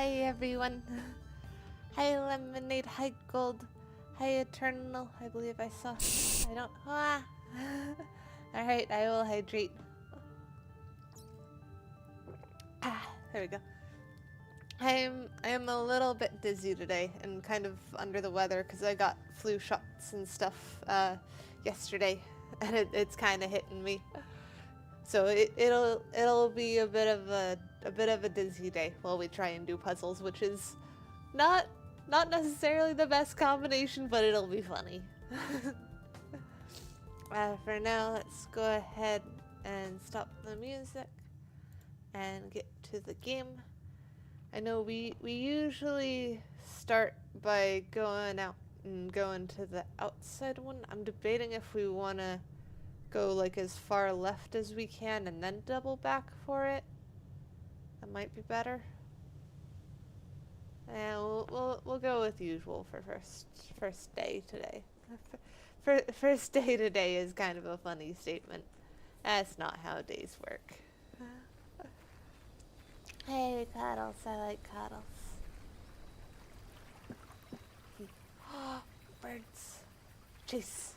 Hi everyone. Hi Lemonade, hi Gold, hi Eternal, I believe I saw. I don't. Alright, I will hydrate. There we go. I am a little bit dizzy today and kind of under the weather because I got flu shots and stuff yesterday, and it's kind of hitting me. So it'll be a bit of a dizzy day while we try and do puzzles, which is not necessarily the best combination, but it'll be funny. For now, let's go ahead and stop the music and get to the game. I know we usually start by going out and going to the outside one. I'm debating if we want to go like as far left as we can and then double back for it. That might be better. Yeah, we'll go with usual for first day today. First day today is kind of a funny statement. That's not how days work. Hey, Cuddles, I like Cuddles. Birds. Chase.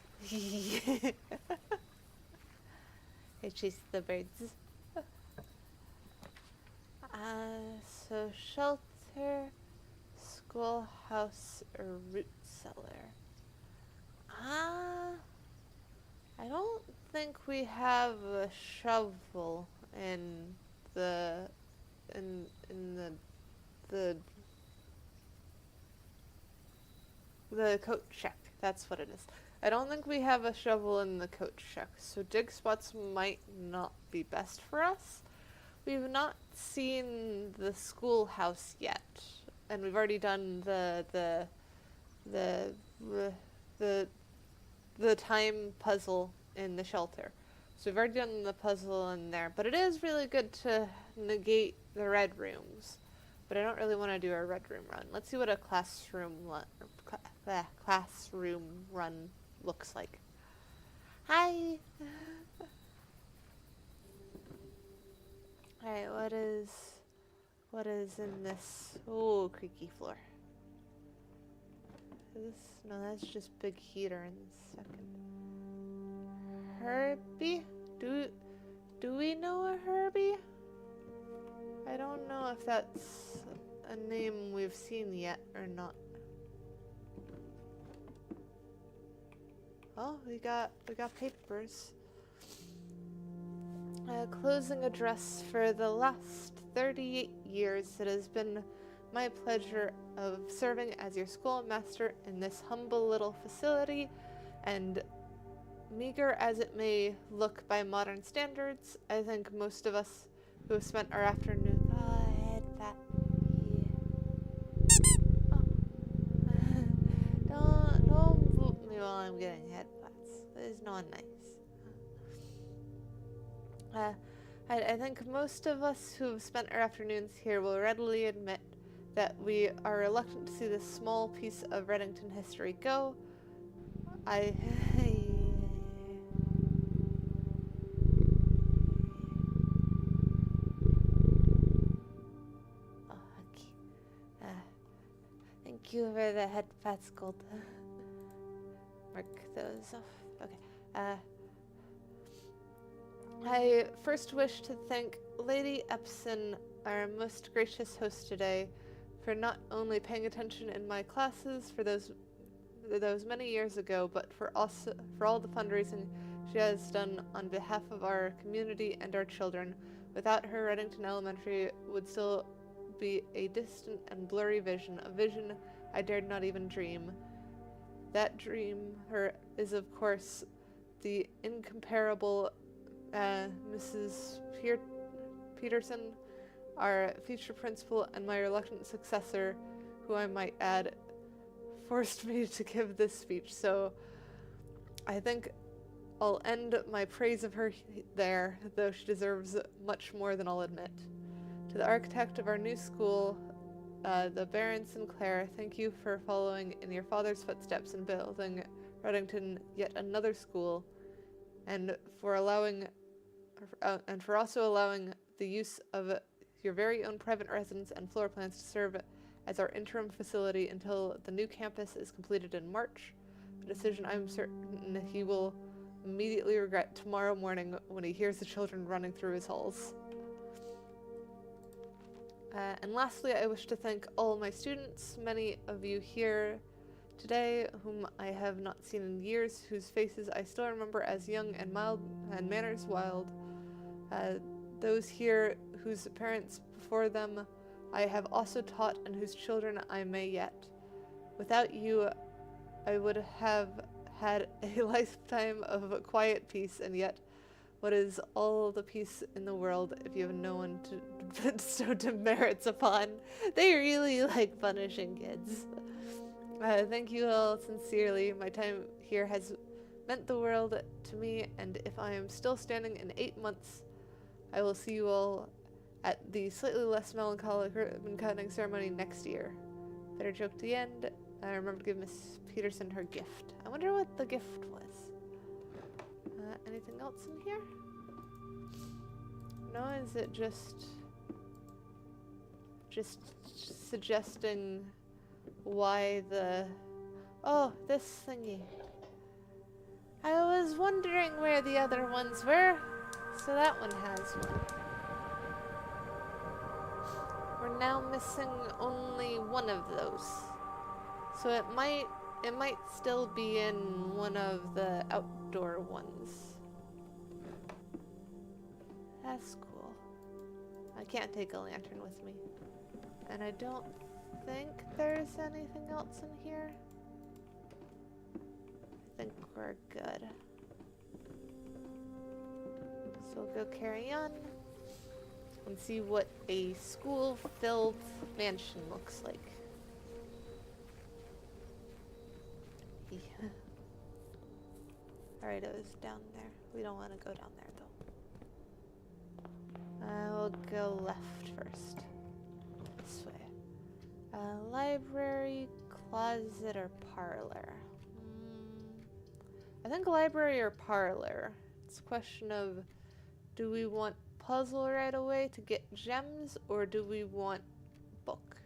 I chase the birds. So shelter, schoolhouse, or root cellar. I don't think we have a shovel in the the coat check. That's what it is. I don't think we have a shovel in the coat check, so dig spots might not be best for us. We've not seen the schoolhouse yet, and we've already done the time puzzle in the shelter. So we've already done the puzzle in there, but it is really good to negate the red rooms. But I don't really want to do a red room run. Let's see what a classroom run looks like. Hi. All right, what is in this? Oh, creaky floor. No, that's just big heater in the second. Herbie? Do we know a Herbie? I don't know if that's a name we've seen yet or not. Oh, we got papers. Closing address. For the last 38 years, it has been my pleasure of serving as your schoolmaster in this humble little facility, and meager as it may look by modern standards, I think most of us who have spent our afternoon... Don't boot me while I'm getting head pats. That is not nice. I think most of us who have spent our afternoons here will readily admit that we are reluctant to see this small piece of Reddington history go. Thank you for the head pats, Gold. Mark those off. Okay. I first wish to thank Lady Epson, our most gracious host today, for not only paying attention in my classes for those many years ago, but for all the fundraising she has done on behalf of our community and our children. Without her, Reddington Elementary would still be a distant and blurry vision, a vision I dared not even dream. That dream is, of course, the incomparable Mrs. Peterson, our future principal and my reluctant successor, who I might add, forced me to give this speech. So I think I'll end my praise of her there, though she deserves much more than I'll admit. To the architect of our new school, the Baron Sinclair, thank you for following in your father's footsteps and building Reddington yet another school, and for also allowing the use of your very own private residence and floor plans to serve as our interim facility until the new campus is completed in March. A decision I'm certain he will immediately regret tomorrow morning when he hears the children running through his halls. And lastly, I wish to thank all my students, many of you here today whom I have not seen in years, whose faces I still remember as young and mild and manners wild. Those here whose parents before them I have also taught and whose children I may yet. Without you, I would have had a lifetime of quiet peace, and yet what is all the peace in the world if you have no one to bestow demerits upon? They really like punishing kids. Thank you all sincerely. My time here has meant the world to me, and if I am still standing in 8 months, I will see you all at the slightly less melancholic ribbon cutting ceremony next year. Better joke to the end. I remember to give Miss Peterson her gift. I wonder what the gift was. Anything else in here? No, is it just suggesting why the... Oh, this thingy. I was wondering where the other ones were. So that one has one. We're now missing only one of those. So it might still be in one of the outdoor ones. That's cool. I can't take a lantern with me. And I don't think there's anything else in here. I think we're good. So we'll go carry on and see what a school-filled mansion looks like. Alright, it was down there. We don't want to go down there, though. We'll go left first. This way. Library, closet, or parlor? I think library or parlor. It's a question of, do we want puzzle right away to get gems, or do we want book?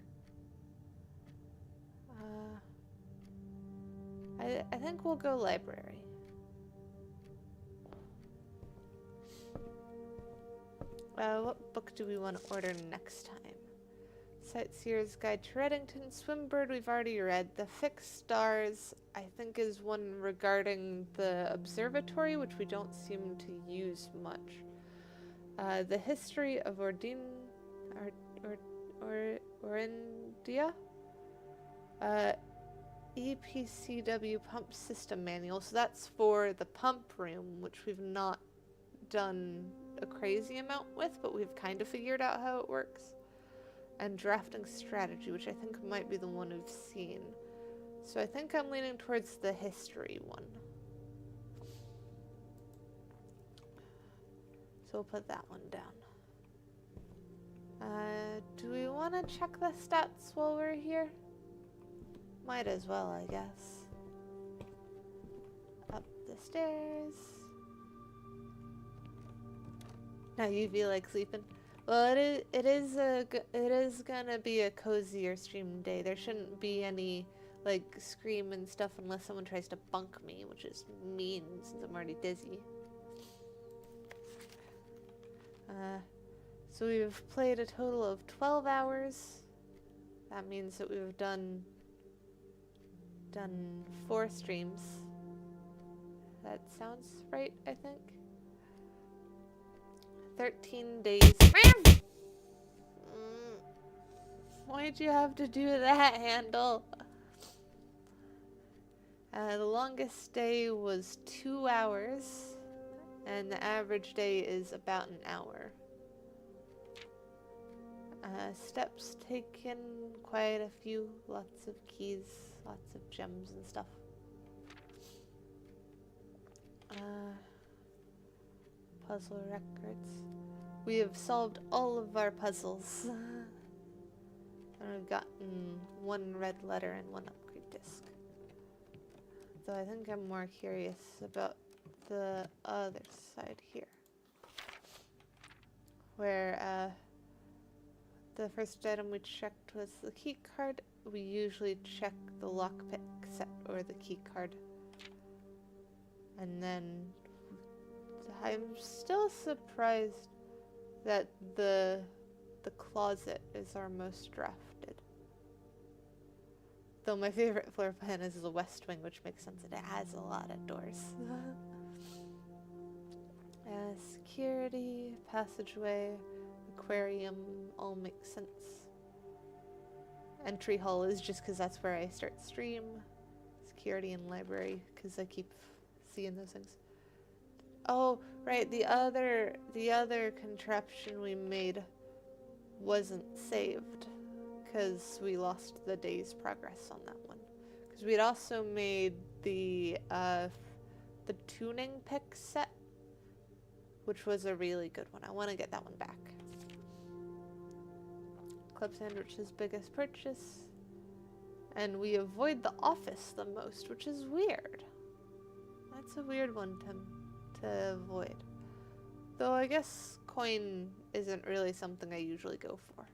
I think we'll go library. What book do we want to order next time? Sightseer's Guide to Reddington. Swimbird we've already read. The Fixed Stars, I think, is one regarding the observatory, which we don't seem to use much. The History of Orindia. EPCW Pump System Manual. So that's for the pump room, which we've not done a crazy amount with, but we've kind of figured out how it works. And Drafting Strategy, which I think might be the one we've seen. So I think I'm leaning towards the history one. So we'll put that one down. Do we want to check the stats while we're here? Might as well, I guess. Up the stairs. Now you feel like sleeping? Well, it is gonna be a cozier stream day. There shouldn't be any like scream and stuff unless someone tries to bunk me, which is mean since I'm already dizzy. So we've played a total of 12 hours. That means that we've done 4 streams. That sounds right, I think. 13 days. Why'd you have to do that, Handle? The longest day was 2 hours, and the average day is about an hour. Steps taken, quite a few, lots of keys, lots of gems and stuff. Puzzle records. We have solved all of our puzzles. And we've gotten 1 red letter and 1 upgrade disc. Though I think I'm more curious about the other side here. Where The first item we checked was the key card. We usually check the lockpick set or the key card. And then I'm still surprised that the closet is our most drafted. Though my favorite floor plan is the west wing, which makes sense. It has a lot of doors. Security, passageway, aquarium, all makes sense. Entry hall is just because that's where I start stream. Security and library, because I keep seeing those things. Oh, right, the other contraption we made wasn't saved because we lost the day's progress on that one. Because we'd also made the tuning pick set, which was a really good one. I want to get that one back. Club sandwich's biggest purchase. And we avoid the office the most, which is weird. That's a weird one to avoid. Though I guess coin isn't really something I usually go for.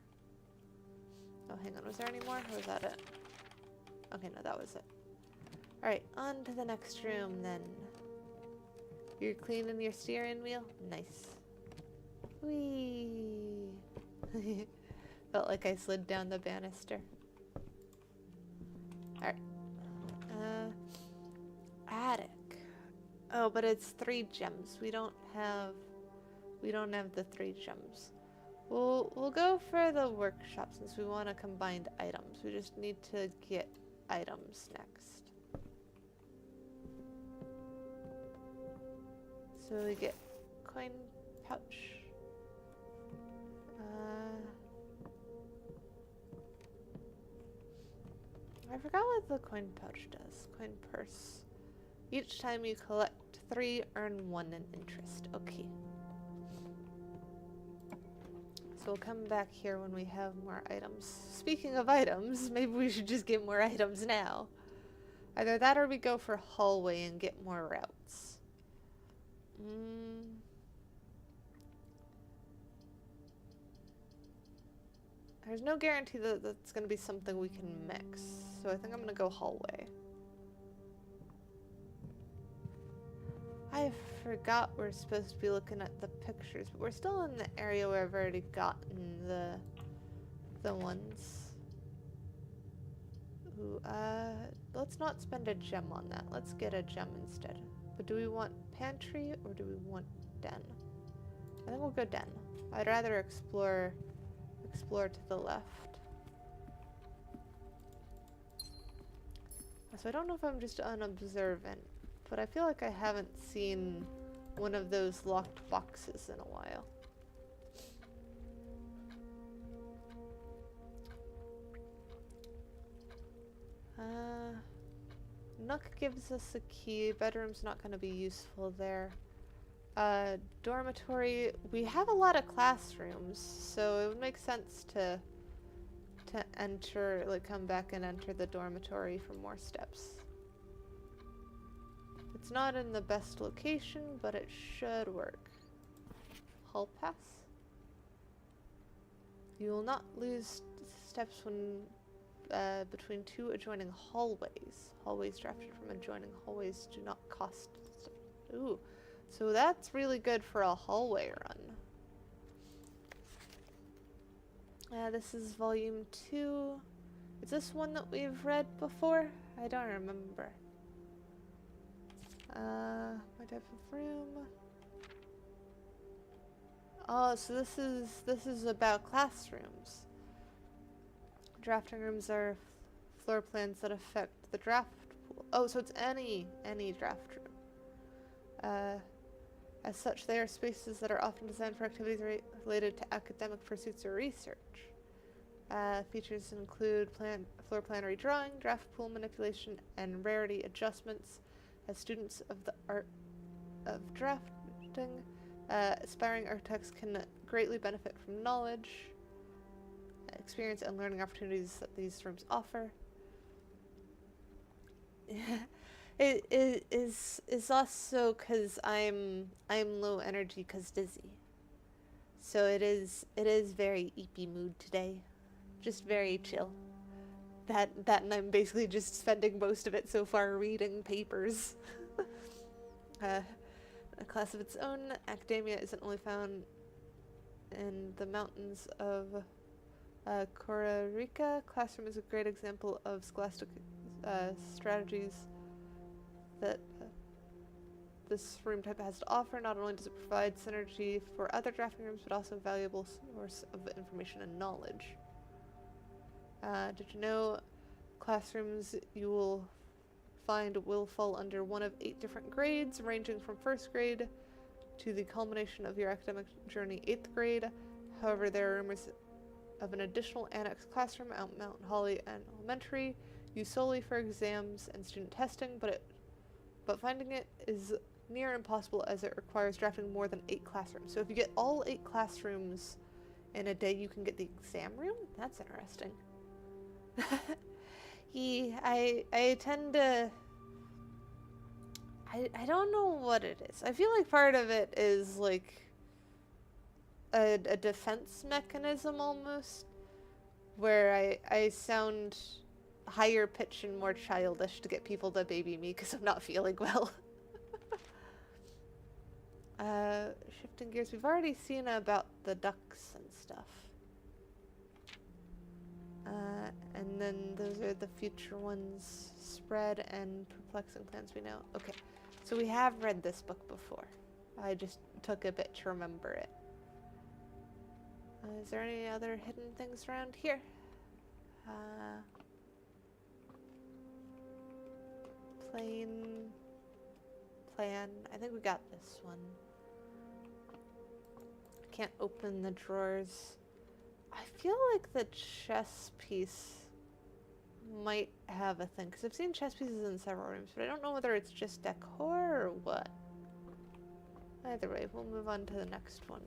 Oh, hang on. Was there any more? Or was that it? Okay, no, that was it. Alright, on to the next room then. You're cleaning your steering wheel? Nice. Whee! Felt like I slid down the banister. Alright. Attic. Oh, but it's 3 gems. We don't have the 3 gems. We'll go for the workshop since we want to combine items. We just need to get items next. So we get coin pouch. I forgot what the coin pouch does. Coin purse. Each time you collect 3, earn 1 in interest. Okay. So we'll come back here when we have more items. Speaking of items, maybe we should just get more items now. Either that or we go for hallway and get more routes. There's no guarantee that that's going to be something we can mix. So I think I'm going to go hallway. I forgot we're supposed to be looking at the pictures, but we're still in the area where I've already gotten the ones. Ooh, let's not spend a gem on that. Let's get a gem instead. But do we want pantry or do we want den? I think we'll go den. I'd rather explore to the left. So I don't know if I'm just unobservant, but I feel like I haven't seen one of those locked boxes in a while. Nook gives us a key. Bedroom's not going to be useful there. Dormitory, we have a lot of classrooms, so it would make sense to enter, like come back and enter the dormitory for more steps. It's not in the best location, but it should work. Hall pass. You will not lose steps when between 2 adjoining hallways. Hallways drafted from adjoining hallways do not cost. Ooh. So that's really good for a hallway run. This is volume 2. Is this one that we've read before? I don't remember. My type of room. Oh, so this is about classrooms. Drafting rooms are floor plans that affect the draft pool. Oh, so it's any draft room. As such, they are spaces that are often designed for activities related to academic pursuits or research. Features include floor plan redrawing, draft pool manipulation, and rarity adjustments. As students of the art of drafting, aspiring architects can greatly benefit from knowledge, experience, and learning opportunities that these rooms offer. It is also because I'm low energy because dizzy. So it is very eepy mood today. Just very chill. That and I'm basically just spending most of it so far reading papers. A class of its own, academia isn't only found in the mountains of Costa Rica. Classroom is a great example of scholastic strategies that this room type has to offer. Not only does it provide synergy for other drafting rooms, but also a valuable source of information and knowledge. Did you know classrooms you will find will fall under one of 8 different grades, ranging from 1st grade to the culmination of your academic journey, 8th grade. However, there are rumors of an additional annex classroom at Mount Holly Elementary, used solely for exams and student testing, but finding it is near impossible as it requires drafting more than 8 classrooms. So if you get all 8 classrooms in a day, you can get the exam room? That's interesting. I tend to... I don't know what it is. I feel like part of it is like a defense mechanism almost, where I sound higher pitched and more childish to get people to baby me because I'm not feeling well. Shifting gears, we've already seen about the ducks and stuff. And then those are the future ones, spread and perplexing plans we know. Okay, so we have read this book before. I just took a bit to remember it. Is there any other hidden things around here? Plan. I think we got this one. I can't open the drawers. I feel like the chess piece might have a thing, because I've seen chess pieces in several rooms, but I don't know whether it's just decor or what. Either way, we'll move on to the next one.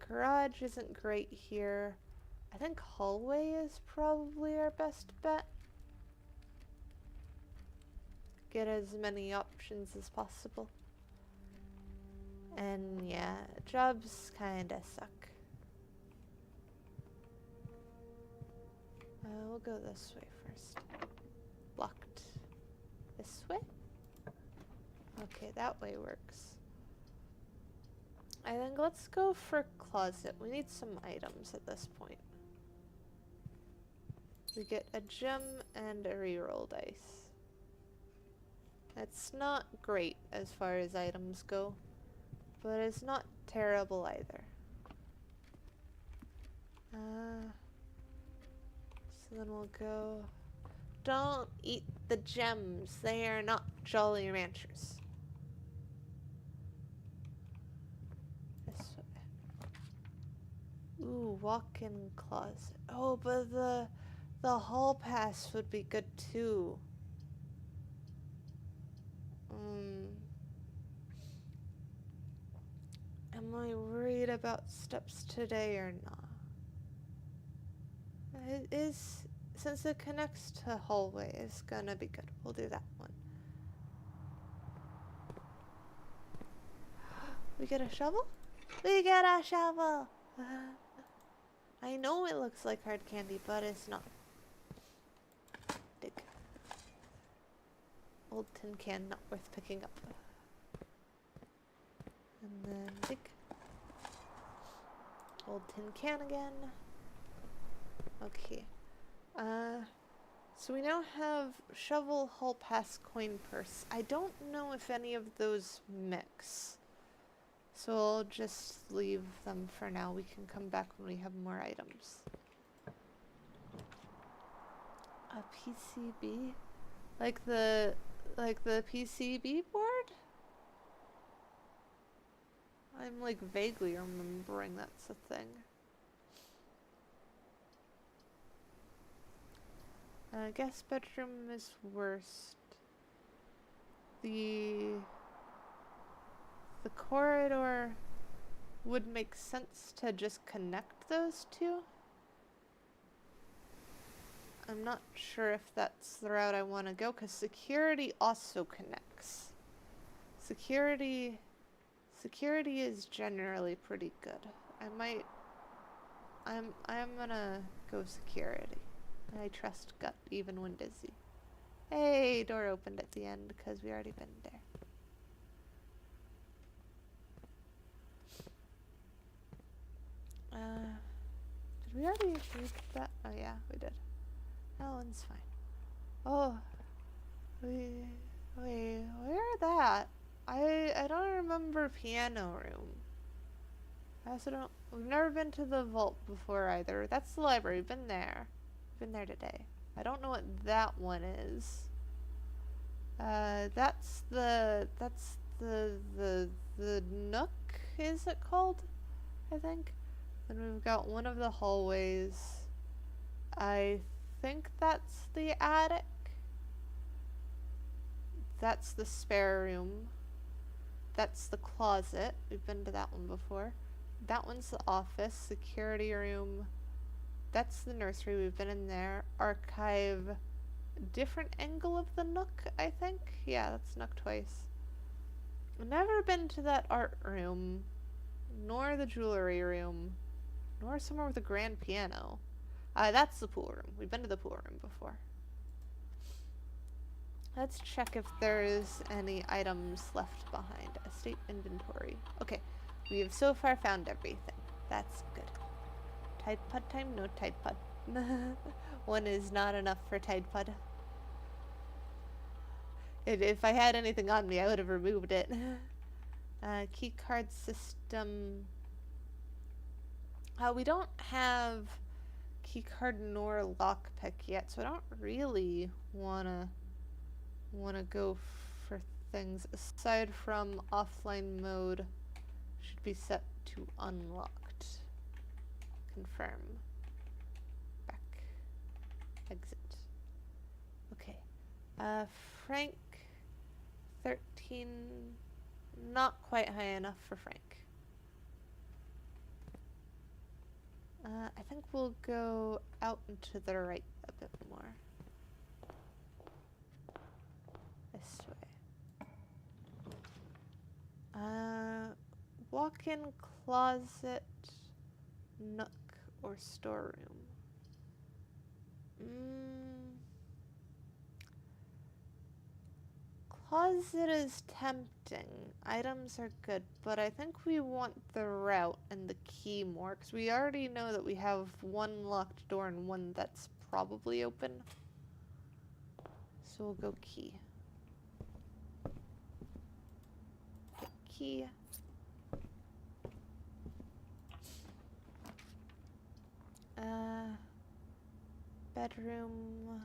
Garage isn't great here. I think hallway is probably our best bet. Get as many options as possible. And yeah, jobs kinda suck. We'll go this way first. Blocked. This way? Okay, that way works. I think let's go for closet. We need some items at this point. We get a gem and a reroll dice. That's not great as far as items go, but it's not terrible either. So then we'll go... Don't eat the gems. They are not Jolly Ranchers. This way. Ooh, walk-in closet. Oh, but the hall pass would be good too. Am I worried about steps today or not? It is, since it connects to hallway, it's gonna be good. We'll do that one. We get a shovel? We get a shovel! I know it looks like hard candy, but it's not. Dig. Old tin can, not worth picking up. And then dig. Old tin can again. Okay. So we now have shovel, hall pass, coin purse. I don't know if any of those mix. So I'll just leave them for now. We can come back when we have more items. A PCB? Like the PCB board? I'm like vaguely remembering that's a thing. Guest bedroom is worst. The corridor would make sense to just connect those two. I'm not sure if that's the route I want to go, because security also connects. Security is generally pretty good. I'm gonna go security. I trust gut even when dizzy. Hey, door opened at the end because we already been there. Did we already read that? Oh yeah, we did. That one's fine. Oh, wait, where that? I don't remember piano room. I also don't. We've never been to the vault before either. That's the library. We've been there. We've been there today. I don't know what that one is. That's the nook. Is it called? I think. Then we've got one of the hallways. I think that's the attic. That's the spare room. That's the closet. We've been to that one before. That one's the office, security room. That's the nursery. We've been in there. Archive. Different angle of the nook, I think. Yeah, that's nook twice. I've never been to that art room, nor the jewelry room, nor somewhere with a grand piano. That's the pool room. We've been to the pool room before. Let's check if there's any items left behind. Estate inventory. Okay, we have so far found everything. That's good. Tide Pod time? No Tide Pod. One is not enough for Tide Pod. If I had anything on me, I would have removed it. Key card system. We don't have keycard nor lockpick yet, so I don't really wanna go for things aside from offline mode. Should be set to unlocked. Confirm. Back. Exit. Okay. Frank 13. Not quite high enough for Frank. I think we'll go out and to the right a bit more. This way. Walk-in closet, nook, or storeroom. Closet is tempting. Items are good, but I think we want the route and the key more, because we already know that we have one locked door and one that's probably open. So we'll go key. Key. Bedroom,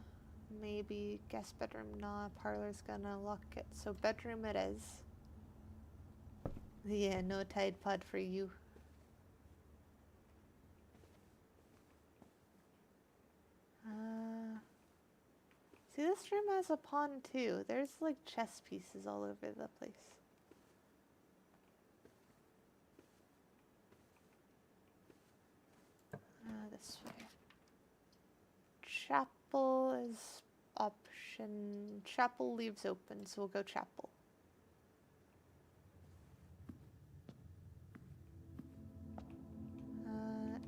maybe. Guest bedroom, nah. Parlor's gonna lock it, so bedroom it is. Yeah, no Tide Pod for you. See, this room has a pawn too. There's like chess pieces all over the place. This way. Chapel is option. Chapel leaves open, so we'll go chapel.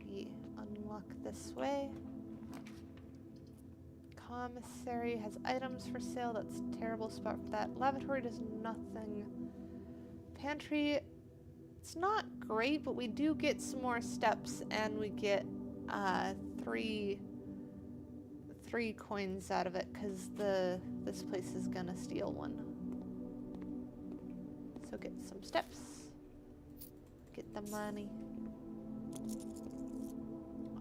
Yeah, unlock this way. Commissary has items for sale. That's a terrible spot for that. Lavatory does nothing. Pantry, it's not great, but we do get some more steps, and we get three coins out of it, because this place is gonna steal one. So get some steps. Get the money.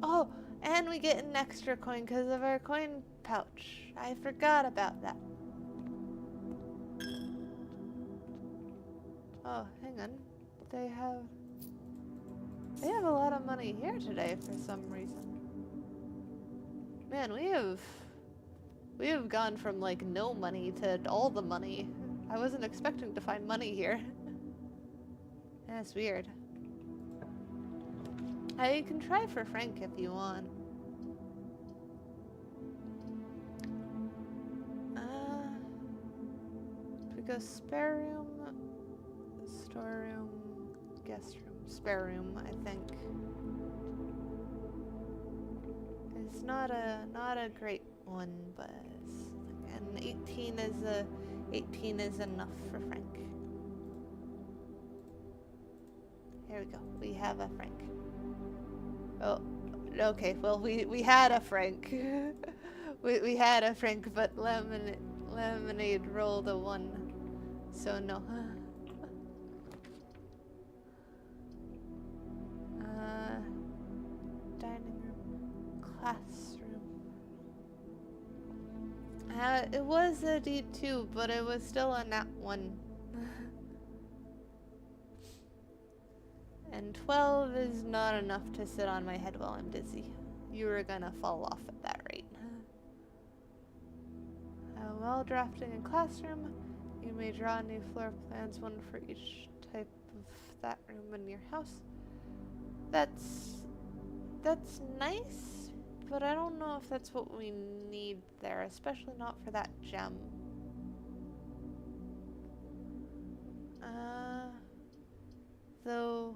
Oh, and we get an extra coin because of our coin pouch. I forgot about that. Oh, hang on. They have a lot of money here today for some reason. Man, we have gone from like no money to all the money. I wasn't expecting to find money here. That's weird. You can try for Frank if you want. If we go spare room, Storeroom, guest room, spare room, I think. It's not a great one, but and 18 is enough for Frank. Here we go. We have a Frank. Oh, okay. Well, we had a Frank. we had a Frank, but lemonade rolled a 1, so no. Dining room, classroom. It was a D2, but it was still a nat 1. And 12 is not enough to sit on my head while I'm dizzy. You were gonna fall off at that rate. While drafting in classroom, you may draw new floor plans, one for each type of that room in your house. That's nice, but I don't know if that's what we need there, especially not for that gem. Though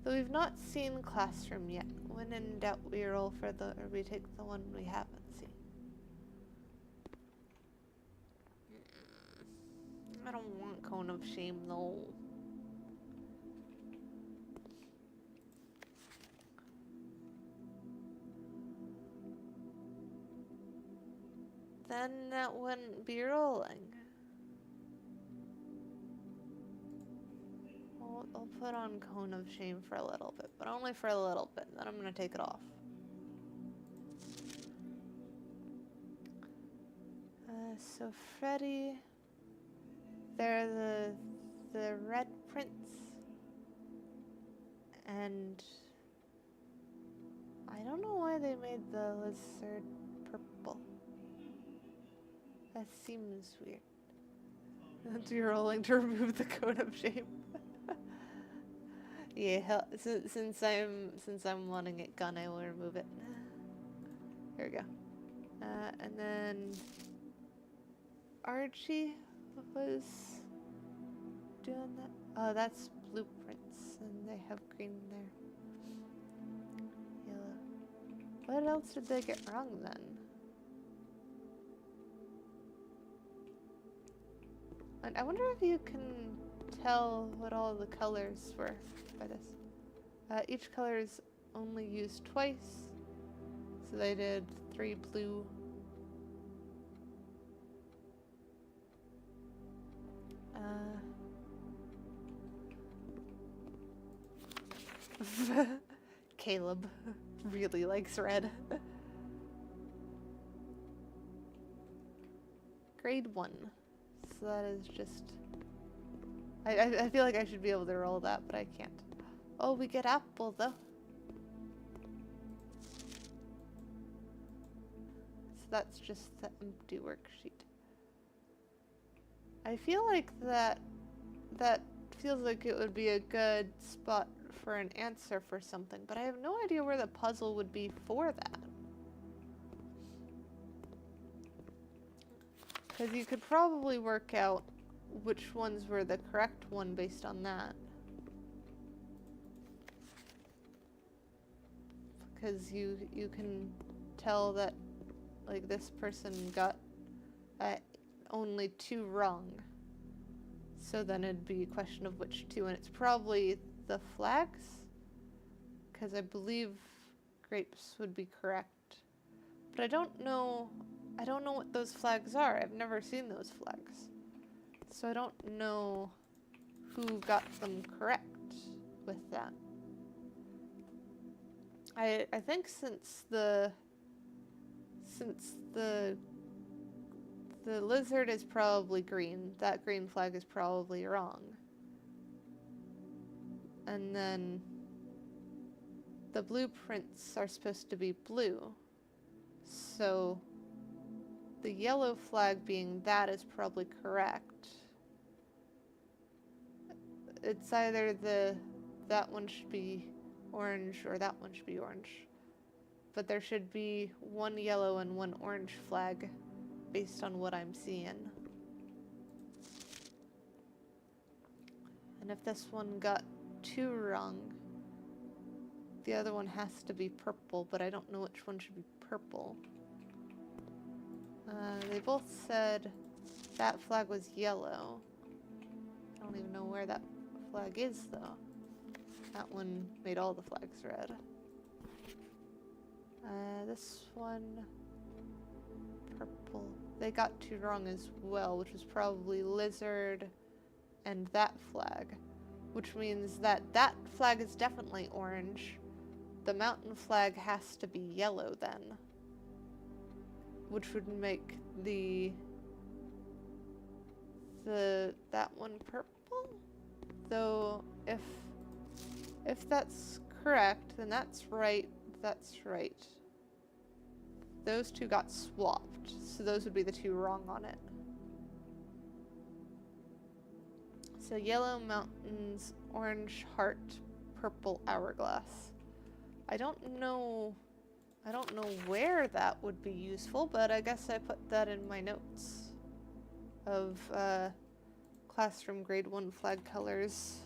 we've not seen classroom yet. When in doubt, we roll for we take the one we haven't seen. I don't want cone of shame though. Then that wouldn't be rolling. I'll put on cone of shame for a little bit, but only for a little bit. Then I'm gonna take it off. So Freddy, they're the red prince, and I don't know why they made the lizard purple. That seems weird. You're rolling to remove the cone of shame. Yeah, since I'm wanting it gone, I will remove it. Here we go. And then Archie was doing that. Oh, that's blueprints, and they have green there. Yellow. What else did they get wrong then? And I wonder if you can tell what all the colors were by this. Each color is only used twice, so they did 3 blue. Caleb really likes red. Grade 1. So that is just... I feel like I should be able to roll that, but I can't. Oh, we get apple, though. So that's just the empty worksheet. I feel like that feels like it would be a good spot for an answer for something, but I have no idea where the puzzle would be for that. Because you could probably work out which ones were the correct one based on that. Because you can tell that, like, this person got only 2 wrong. So then it'd be a question of which 2, and it's probably the flags, because I believe grapes would be correct. But I don't know what those flags are. I've never seen those flags. So I don't know who got them correct with that. I think since the lizard is probably green, that green flag is probably wrong. And then the blueprints are supposed to be blue. So the yellow flag being that is probably correct. It's either that one should be orange or that one should be orange. But there should be 1 yellow and 1 orange flag based on what I'm seeing. And if this one got 2 wrong, the other one has to be purple, but I don't know which one should be purple. They both said that flag was yellow. I don't even know where that flag is, though. That one made all the flags red. This one, purple. They got 2 wrong as well, which was probably lizard and that flag, which means that that flag is definitely orange. The mountain flag has to be yellow then, which would make that one purple. Though if that's correct, then that's right. That's right. Those 2 got swapped, so those would be the 2 wrong on it. So yellow mountains, orange heart, purple hourglass. I don't know where that would be useful, but I guess I put that in my notes of classroom grade 1 flag colors.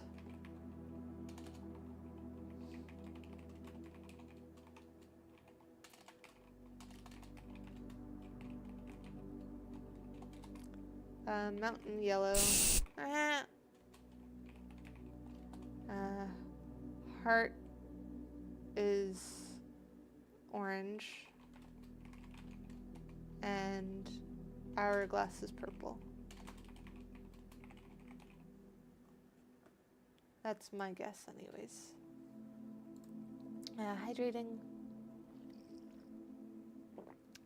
Mountain yellow. Heart is orange. And hourglass is purple. That's my guess anyways. Hydrating.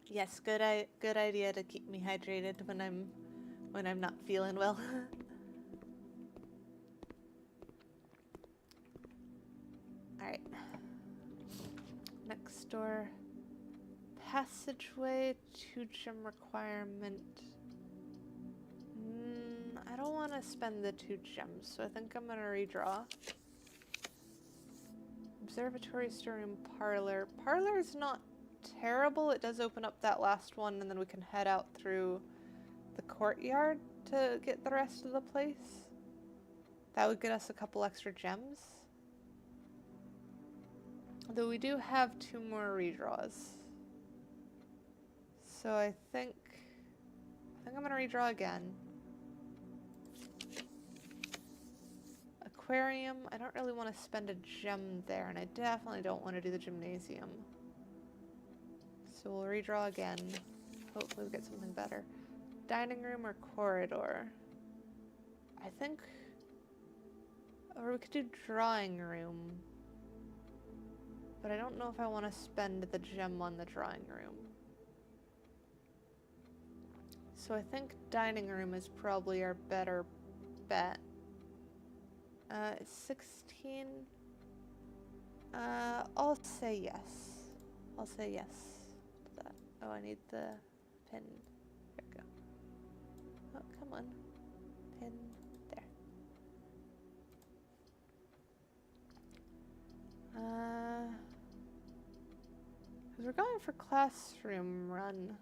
Yes, good idea to keep me hydrated when I'm not feeling well. Alright. Next door. Passageway to gym requirement. I don't want to spend the 2 gems, so I think I'm gonna redraw. Observatory, storeroom, parlor. Parlor is not terrible. It does open up that last one, and then we can head out through the courtyard to get the rest of the place. That would get us a couple extra gems. Though we do have 2 more redraws. So I think I'm gonna redraw again. Aquarium, I don't really want to spend a gem there, and I definitely don't want to do the gymnasium. So we'll redraw again. Hopefully we'll get something better. Dining room or corridor? I think... Or we could do drawing room. But I don't know if I want to spend the gem on the drawing room. So I think dining room is probably our better bet. 16. I'll say yes. I'll say yes to that. Oh, I need the pin. There we go. Oh, come on. Pin. There. Because we're going for classroom run.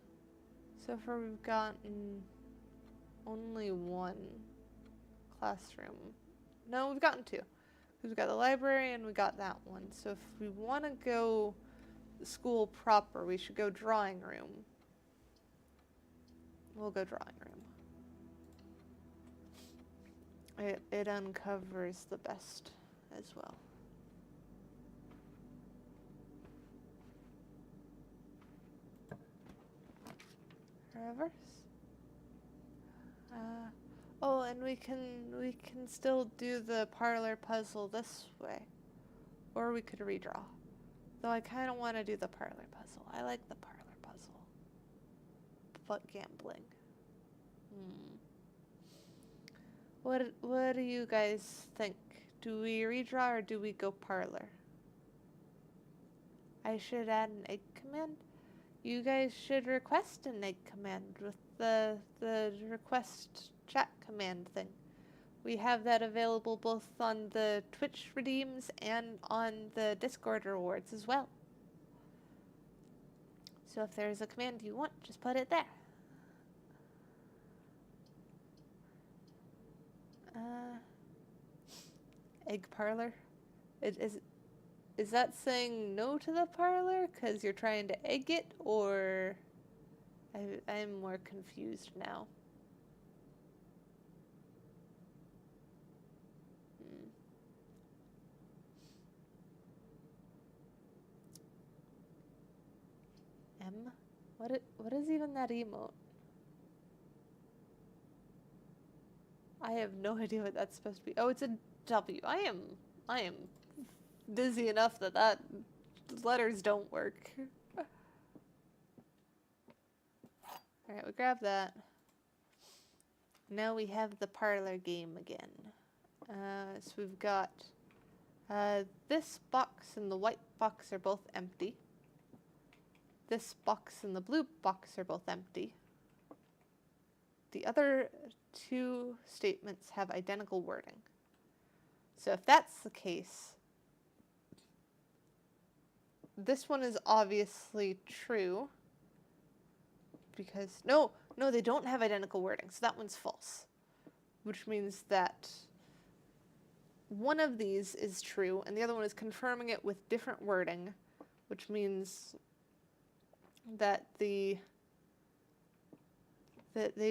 So far we've gotten only 1 classroom. No, we've gotten 2. Because we've got the library and we got that one. So if we want to go school proper, we should go drawing room. We'll go drawing room. It uncovers the best as well. Reverse. Oh, and we can still do the parlor puzzle this way. Or we could redraw. Though I kind of want to do the parlor puzzle. I like the parlor puzzle. But gambling. What do you guys think? Do we redraw or do we go parlor? I should add an egg command? You guys should request an egg command with the request chat command thing. We have that available both on the Twitch redeems and on the Discord rewards as well. So if there's a command you want, just put it there. Egg parlor? Is that saying no to the parlor because you're trying to egg it, or I'm more confused now. M? What is even that emote? I have no idea what that's supposed to be. Oh, it's a W. I am dizzy enough that letters don't work. Alright, we grab that. Now we have the parlor game again. So we've got this box and the white box are both empty. This box and the blue box are both empty. The other two statements have identical wording. So if that's the case, this one is obviously true. Because, no, they don't have identical wording, so that one's false. Which means that one of these is true, and the other one is confirming it with different wording, which means that they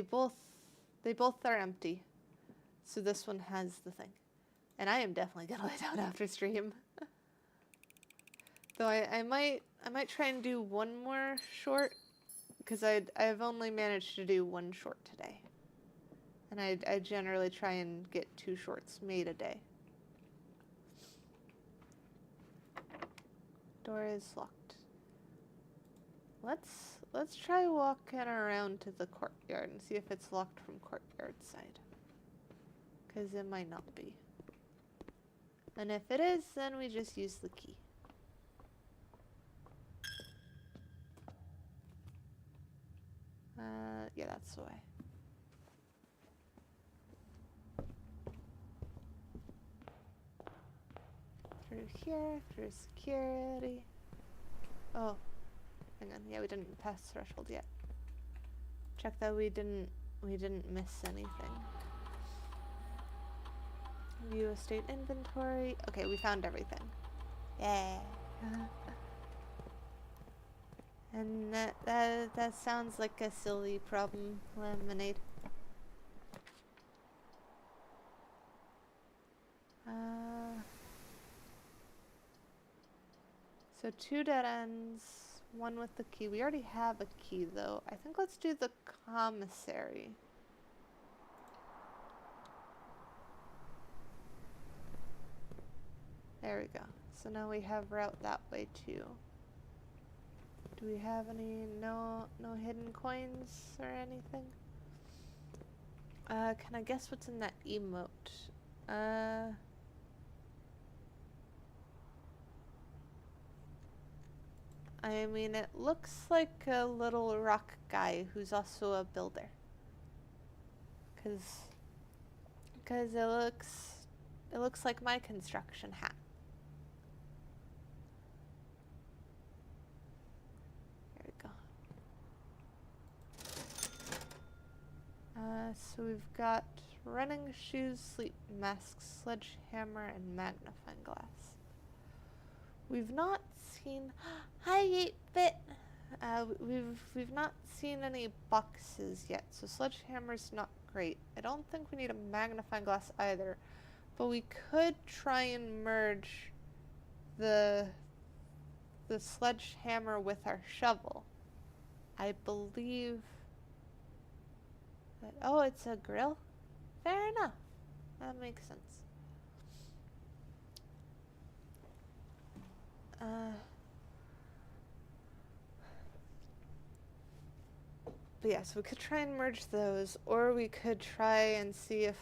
both are empty. So this one has the thing. And I am definitely gonna lay down after stream. Though I might try and do one more short, because I've only managed to do one short today. And I generally try and get 2 shorts made a day. Door is locked. Let's try walking around to the courtyard and see if it's locked from courtyard side. Because it might not be. And if it is, then we just use the key. Yeah, that's the way. Through here, through security. Oh, hang on. Yeah, we didn't pass threshold yet. Check that we didn't miss anything. View estate inventory. Okay, we found everything. Yeah. And that sounds like a silly problem, Lemonade. So 2 dead ends, 1 with the key. We already have a key though. I think let's do the commissary. There we go. So now we have route that way too. Do we have any no hidden coins or anything? Can I guess what's in that emote? I mean, it looks like a little rock guy who's also a builder. Cause it looks like my construction hat. There we go. So we've got running shoes, sleep mask, sledgehammer, and magnifying glass. We've not seen. Hi, 8-bit. We've not seen any boxes yet, so sledgehammer's not great. I don't think we need a magnifying glass either, but we could try and merge the sledgehammer with our shovel. I believe that. Oh, it's a grill. Fair enough. That makes sense. But yeah, so we could try and merge those, or we could try and see if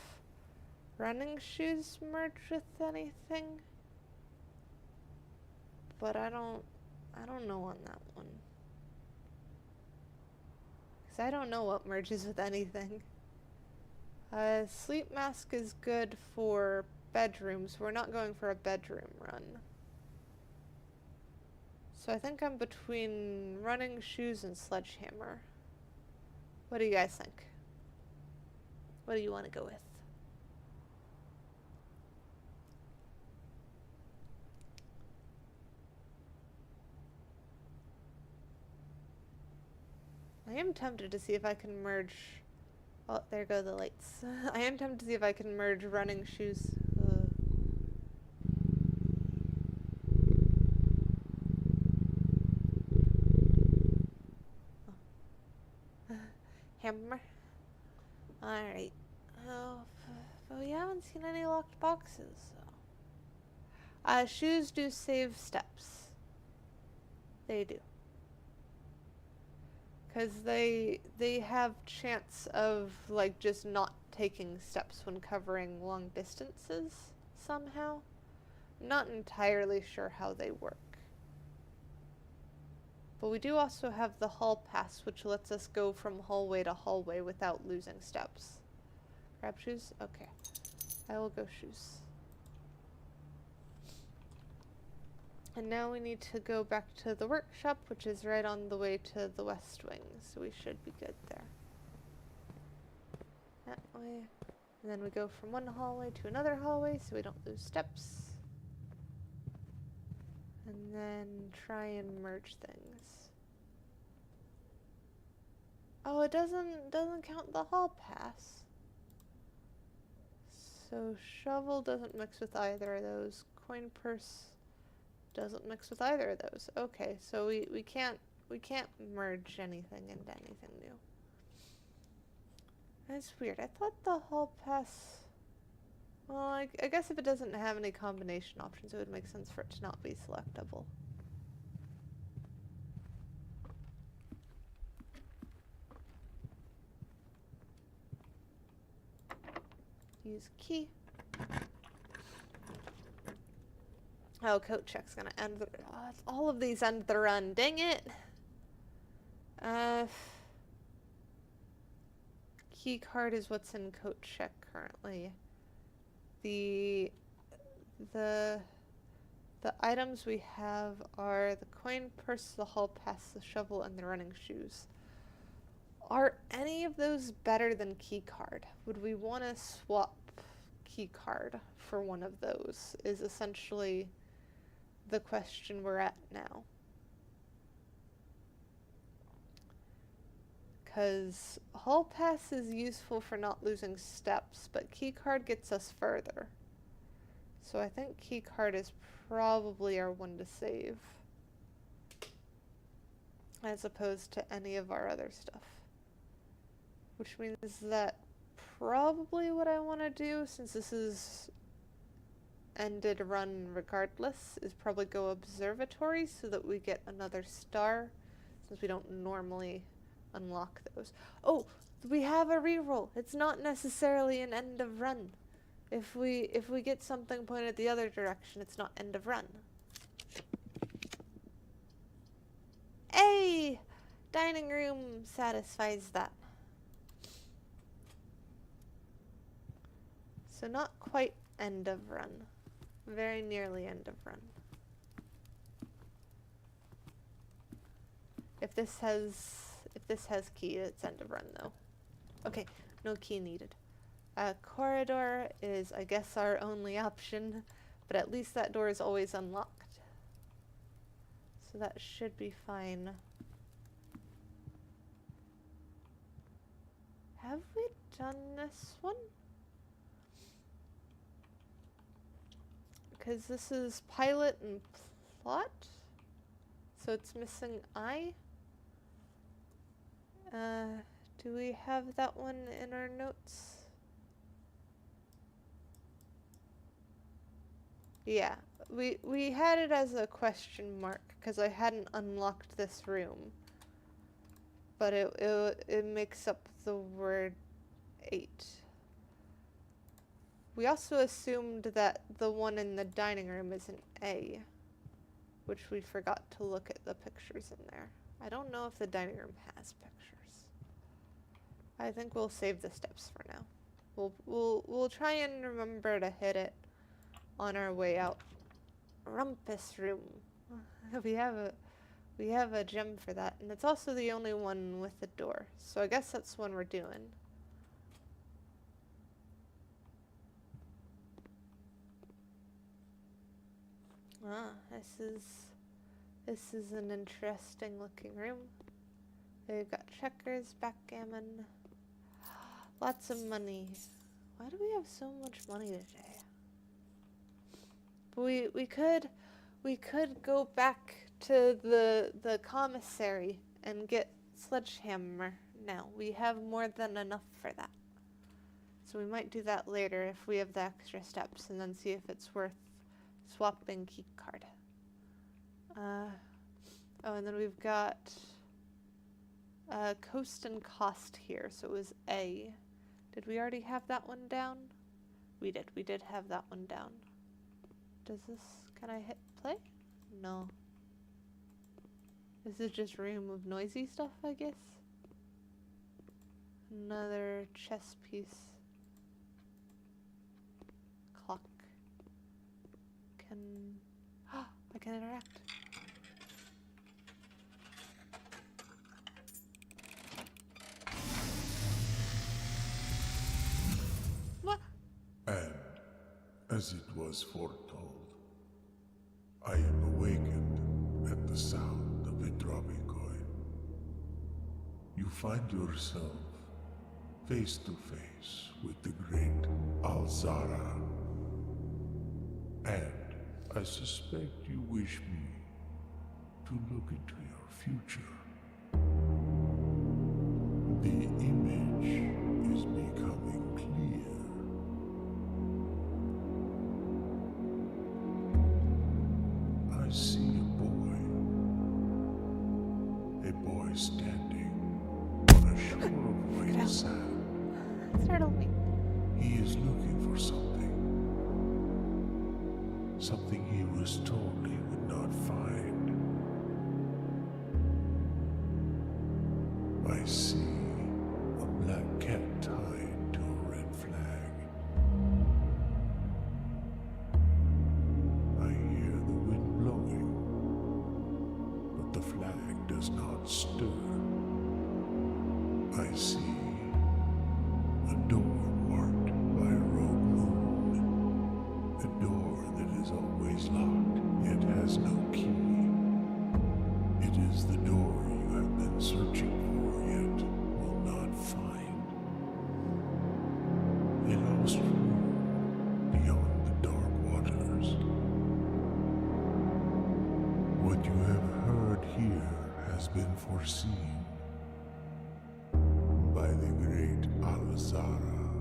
running shoes merge with anything. But I don't know on that one. 'Cause I don't know what merges with anything. Sleep mask is good for bedrooms. We're not going for a bedroom run. So I think I'm between running shoes and sledgehammer. What do you guys think? What do you want to go with? am tempted to see if I can merge... Oh, there go the lights. I am tempted to see if I can merge running shoes. Hammer. Alright. Oh, but we haven't seen any locked boxes, so. Shoes do save steps. They do. Because they have chance of, like, just not taking steps when covering long distances, somehow. I'm not entirely sure how they work. But we do also have the hall pass, which lets us go from hallway to hallway without losing steps. Grab shoes? Okay. I will go shoes. And now we need to go back to the workshop, which is right on the way to the west wing, so we should be good there. That way. And then we go from one hallway to another hallway, so we don't lose steps. And then try and merge things. Oh, it doesn't count the hall pass. So shovel doesn't mix with either of those. Coin purse doesn't mix with either of those. Okay, so we can't merge anything into anything new. That's weird. I thought the hall pass... Well, I guess if it doesn't have any combination options, it would make sense for it to not be selectable. Use key. Oh, coat check's gonna end the... all of these end the run. Dang it! Key card is what's in coat check currently. The items we have are the coin purse, the hall pass, the shovel, and the running shoes. Are any of those better than key card? Would we want to swap key card for one of those? Is essentially the question we're at now. Because hall pass is useful for not losing steps, but key card gets us further. So I think key card is probably our one to save, as opposed to any of our other stuff. Which means that probably what I want to do, since this is ended run regardless, is probably go observatory so that we get another star, since we don't normally unlock those. Oh, we have a reroll. It's not necessarily an end of run. If we get something pointed the other direction, it's not end of run. Hey! Dining room satisfies that. So not quite end of run. Very nearly end of run. If this has key, it's end of run though. Okay, no key needed. Corridor is, I guess, our only option, but at least that door is always unlocked. So that should be fine. Have we done this one? Because this is pilot and plot, so it's missing I. Do we have that one in our notes? Yeah, we had it as a question mark because I hadn't unlocked this room, but it makes up the word 8. We also assumed that the one in the dining room is an A, which we forgot to look at the pictures in there. I don't know if the dining room has pictures. I think we'll save the steps for now. We'll try and remember to hit it on our way out. Rumpus room. We have a gem for that, and it's also the only one with a door. So I guess that's one we're doing. Ah, this is an interesting looking room. We've got checkers, backgammon. Lots of money. Why do we have so much money today? But we could go back to the commissary and get sledgehammer now. We have more than enough for that. So we might do that later if we have the extra steps, and then see if it's worth swapping key card. Oh, and then we've got coast and cost here, so it was A. Did we already have that one down? We did. We did have that one down. Does this... Can I hit play? No. This is just remove noisy stuff, I guess. Another chess piece. Clock. Can... I can interact. What? And, as it was foretold, I am awakened at the sound of a dropping coin. You find yourself face to face with the great Alzara. And I suspect you wish me to look into your future. The image is becoming clear. I see a boy standing on a shore of white sand. Startled me. He is looking for something. Something he was told he would not find. I see a black cat tied to a red flag. I hear the wind blowing, but the flag does not stir. I see a door marked by a rogue moon. A door that is always locked, yet has no key. It is the door you have been searching for, yet will not find. A lost room beyond the dark waters. What you have heard here has been foreseen by the great Alzara.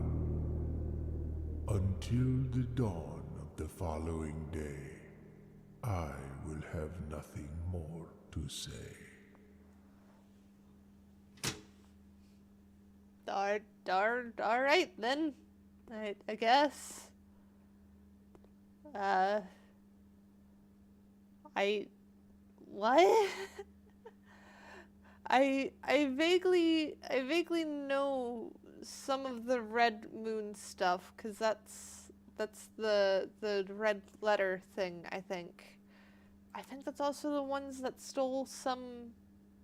Until the dawn of the following day, I will have nothing more to say. Alright then. I guess. What? I vaguely know some of the Red Moon stuff, cause that's the red letter thing, I think. I think that's also the ones that stole some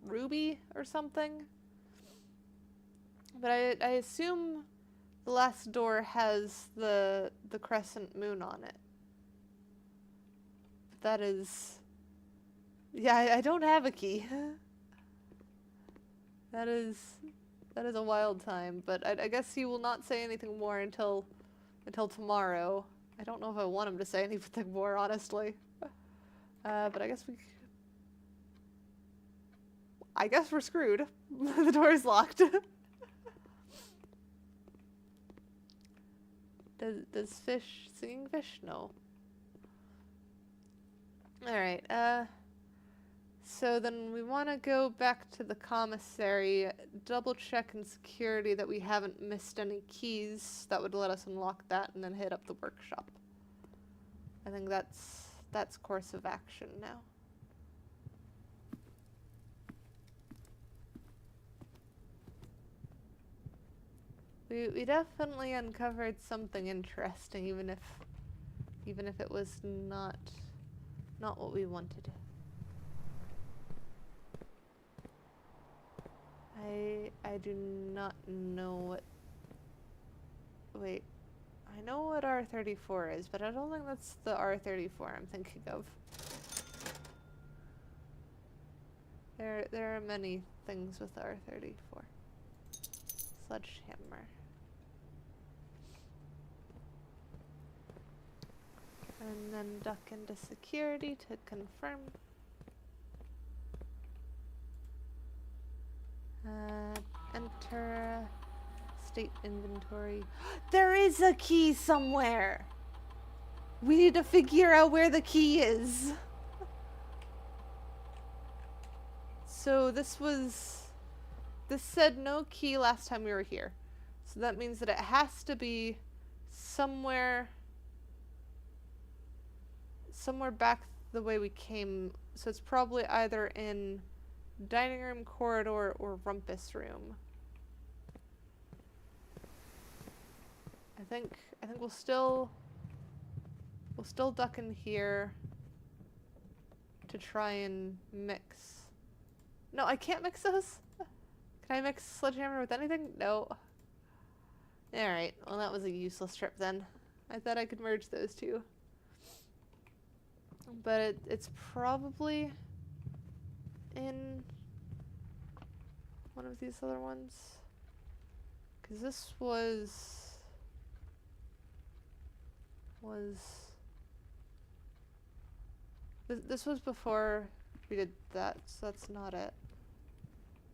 ruby or something. But I assume the last door has the crescent moon on it. But that is... Yeah, I don't have a key. That is a wild time, but I guess he will not say anything more until tomorrow. I don't know if I want him to say anything more, honestly. But I guess we're screwed. The door is locked. Does fish singing fish? No. Alright, so then we want to go back to the commissary, double check in security that we haven't missed any keys that would let us unlock that, and then hit up the workshop. I think that's course of action now. We definitely uncovered something interesting, even if it was not what we wanted. I do not know what... Wait. I know what R34 is, but I don't think that's the R34 I'm thinking of. There are many things with R34. Sledgehammer. And then duck into security to confirm. Enter state inventory. There is a key somewhere! We need to figure out where the key is. So this said no key last time we were here. So that means that it has to be somewhere back the way we came. So it's probably either in dining room, corridor, or rumpus room. I think we'll still duck in here to try and mix. No, I can't mix those. Can I mix sledgehammer with anything? No. Alright, well that was a useless trip then. I thought I could merge those two. But it's probably in one of these other ones. Because this was this was before we did that, so that's not it.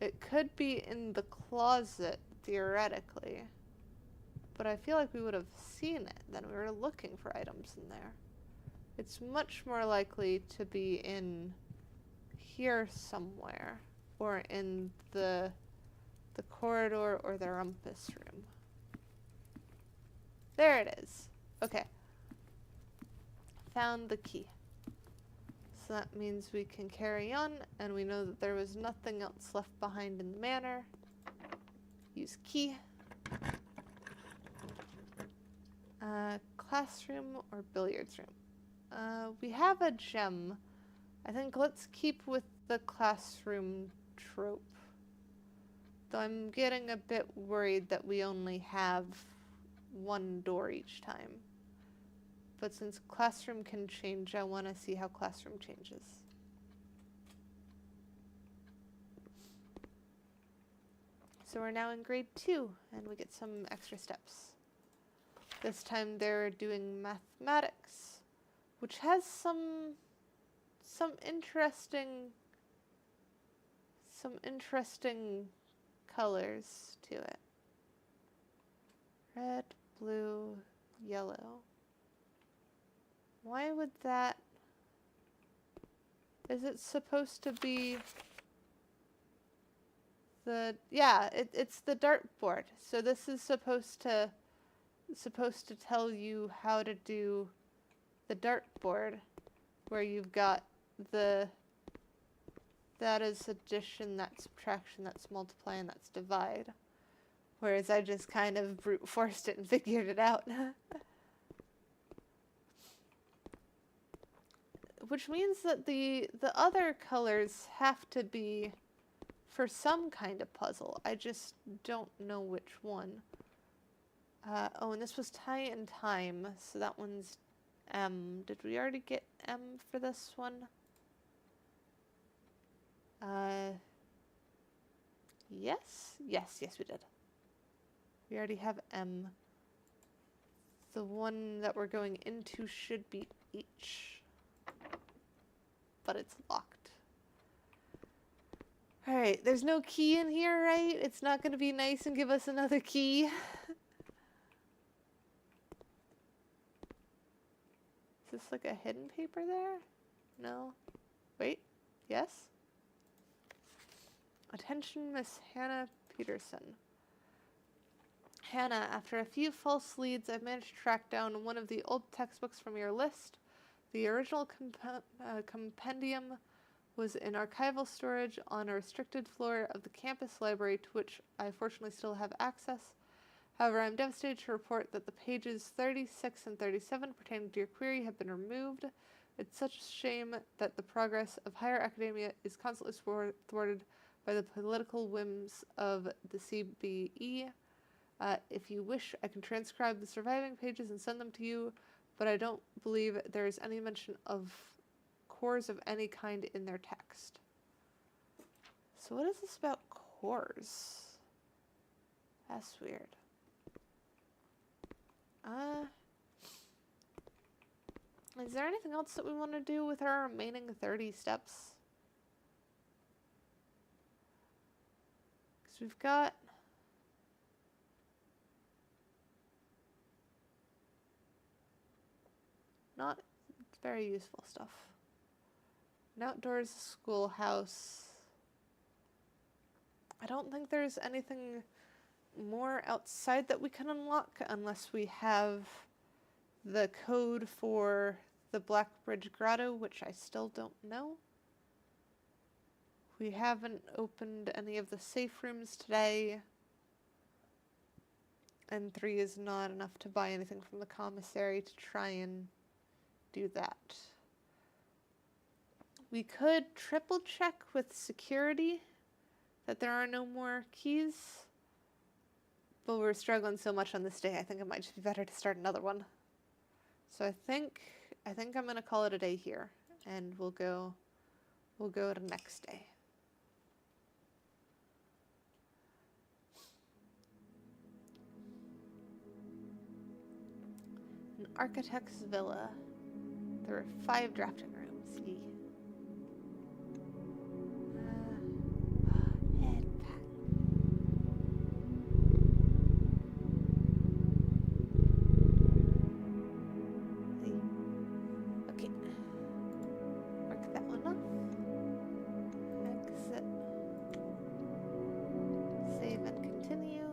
It could be in the closet, theoretically. But I feel like we would have seen it then. We were looking for items in there. It's much more likely to be in here somewhere. Or in the corridor or the rumpus room. There it is. Okay. Found the key. So that means we can carry on, and we know that there was nothing else left behind in the manor. Use key. Classroom or billiards room. We have a gem. I think let's keep with the classroom trope. Though I'm getting a bit worried that we only have one door each time. But since classroom can change, I want to see how classroom changes. So we're now in grade 2, and we get some extra steps. This time they're doing mathematics, which has some interesting colors to it. Red, blue, yellow. Why would that... Is it supposed to be the... Yeah, it's the dartboard. So this is supposed to tell you how to do the dartboard, where you've got that is addition, that's subtraction, that's multiply, and that's divide. Whereas I just kind of brute forced it and figured it out. Which means that the other colors have to be for some kind of puzzle. I just don't know which one. Oh, and this was tie and time, so that one's M. Did we already get M for this one? Yes, we did. We already have M. The one that we're going into should be H. But it's locked. Alright, there's no key in here, right? It's not going to be nice and give us another key. Is this like a hidden paper there? No. Wait. Yes? Attention, Miss Hannah Peterson. Hannah, after a few false leads, I've managed to track down one of the old textbooks from your list. The original compendium was in archival storage on a restricted floor of the campus library, to which I fortunately still have access. However, I'm devastated to report that the pages 36 and 37 pertaining to your query have been removed. It's such a shame that the progress of higher academia is constantly thwarted by the political whims of the CBE. If you wish, I can transcribe the surviving pages and send them to you, but I don't believe there is any mention of cores of any kind in their text. So what is this about cores? That's weird. Is there anything else that we want to do with our remaining 30 steps? Because we've got... not very useful stuff. An outdoors schoolhouse. I don't think there's anything more outside that we can unlock unless we have the code for the Black Bridge Grotto, which I still don't know. We haven't opened any of the safe rooms today. And 3 is not enough to buy anything from the commissary to try and do that. We could triple check with security that there are no more keys, but we're struggling so much on this day, I think it might just be better to start another one. So I think I'm gonna call it a day here, and we'll go to next day. An architect's villa. There are 5 drafting rooms. Yee. Head pack. Okay. Mark that one off. Exit. Save and continue.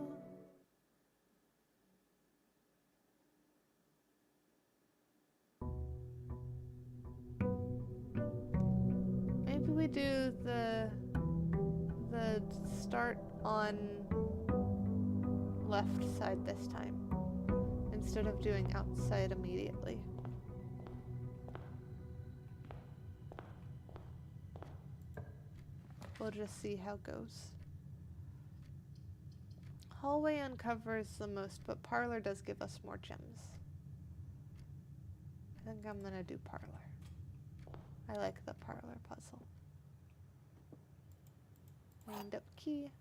Maybe we do the start on left side this time instead of doing outside immediately. We'll just see how it goes. Hallway uncovers the most, but parlor does give us more gems. I think I'm gonna do parlor. I like the parlor puzzle. Wind up key.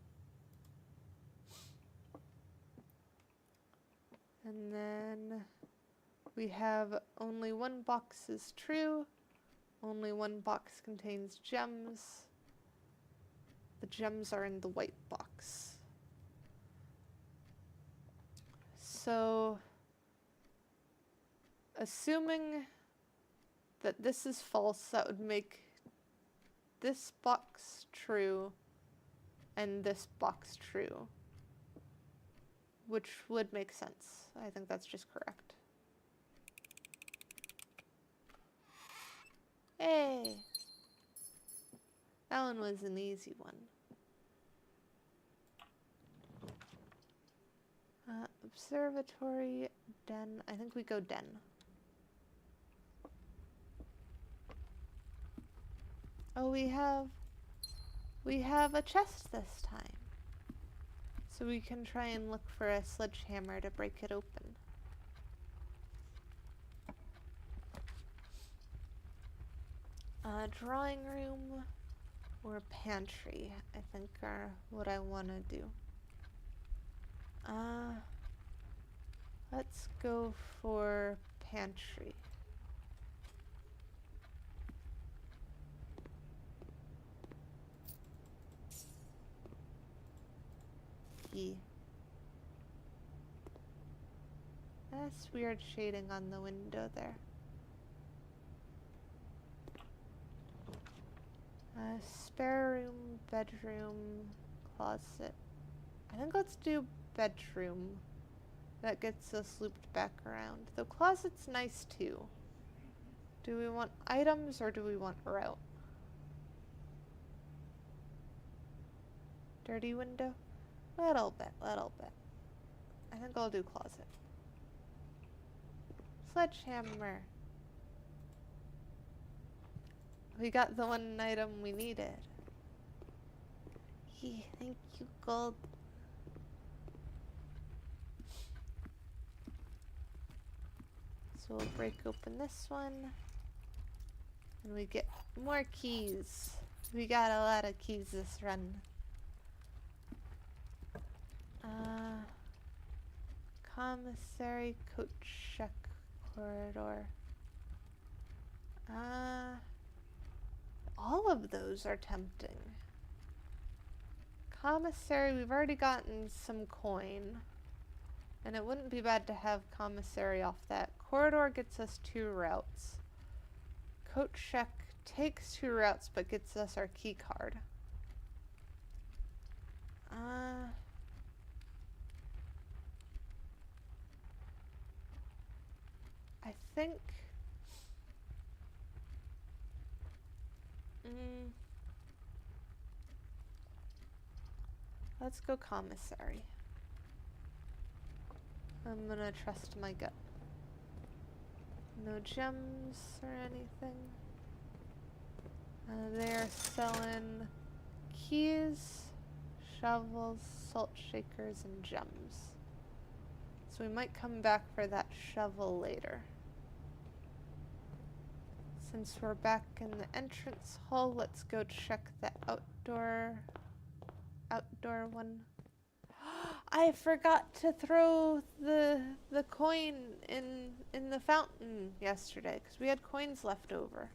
And then we have only 1 box is true. Only 1 box contains gems. The gems are in the white box. So, assuming that this is false, that would make this box true and this box true, which would make sense. I think that's just correct. Hey! That one was an easy one. Observatory, den. I think we go den. Oh, we have a chest this time. So we can try and look for a sledgehammer to break it open. Drawing room or pantry, I think are what I want to do. Let's go for pantry. That's weird shading on the window there. Spare room, bedroom, closet. I think let's do bedroom. That gets us looped back around. The closet's nice too. Do we want items or do we want route? Dirty window? Little bit. I think I'll do closet. Sledgehammer. We got the one item we needed. Thank you, gold. So we'll break open this one. And we get more keys. We got a lot of keys this run. Commissary, coat check, corridor. All of those are tempting. Commissary, we've already gotten some coin. And it wouldn't be bad to have commissary off that. Corridor gets us 2 routes. Coat check takes 2 routes but gets us our key card. I think... let's go commissary. I'm gonna trust my gut. No gems or anything. They're selling keys, shovels, salt shakers, and gems. So we might come back for that shovel later. Since we're back in the entrance hall, let's go check the outdoor one. I forgot to throw the coin in the fountain yesterday because we had coins left over.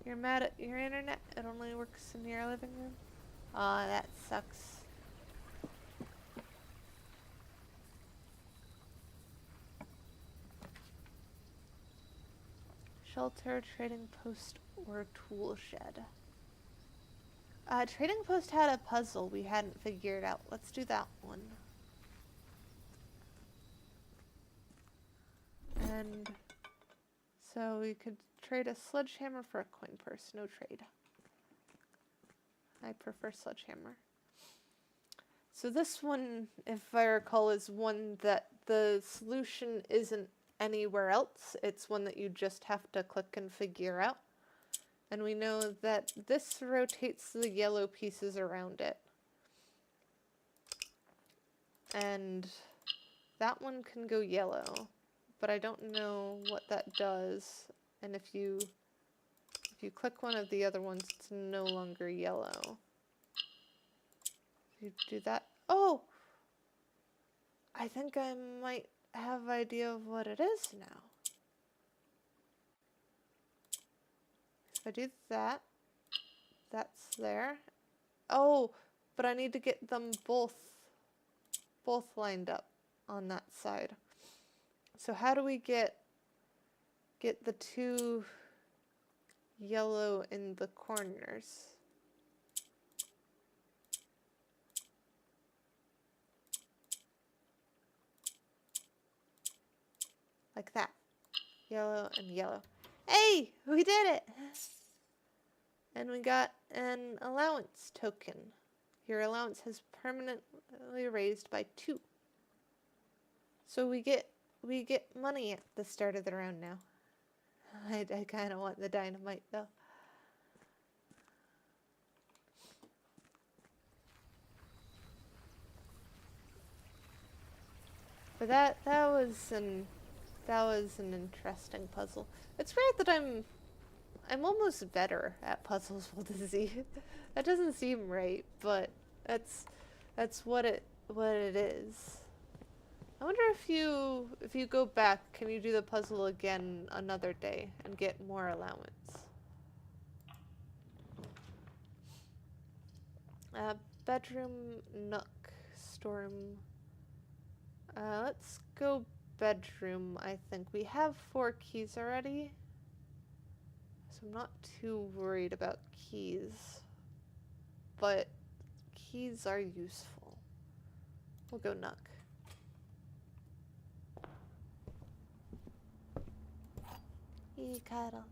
You're mad at your internet? It only works in your living room? Aw, that sucks. Shelter, trading post, or tool shed. Trading post had a puzzle we hadn't figured out. Let's do that one. And so we could trade a sledgehammer for a coin purse. No trade. I prefer sledgehammer. So this one, if I recall, is one that the solution isn't anywhere else. It's one that you just have to click and figure out. And we know that this rotates the yellow pieces around it. And that one can go yellow, but I don't know what that does. And if you click one of the other ones, it's no longer yellow. You do that. Oh! I think I might have an idea of what it is now. If I do that, that's there. Oh, but I need to get them both lined up on that side. So how do we get the 2 yellow in the corners? Like that. Yellow and yellow. Hey, we did it! And we got an allowance token. Your allowance has permanently raised by 2. So we get money at the start of the round now. I kind of want the dynamite though. But that was an interesting puzzle. It's weird that I'm almost better at puzzles with a Z. That doesn't seem right, but that's what it is. I wonder if you go back, can you do the puzzle again another day and get more allowance? Bedroom, nook, storeroom. Let's go bedroom. I think we have 4 keys already, so I'm not too worried about keys, but keys are useful. We'll go nook. He cuddles.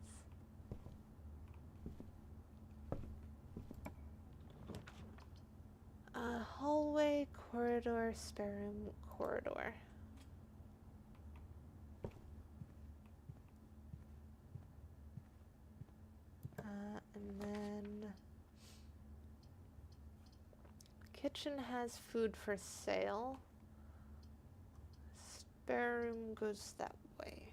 Hallway, corridor, spare room, corridor. And then kitchen has food for sale. Spare room goes that way.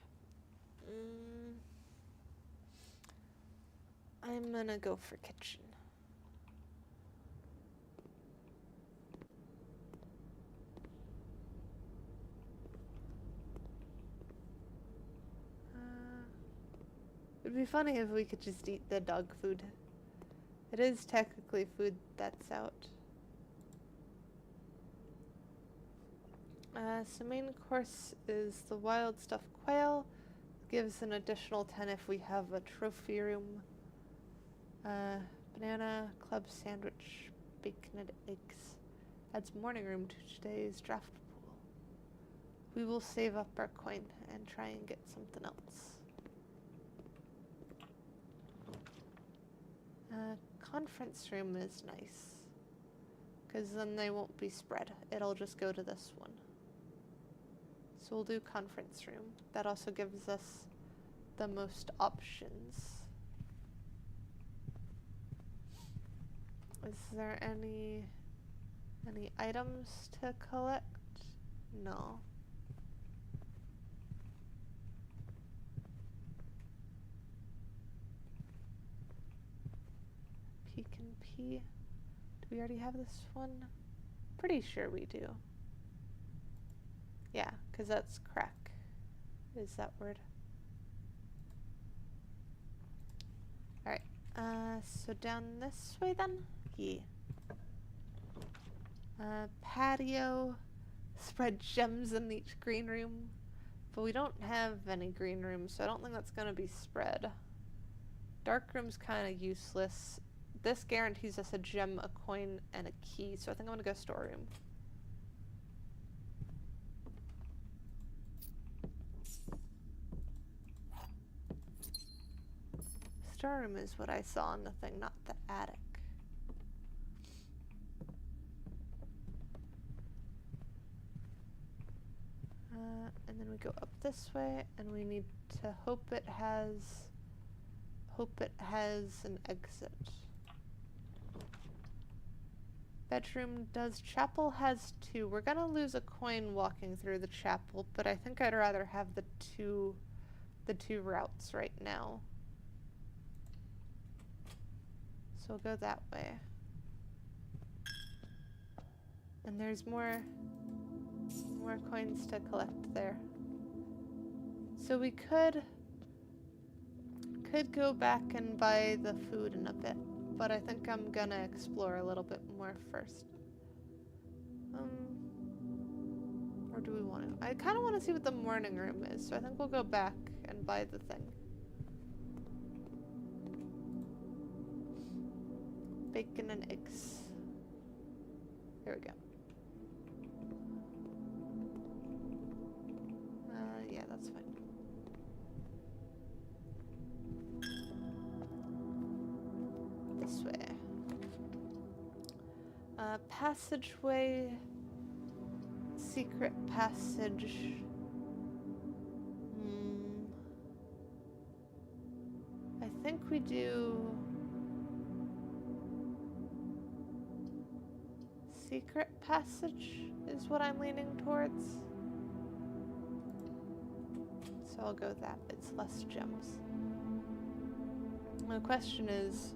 I'm gonna go for kitchen. It'd be funny if we could just eat the dog food. It is technically food that's out. So main course is the wild stuffed quail. Gives an additional 10 if we have a trophy room. Banana, club sandwich, bacon and eggs. Adds morning room to today's draft pool. We will save up our coin and try and get something else. Conference room is nice, because then they won't be spread. It'll just go to this one. So we'll do conference room. That also gives us the most options. Is there any items to collect? No. Peek and pee. Do we already have this one? Pretty sure we do. Yeah, because that's crack. Is that word? Alright, so down this way then? Yeah. Patio. Spread gems in each green room. But we don't have any green rooms, so I don't think that's gonna be spread. Dark room's kinda useless. This guarantees us a gem, a coin, and a key, so I think I'm gonna go storeroom. Storeroom is what I saw in the thing, not the attic. And then we go up this way, and we need to hope it has an exit. Bedroom does. Chapel has 2. We're gonna lose a coin walking through the chapel, but I think I'd rather have the two routes right now. So we'll go that way. And there's more coins to collect there. So we could go back and buy the food in a bit, but I think I'm gonna explore a little bit more first. Or do we want to? I kind of want to see what the morning room is, so I think we'll go back and buy the thing. Bacon and eggs. There we go. Yeah, that's fine. This way. Passageway. Secret passage. I think we do secret passage is what I'm leaning towards. So I'll go that. It's less gems. My question is,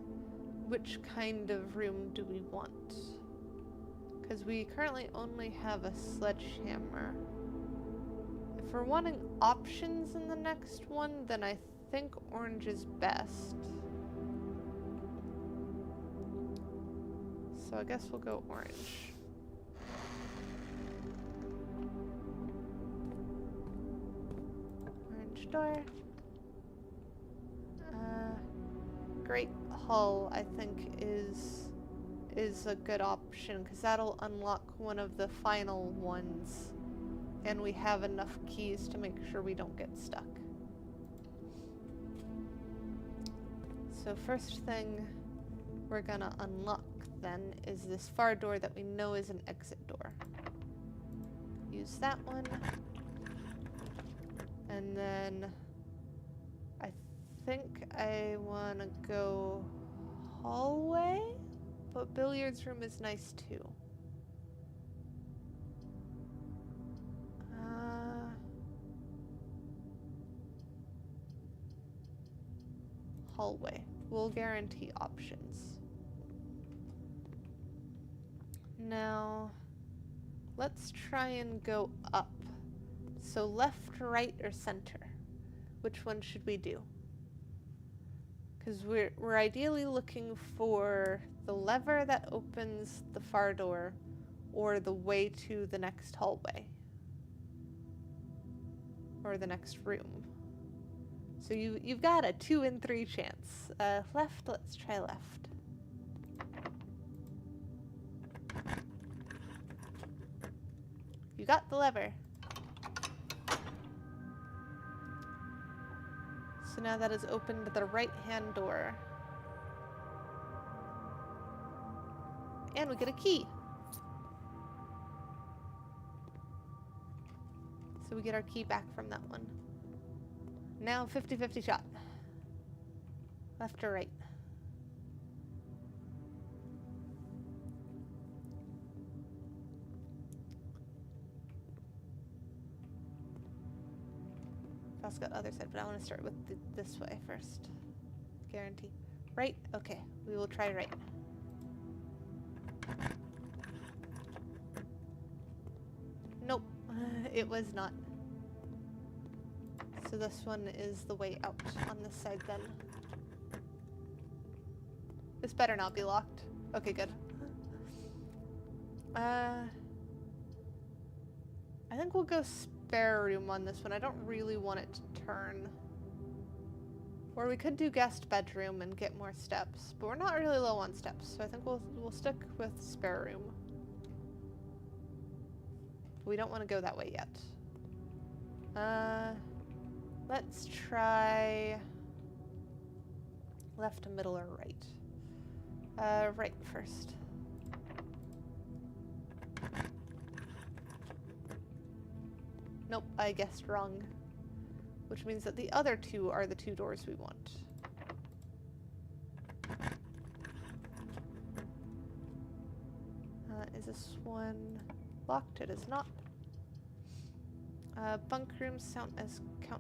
which kind of room do we want? Because we currently only have a sledgehammer. If we're wanting options in the next one, then I think orange is best. So I guess we'll go orange. Orange door. Great Hall, I think, is a good option, because that'll unlock one of the final ones, and we have enough keys to make sure we don't get stuck. So first thing we're gonna unlock then is this far door that we know is an exit door. Use that one. And then I think I want to go hallway, but billiards room is nice too. Hallway. will guarantee options. Now, let's try and go up. So left, right, or center? Which one should we do? Because we're ideally looking for the lever that opens the far door or the way to the next hallway. Or the next room. So you've got a 2 in 3 chance. Left, let's try left. You got the lever. So now that has opened the right-hand door. And we get a key. So we get our key back from that one. Now 50-50 shot. Left or right? I've also got other side, but I want to start with this way first. Guarantee. Right? Okay, we will try right. Nope, it was not. So this one is the way out on this side then. This better not be locked. Okay, good. I think we'll go spare room on this one. I don't really want it to turn. Or we could do guest bedroom and get more steps, but we're not really low on steps, so I think we'll stick with spare room. We don't want to go that way yet. Let's try left, middle, or right. Right first. Nope, I guessed wrong. Which means that the other two are the 2 doors we want. Is this one locked? It is not. Bunk rooms count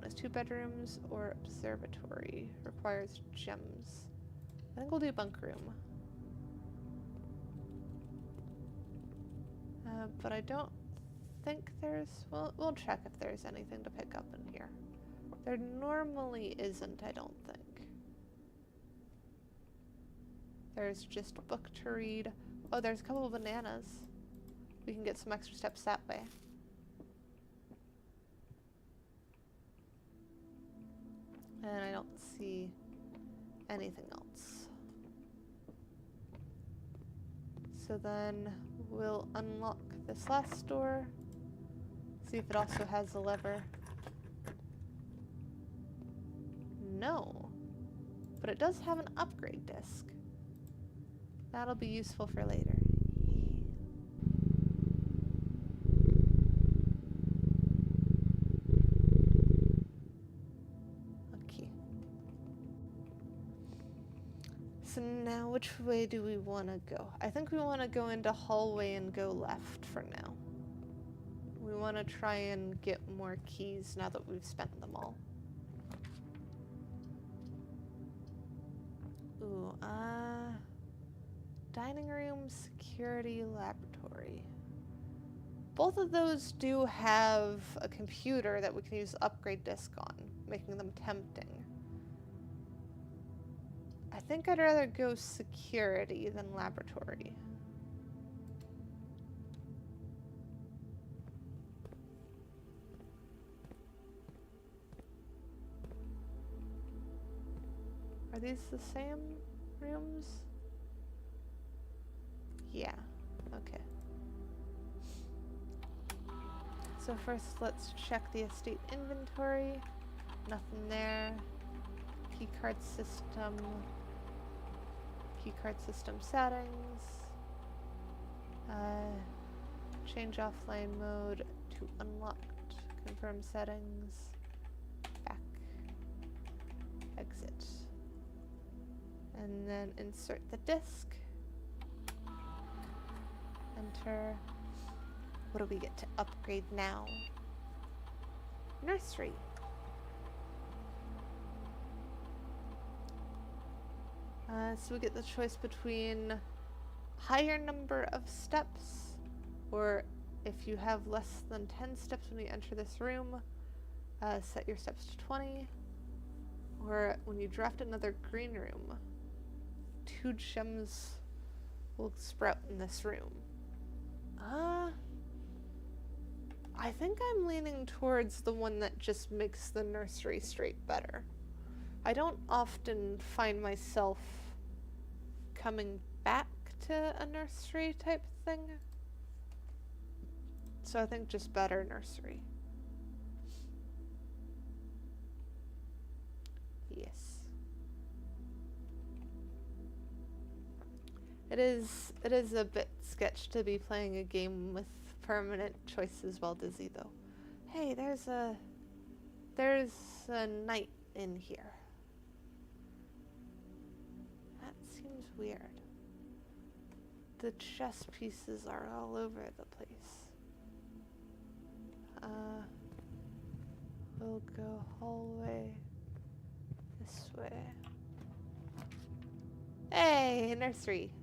as 2 bedrooms, or observatory requires gems. I think we'll do bunk room. But I don't think there's... Well, we'll check if there's anything to pick up in here. There normally isn't, I don't think. There's just a book to read. Oh, there's a couple of bananas. We can get some extra steps that way. And I don't see anything else. So then we'll unlock this last door. See if it also has a lever. No, but it does have an upgrade disc. That'll be useful for later. Okay. So now, which way do we want to go? I think we want to go into hallway and go left for now. We want to try and get more keys now that we've spent them all. Ooh, dining room, security, laboratory. Both of those do have a computer that we can use the upgrade disc on, making them tempting. I think I'd rather go security than laboratory. Are these the same rooms? Yeah, okay. So first let's check the estate inventory. Nothing there. Keycard system settings. Change offline mode to unlocked. Confirm settings. Back. Exit. And then insert the disc. Enter. What do we get to upgrade now? Nursery. So we get the choice between higher number of steps, or if you have less than 10 steps when you enter this room, set your steps to 20. Or when you draft another green room, 2 gems will sprout in this room. I think I'm leaning towards the one that just makes the nursery straight better. I don't often find myself coming back to a nursery type thing. So I think just better nursery. Yes. It is a bit sketch to be playing a game with permanent choices while dizzy though. Hey, there's a knight in here. That seems weird. The chess pieces are all over the place. We'll go hallway this way. Hey, nursery.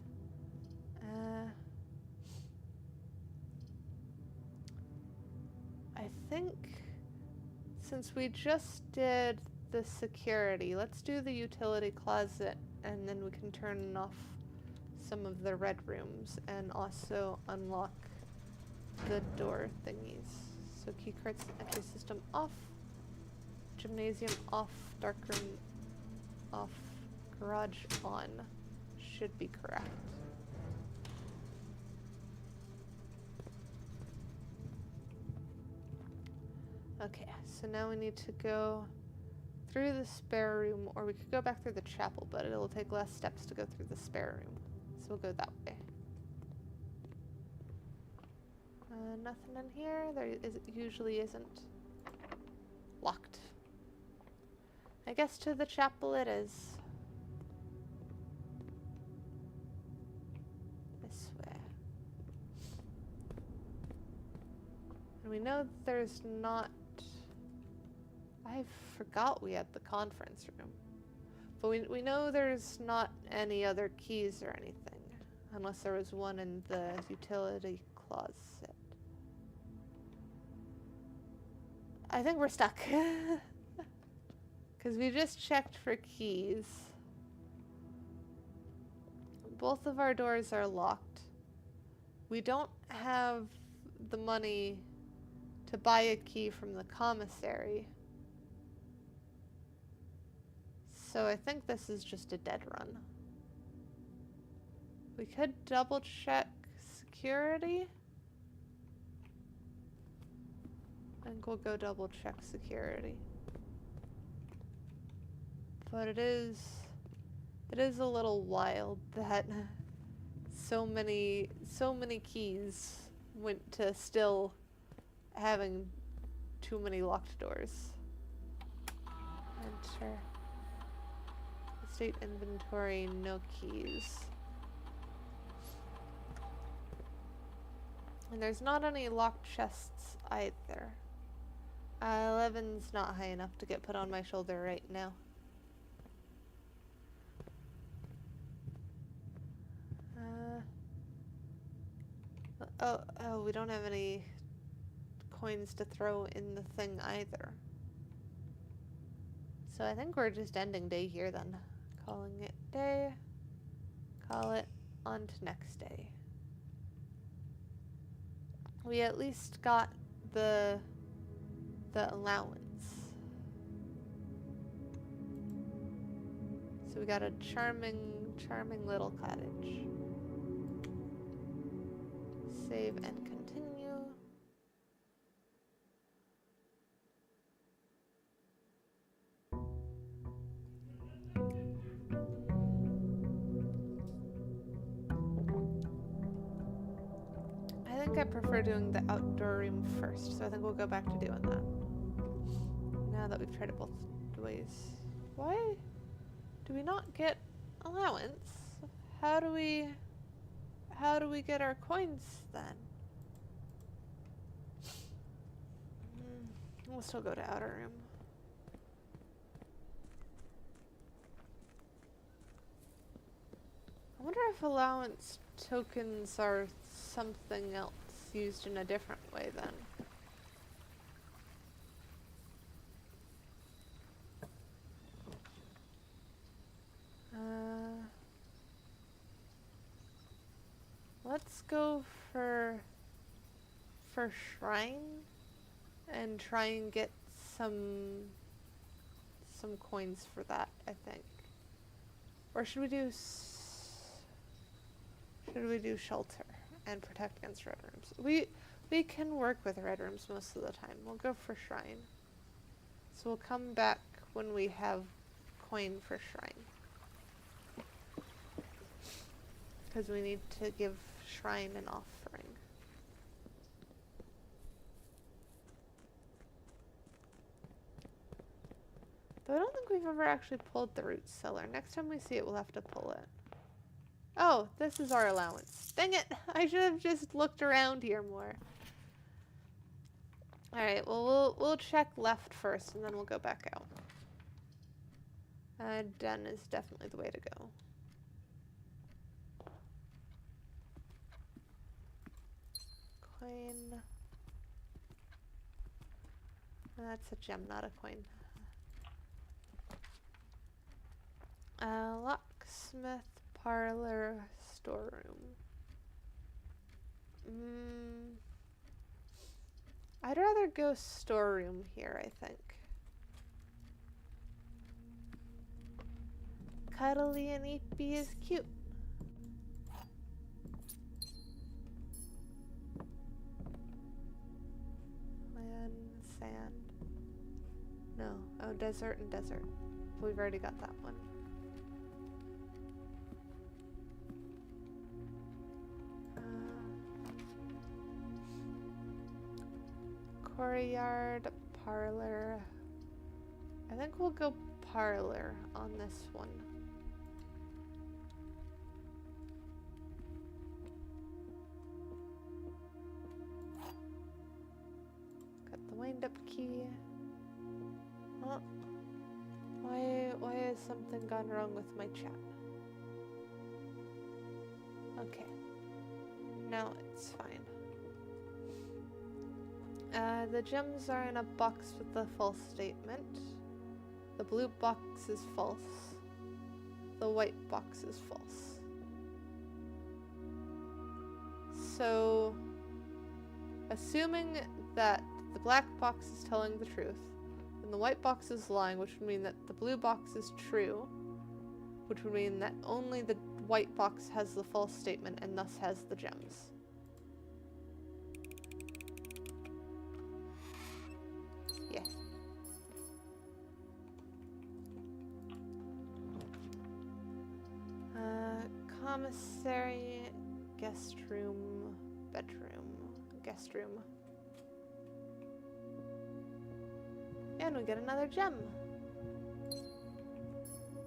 I think since we just did the security, let's do the utility closet and then we can turn off some of the red rooms and also unlock the door thingies. So key cards, entry system off, gymnasium off, dark room off, garage on. Should be correct. Okay, so now we need to go through the spare room, or we could go back through the chapel, but it'll take less steps to go through the spare room. So we'll go that way. Nothing in here. Usually isn't. Locked. I guess to the chapel it is. This way. And we know there's not... I forgot we had the conference room. But we know there's not any other keys or anything. Unless there was one in the utility closet. I think we're stuck. Because we just checked for keys. Both of our doors are locked. We don't have the money to buy a key from the commissary. So I think this is just a dead run. We could double check security. I think we'll go double check security. But it is a little wild that so many keys went to still having too many locked doors. Enter. Estate inventory, no keys. And there's not any locked chests either. 11's not high enough to get put on my shoulder right now. Oh, we don't have any coins to throw in the thing either. So I think we're just ending day here then. Calling it day. Call it on to next day. We at least got the allowance. So we got a charming little cottage. Save and continue. I think I prefer doing the outdoor room first, so I think we'll go back to doing that. Now that we've tried it both ways. Why do we not get allowance? How do we get our coins then? We'll still go to outer room. if allowance tokens are something else used in a different way then. Let's go for shrine and try and get some coins for that, I think. Or should we do shelter and protect against red rooms? We can work with red rooms most of the time. We'll go for shrine. So we'll come back when we have coin for shrine. Because we need to give shrine an offering. Though I don't think we've ever actually pulled the root cellar. Next time we see it, we'll have to pull it. Oh, this is our allowance. Dang it! I should have just looked around here more. Alright, well, we'll check left first, and then we'll go back out. Den is definitely the way to go. Coin. That's a gem, not a coin. Locksmith, parlor, storeroom. I'd rather go storeroom here, I think. Cuddly and Eepy is cute. Land, sand. No. Oh, desert and desert. We've already got that one. Courtyard, parlor. I think we'll go parlor on this one. Got the wind-up key. Oh. Why has something gone wrong with my chat? Okay. Now it's fine. The gems are in a box with the false statement. The blue box is false. The white box is false. So, assuming that the black box is telling the truth, and the white box is lying, which would mean that the blue box is true, which would mean that only the white box has the false statement and thus has the gems. Yeah. Commissary, guest room, bedroom, guest room. And we get another gem.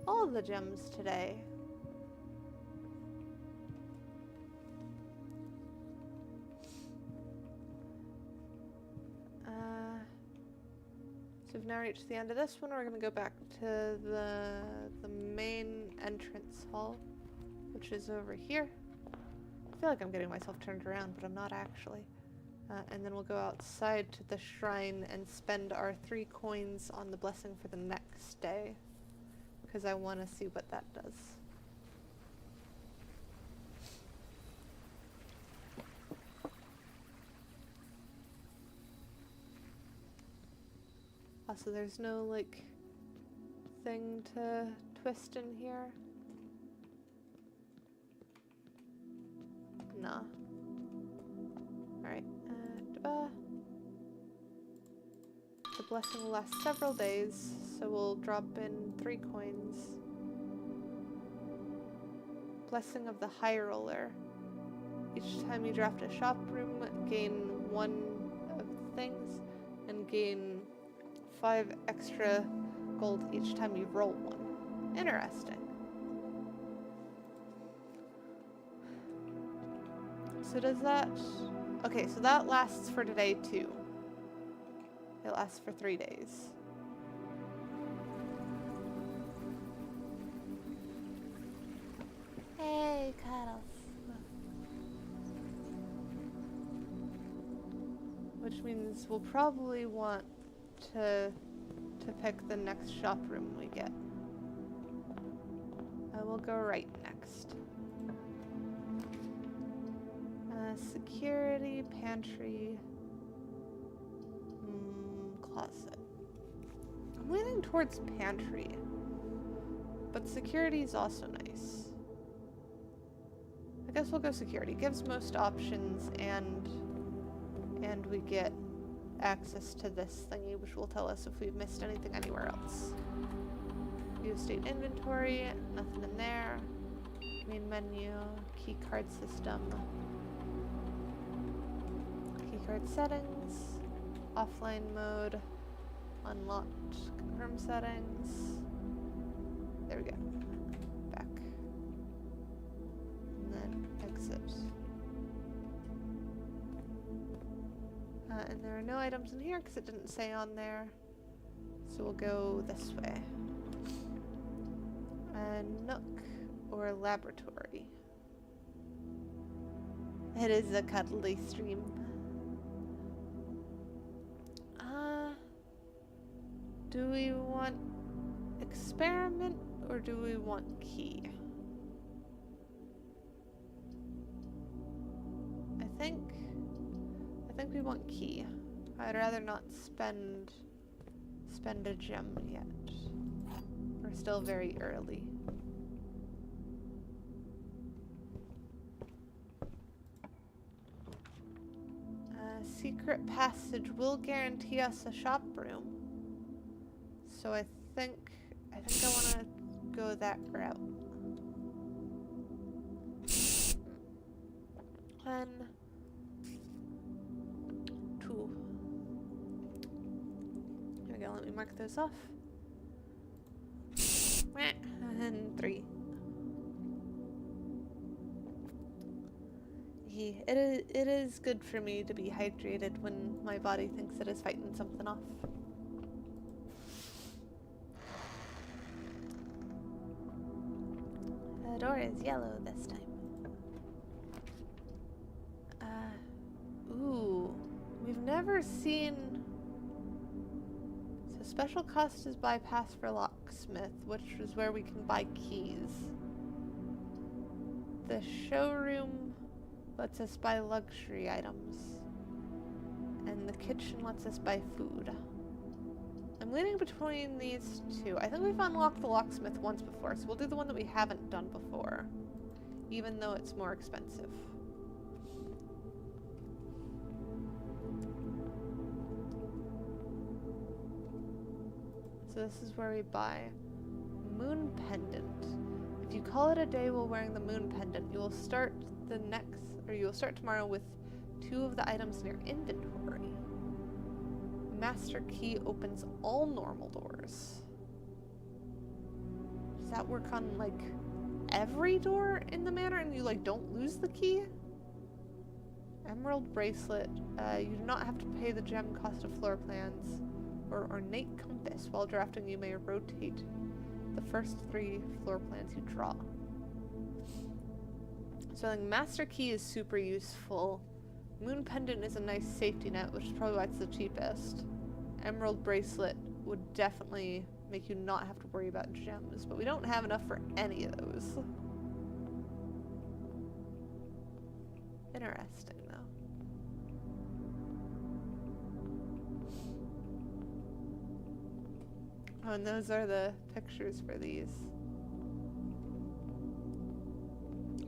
All the gems today. So we've now reached the end of this one. We're going to go back to the main entrance hall, which is over here. I feel like I'm getting myself turned around, but I'm not actually. And then we'll go outside to the shrine and spend our 3 coins on the blessing for the next day, because I want to see what that does. Also, there's no, like, thing to twist in here. Nah. Alright, the blessing will last several days, so we'll drop in 3 coins. Blessing of the High Roller. Each time you draft a shop room, gain 1 of the things, and gain 5 extra gold each time you roll 1. Interesting. So does that... Okay, so that lasts for today too. It lasts for 3 days. Hey! puppy cuddles. Which means we'll probably want to pick the next shop room we get. We'll go right next. Security, pantry, closet. I'm leaning towards pantry, but security is also nice. I guess we'll go security. Gives most options, and we get access to this thingy, which will tell us if we've missed anything anywhere else. View state inventory, nothing in there. Main menu, key card system. Keycard settings, offline mode, unlocked, confirm settings. There we go. Back. And then exit. And there are no items in here because it didn't say on there. So we'll go this way. Nook or laboratory. It is a cuddly stream. Do we want experiment or do we want key? I think we want key. I'd rather not spend a gem yet. We're still very early. Secret passage will guarantee us a shop room. So I think I want to go that route. 1, 2. Here we go, let me mark those off. And 3. It is good for me to be hydrated when my body thinks it is fighting something off. The door is yellow this time. Ooh, we've never seen. So special cost is bypass for locksmith, which is where we can buy keys. The showroom lets us buy luxury items. And the kitchen lets us buy food. I'm leaning between these two. I think we've unlocked the locksmith once before, so we'll do the one that we haven't done before. Even though it's more expensive. So this is where we buy moon pendant. If you call it a day while wearing the moon pendant, you will start tomorrow with 2 of the items in your inventory. Master key opens all normal doors. Does that work on like every door in the manor and you like don't lose the key? Emerald bracelet. You do not have to pay the gem cost of floor plans or ornate compass. While drafting, you may rotate the first 3 floor plans you draw. So I think Master Key is super useful. Moon Pendant is a nice safety net, which is probably why it's the cheapest. Emerald Bracelet would definitely make you not have to worry about gems, but we don't have enough for any of those. Interesting, though. Oh, and those are the pictures for these.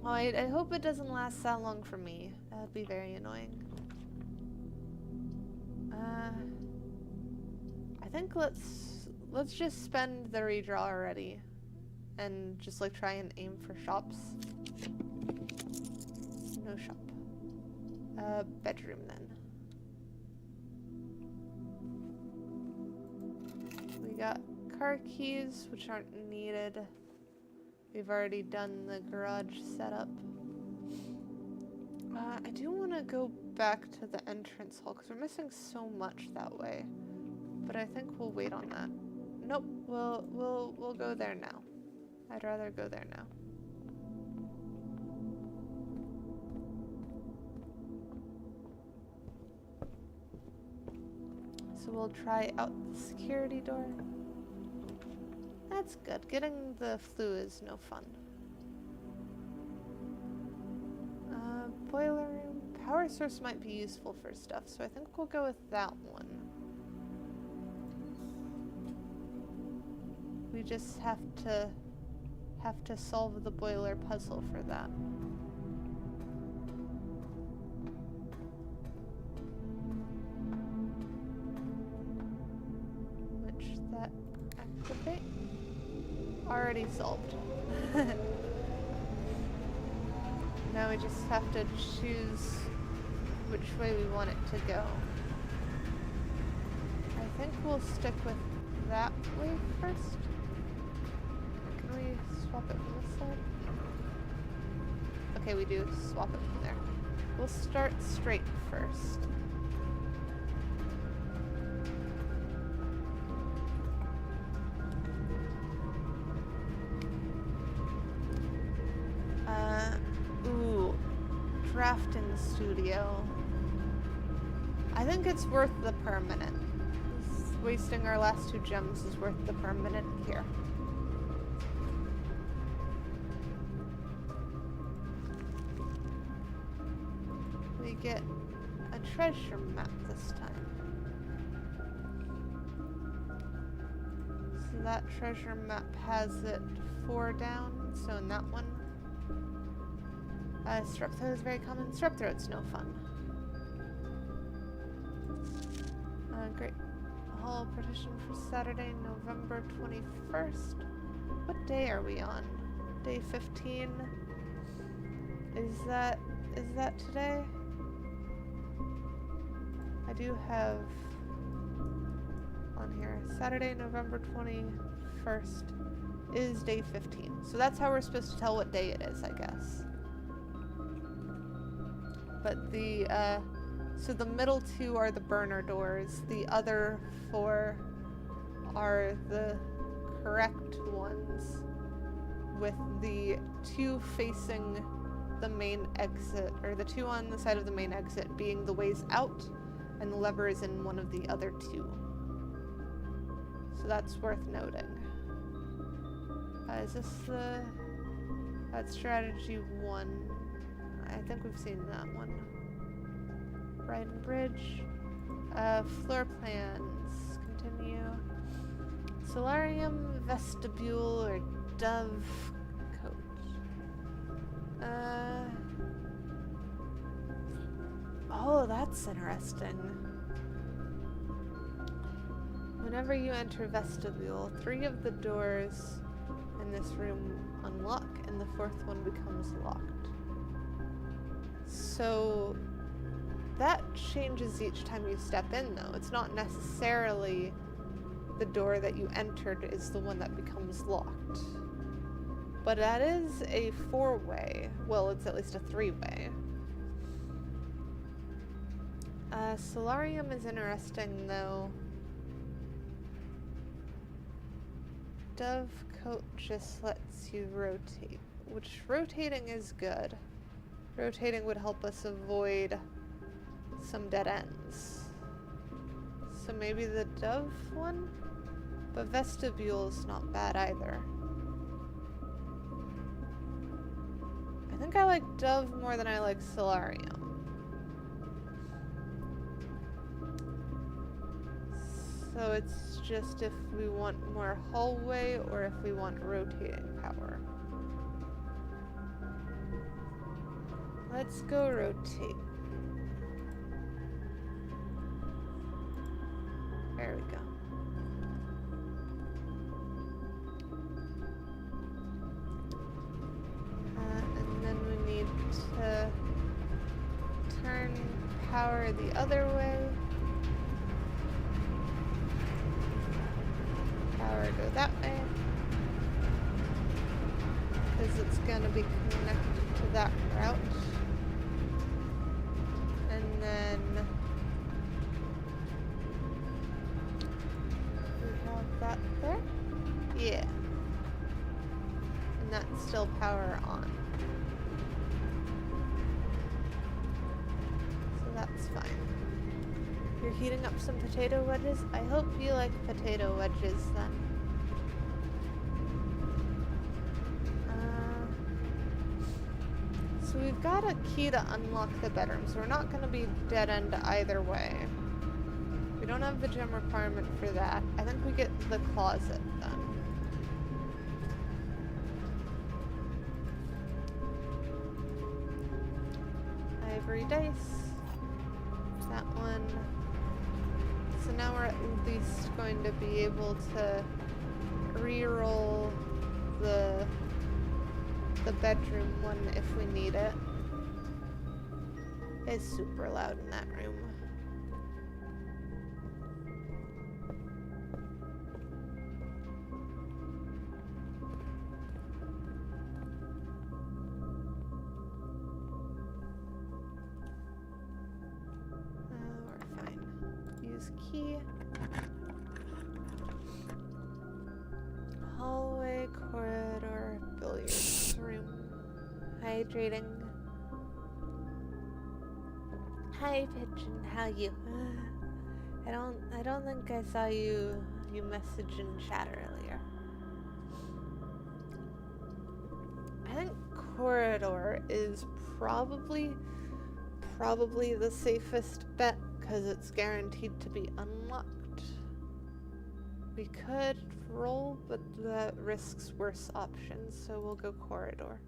Oh, I hope it doesn't last that long for me. That would be very annoying. I think let's just spend the redraw already, and just like try and aim for shops. No shop. Bedroom then. We got car keys, which aren't needed. We've already done the garage setup. I do want to go back to the entrance hall because we're missing so much that way. But I think we'll wait on that. Nope, we'll go there now. I'd rather go there now. So we'll try out the security door. That's good. Getting the flu is no fun. Boiler room. Power source might be useful for stuff, so I think we'll go with that one. We just have to solve the boiler puzzle for that. Which that activate? Already solved. Now we just have to choose which way we want it to go. I think we'll stick with that way first. Can we swap it from this side? Okay, we do swap it from there. We'll start straight first. Drafting studio. I think it's worth the permanent. Wasting our last 2 gems is worth the permanent here. We get a treasure map this time. So that treasure map has it 4 down, so in that one. Strep throat is very common. Strep throat's no fun. Great. Hall partition for Saturday, November 21st. What day are we on? Day 15? Is that today? I do have on here Saturday, November 21st is day 15. So that's how we're supposed to tell what day it is, I guess. But the, so the middle 2 are the burner doors. The other 4 are the correct ones, with the 2 facing the main exit, or the 2 on the side of the main exit being the ways out, and the lever is in one of the other 2. So that's worth noting. Is this the... That's strategy 1. I think we've seen that one. Brighton Bridge. Floor plans. Continue. Solarium, vestibule, or dove coach. Oh, that's interesting. Whenever you enter vestibule, 3 of the doors in this room unlock, and the 4th one becomes locked. So that changes each time you step in, though. It's not necessarily the door that you entered is the one that becomes locked. But that is a 4-way. Well, it's at least a 3-way. Solarium is interesting, though. Dove coat just lets you rotate, which rotating is good. Rotating would help us avoid some dead ends. So maybe the dove one? But vestibule's not bad either. I think I like dove more than I like solarium. So it's just if we want more hallway or if we want rotating power. Let's go rotate. There we go. And then we need to turn power the other way. Power go that way. Because it's going to be connected to that route. And then we have that there. Yeah. And that's still power on. So that's fine. You're heating up some potato wedges? I hope you like potato wedges then. So we've got a key to unlock the bedroom, so we're not going to be dead end either way. We don't have the gem requirement for that. I think we get the closet then. Ivory dice. That one. So now we're at least going to be able to re-roll the bedroom one if we need it. It's super loud in that room. We're fine. Use key. Hallway, corridor, billiards room. Hydrating. Hi, Pigeon. How you? I don't think I saw you message in chat earlier. I think corridor is probably the safest bet because it's guaranteed to be unlocked. We could roll, but that risks worse options, so we'll go corridor.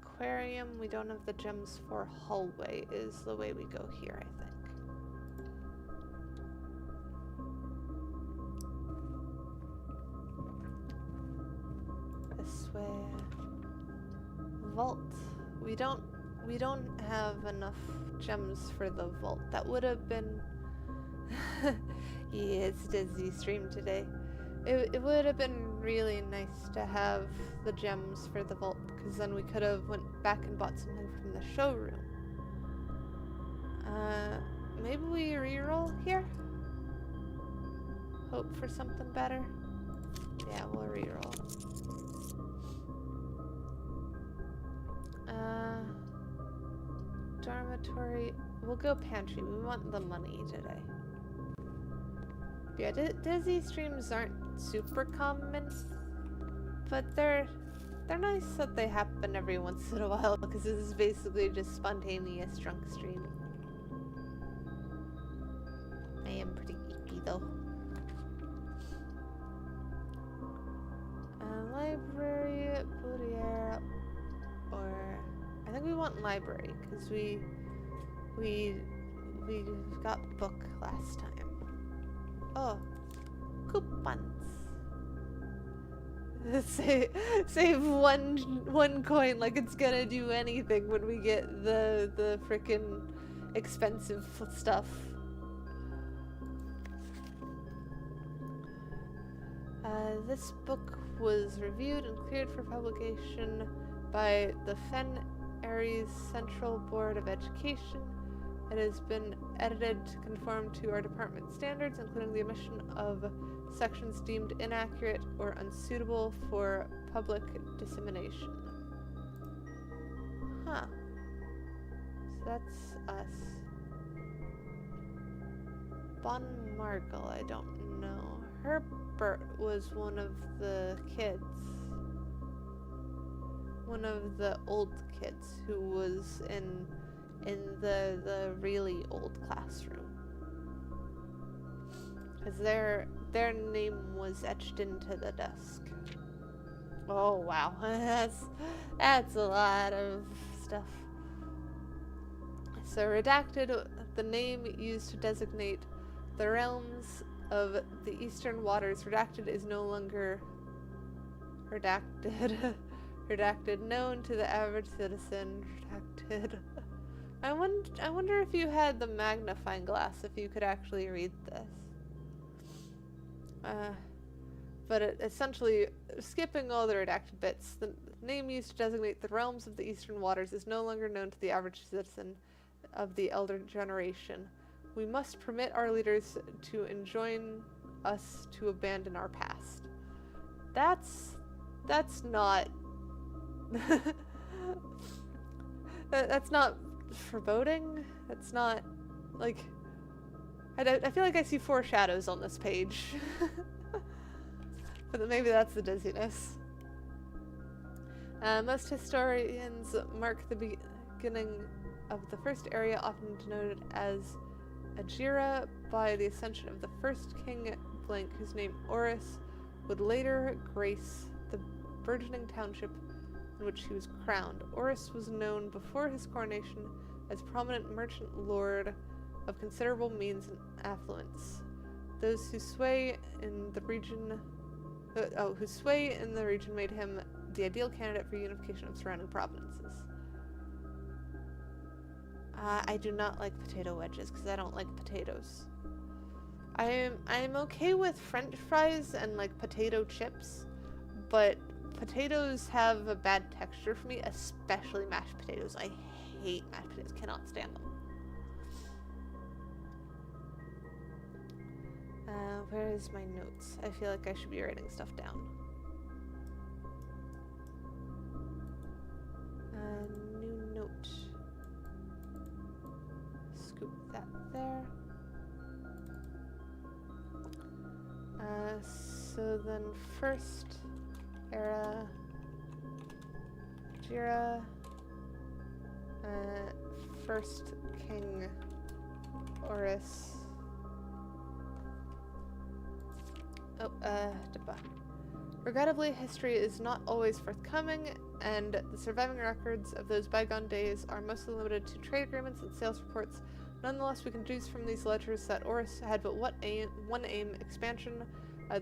Aquarium, we don't have the gems for. Hallway is the way we go here, I think. This way. Vault. We don't have enough gems for the vault. That would have been yeah, it's Disney stream today. It would have been really nice to have the gems for the vault, because then we could have went back and bought something from the showroom. Maybe we reroll here? Hope for something better? Yeah, we'll reroll. Dormitory. We'll go pantry. We want the money today. Yeah, Disney streams aren't super common, but they're nice that they happen every once in a while, because this is basically just spontaneous drunk stream. I am pretty geeky though. Library, boudoir, or I think we want library because we got book last time. Oh, coupons. Save one coin like it's gonna do anything when we get the frickin' expensive stuff. This book was reviewed and cleared for publication by the Fen Aries Central Board of Education. It has been edited to conform to our department standards, including the omission of sections deemed inaccurate or unsuitable for public dissemination. Huh. So that's us. Bon Margle, I don't know. Herbert was one of the kids. One of the old kids who was in the really old classroom. Because their name was etched into the desk. Oh wow, that's a lot of stuff. So redacted, the name used to designate the realms of the Eastern Waters. Redacted is no longer redacted. Redacted, known to the average citizen. Redacted. I wonder if you had the magnifying glass, if you could actually read this. But essentially, skipping all the redacted bits, the name used to designate the realms of the Eastern Waters is no longer known to the average citizen of the elder generation. We must permit our leaders to enjoin us to abandon our past. That's not That's not foreboding. That's not, like... I feel like I see four shadows on this page. But maybe that's the dizziness. Most historians mark the beginning of the first area, often denoted as Ajira, by the ascension of the first king, blank, whose name Oris would later grace the burgeoning township in which he was crowned. Oris was known before his coronation as prominent merchant lord of considerable means and affluence. Those who sway in the region made him the ideal candidate for unification of surrounding provinces. I do not like potato wedges because I don't like potatoes. I'm okay with French fries and like potato chips, but potatoes have a bad texture for me, especially mashed potatoes. I hate mashed potatoes, cannot stand them. Where is my notes? I feel like I should be writing stuff down. New note. Scoop that there. So then first era, Jira, first king Oris. Regrettably, history is not always forthcoming, and the surviving records of those bygone days are mostly limited to trade agreements and sales reports. Nonetheless, we can deduce from these ledgers that Oris had but one aim, expansion.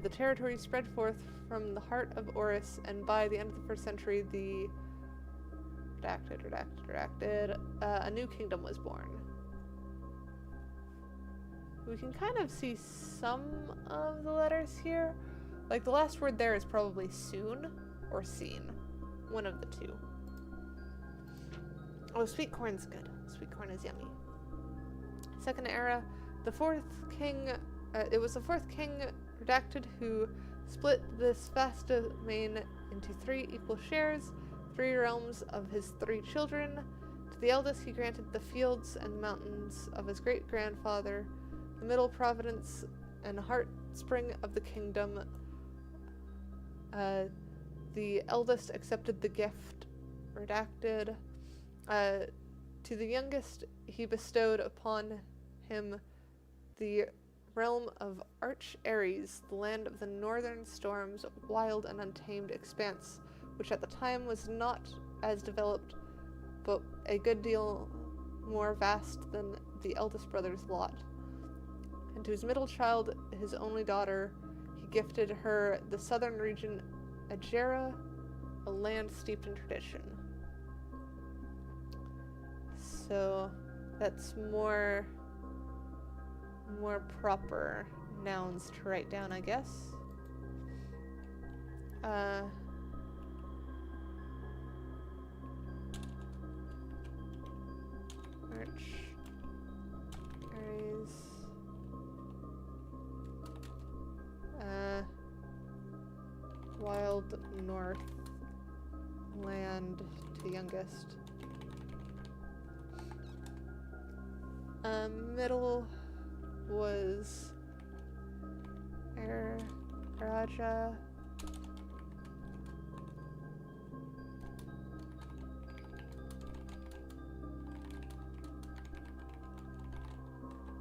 The territory spread forth from the heart of Oris, and by the end of the 1st century, the a new kingdom was born. We can kind of see some of the letters here. Like, the last word there is probably soon or seen. One of the two. Oh, sweet corn's good. Sweet corn is yummy. Second era, the fourth king, it was the fourth king, Redacted, who split this vast domain into 3 equal shares, 3 realms of his 3 children. To the eldest he granted the fields and mountains of his great-grandfather, the middle providence and heart spring of the kingdom. The eldest accepted the gift, Redacted. To the youngest he bestowed upon him the realm of Arch Ares, the land of the northern storms, wild and untamed expanse, which at the time was not as developed, but a good deal more vast than the eldest brother's lot. And to his middle child, his only daughter, he gifted her the southern region, Ajira, a land steeped in tradition. So that's more proper nouns to write down, I guess. Arch Ares. Wild North land to youngest. Middle was Raja.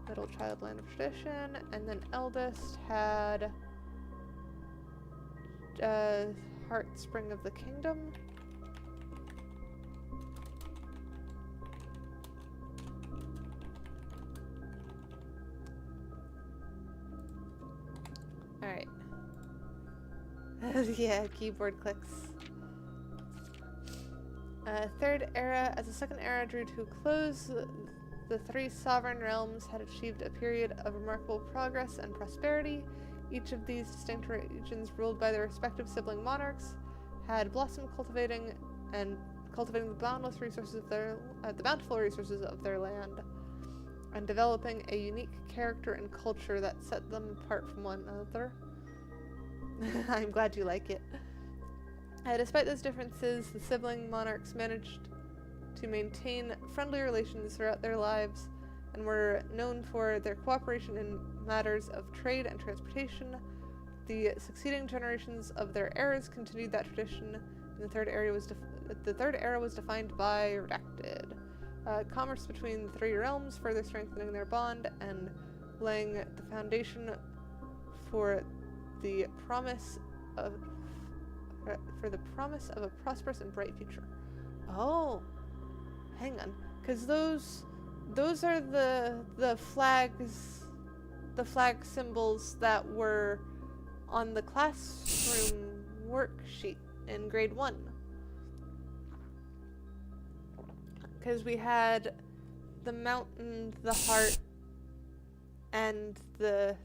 Middle child, land of tradition, and then eldest had heart spring of the kingdom. Alright. Yeah, keyboard clicks. Third era. As the second era drew to a close, the 3 sovereign realms had achieved a period of remarkable progress and prosperity. Each of these distinct regions, ruled by their respective sibling monarchs, had blossomed, cultivating the boundless resources of the bountiful resources of their land, and developing a unique character and culture that set them apart from one another. I'm glad you like it. Despite those differences, the sibling monarchs managed to maintain friendly relations throughout their lives and were known for their cooperation in matters of trade and transportation. The succeeding generations of their eras continued that tradition, and the third era was defined by redacted. Commerce between the three realms, further strengthening their bond and laying the foundation for the promise of a prosperous and bright future. Oh, hang on, because those are the flag symbols that were on the classroom worksheet in grade 1. Because we had the mountain, the heart, and the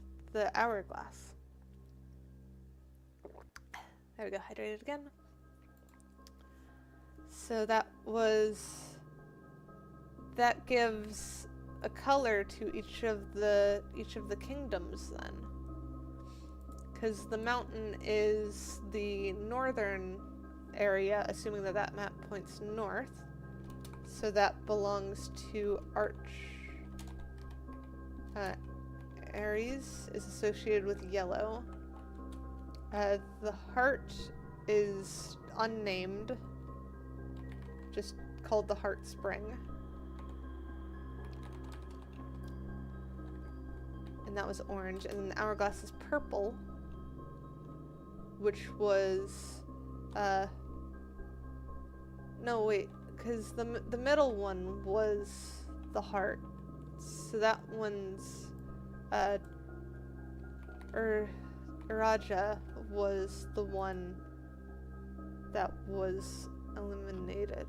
hourglass. There we go, hydrated again. So that gives a color to each of the kingdoms then. Because the mountain is the northern area, assuming that map points north. So that belongs to Aries is associated with yellow. The heart is unnamed, just called the Heart Spring. And that was orange. And then the hourglass is purple, which was, no wait, because the middle one was the heart. So that one's, Iraja was the one that was eliminated.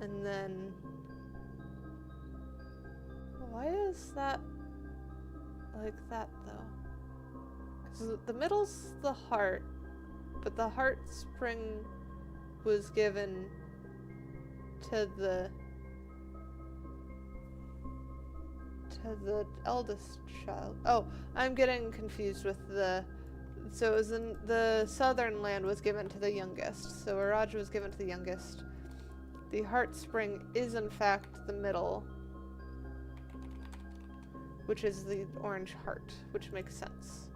And then, why is that like that though? Because the middle's the heart, but the heart spring was given to the eldest child. Oh, I'm getting confused with so it was the southern land was given to the youngest. So Araja was given to the youngest. The heart spring is in fact the middle, which is the orange heart, which makes sense.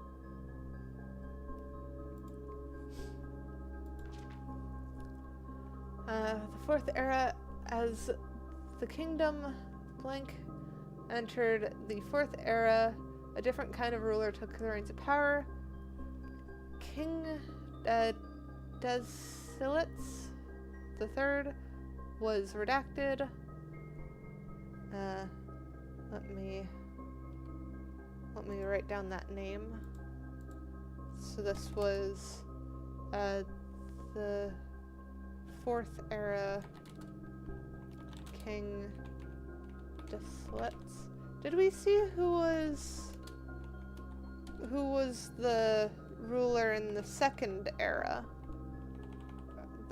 The fourth era, as the kingdom blank entered the fourth era, a different kind of ruler took the reins of power. King Desilits the third was redacted. Let me write down that name. So this was the fourth era King Desilits. Did we see who was the ruler in the second era?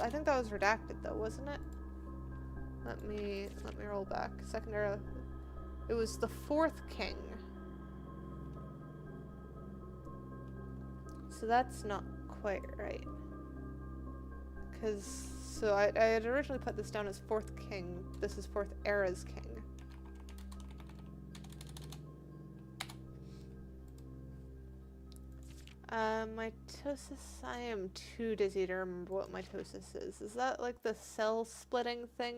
I think that was redacted though, wasn't it? Let me roll back. Second era. It was the fourth king. So that's not quite right. So I had originally put this down as fourth king. This is fourth era's king. Mitosis, I am too dizzy to remember what mitosis is. Is that like the cell splitting thing?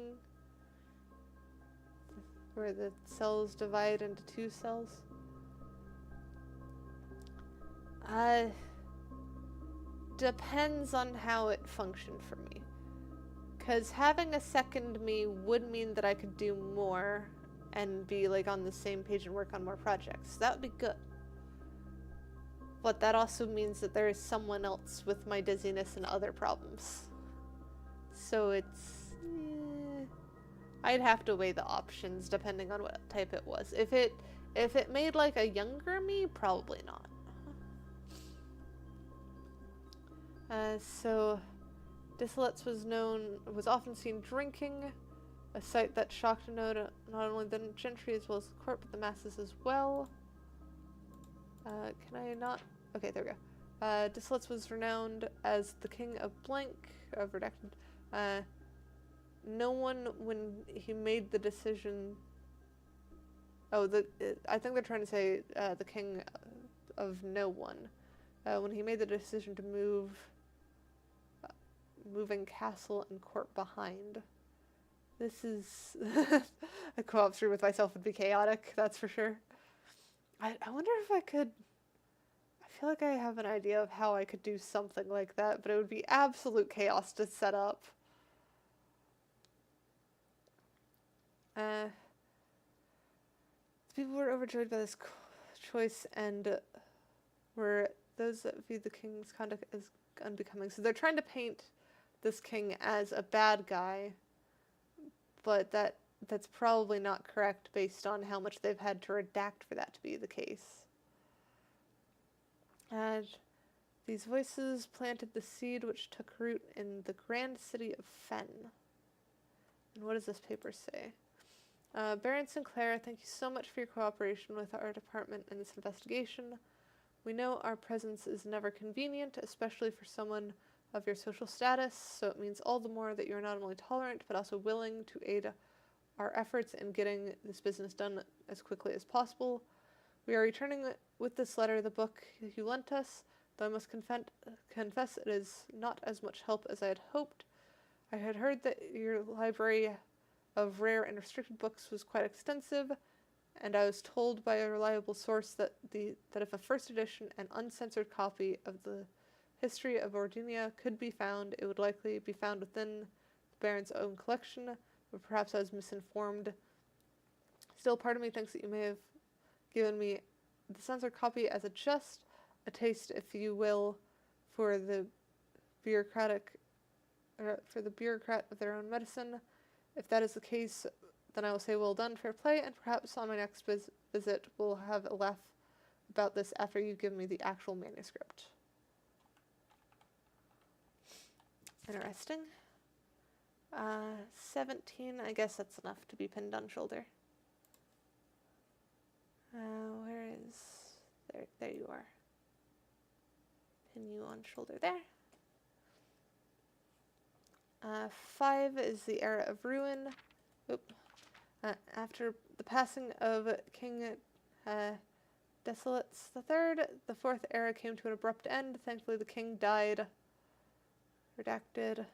Where the cells divide into two cells? Depends on how it functioned for me. Because having a second me would mean that I could do more and be like on the same page and work on more projects. That would be good. But that also means that there is someone else with my dizziness and other problems. So it's... I'd have to weigh the options depending on what type it was. If it made like a younger me, probably not. So Desilits was often seen drinking, a sight that shocked not only the gentry as well as the court, but the masses as well. Can I not? Okay, there we go. Disselitz was renowned as the king of blank, of redacted. No one, when he made the decision... Oh, I think they're trying to say the king of no one. When he made the decision to moving castle and court behind. This is... a co-op stream with myself would be chaotic, that's for sure. I wonder if I could... I feel like I have an idea of how I could do something like that, but it would be absolute chaos to set up. People were overjoyed by this choice and were those that viewed the king's conduct as unbecoming. So they're trying to paint this king as a bad guy, but that's probably not correct based on how much they've had to redact for that to be the case. And these voices planted the seed which took root in the grand city of Fen. And what does this paper say? Baron Sinclair, thank you so much for your cooperation with our department in this investigation. We know our presence is never convenient, especially for someone of your social status, so it means all the more that you're not only tolerant, but also willing to aid our efforts in getting this business done as quickly as possible. We are returning with this letter the book you lent us, though I must confess it is not as much help as I had hoped. I had heard that your library of rare and restricted books was quite extensive, and I was told by a reliable source that if a first edition and uncensored copy of the history of Ordinia could be found, it would likely be found within the Baron's own collection, but perhaps I was misinformed. Still, part of me thinks that you may have given me the censored copy as a taste, if you will, for the bureaucrat of their own medicine. If that is the case, then I will say well done, fair play, and perhaps on my next visit we'll have a laugh about this after you give me the actual manuscript. Interesting. 17, I guess that's enough to be pinned on shoulder. Where is... There you are. Pin you on shoulder there. 5 is the era of ruin. After the passing of King Disselitz III, the 4th era came to an abrupt end. Thankfully, the king died. Redacted.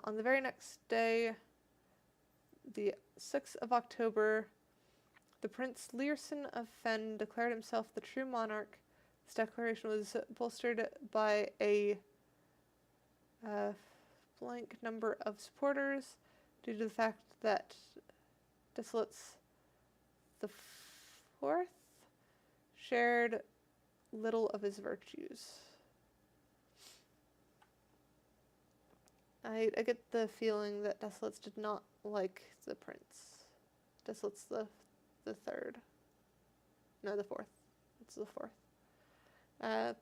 On the very next day, the 6th of October, the Prince Learson of Fen declared himself the true monarch. This declaration was bolstered by a blank number of supporters due to the fact that Disselitz the 4th shared little of his virtues. I get the feeling that Disselitz did not like the prince. Disselitz the 3rd. No, the 4th. It's the 4th.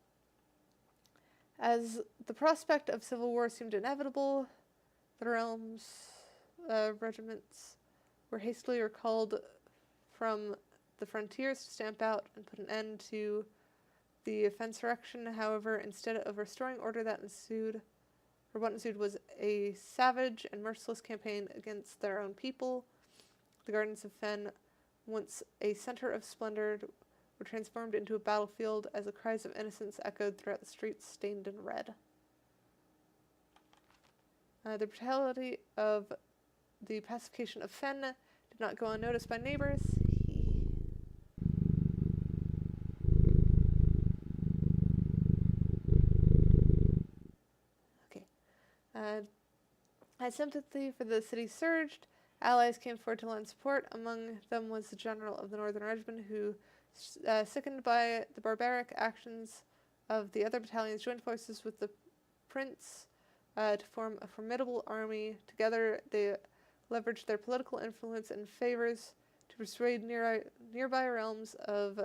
As the prospect of civil war seemed inevitable, the realm's regiments were hastily recalled from the frontiers to stamp out and put an end to the insurrection. However, instead of restoring order what ensued was a savage and merciless campaign against their own people. The gardens of Fen, once a center of splendor, were transformed into a battlefield as the cries of innocence echoed throughout the streets stained in red. The brutality of the pacification of Fen did not go unnoticed by neighbors. As sympathy for the city surged, allies came forward to lend support. Among them was the general of the Northern Regiment, who, sickened by the barbaric actions of the other battalions, joined forces with the prince to form a formidable army. Together, they leveraged their political influence and favors to persuade nearby realms of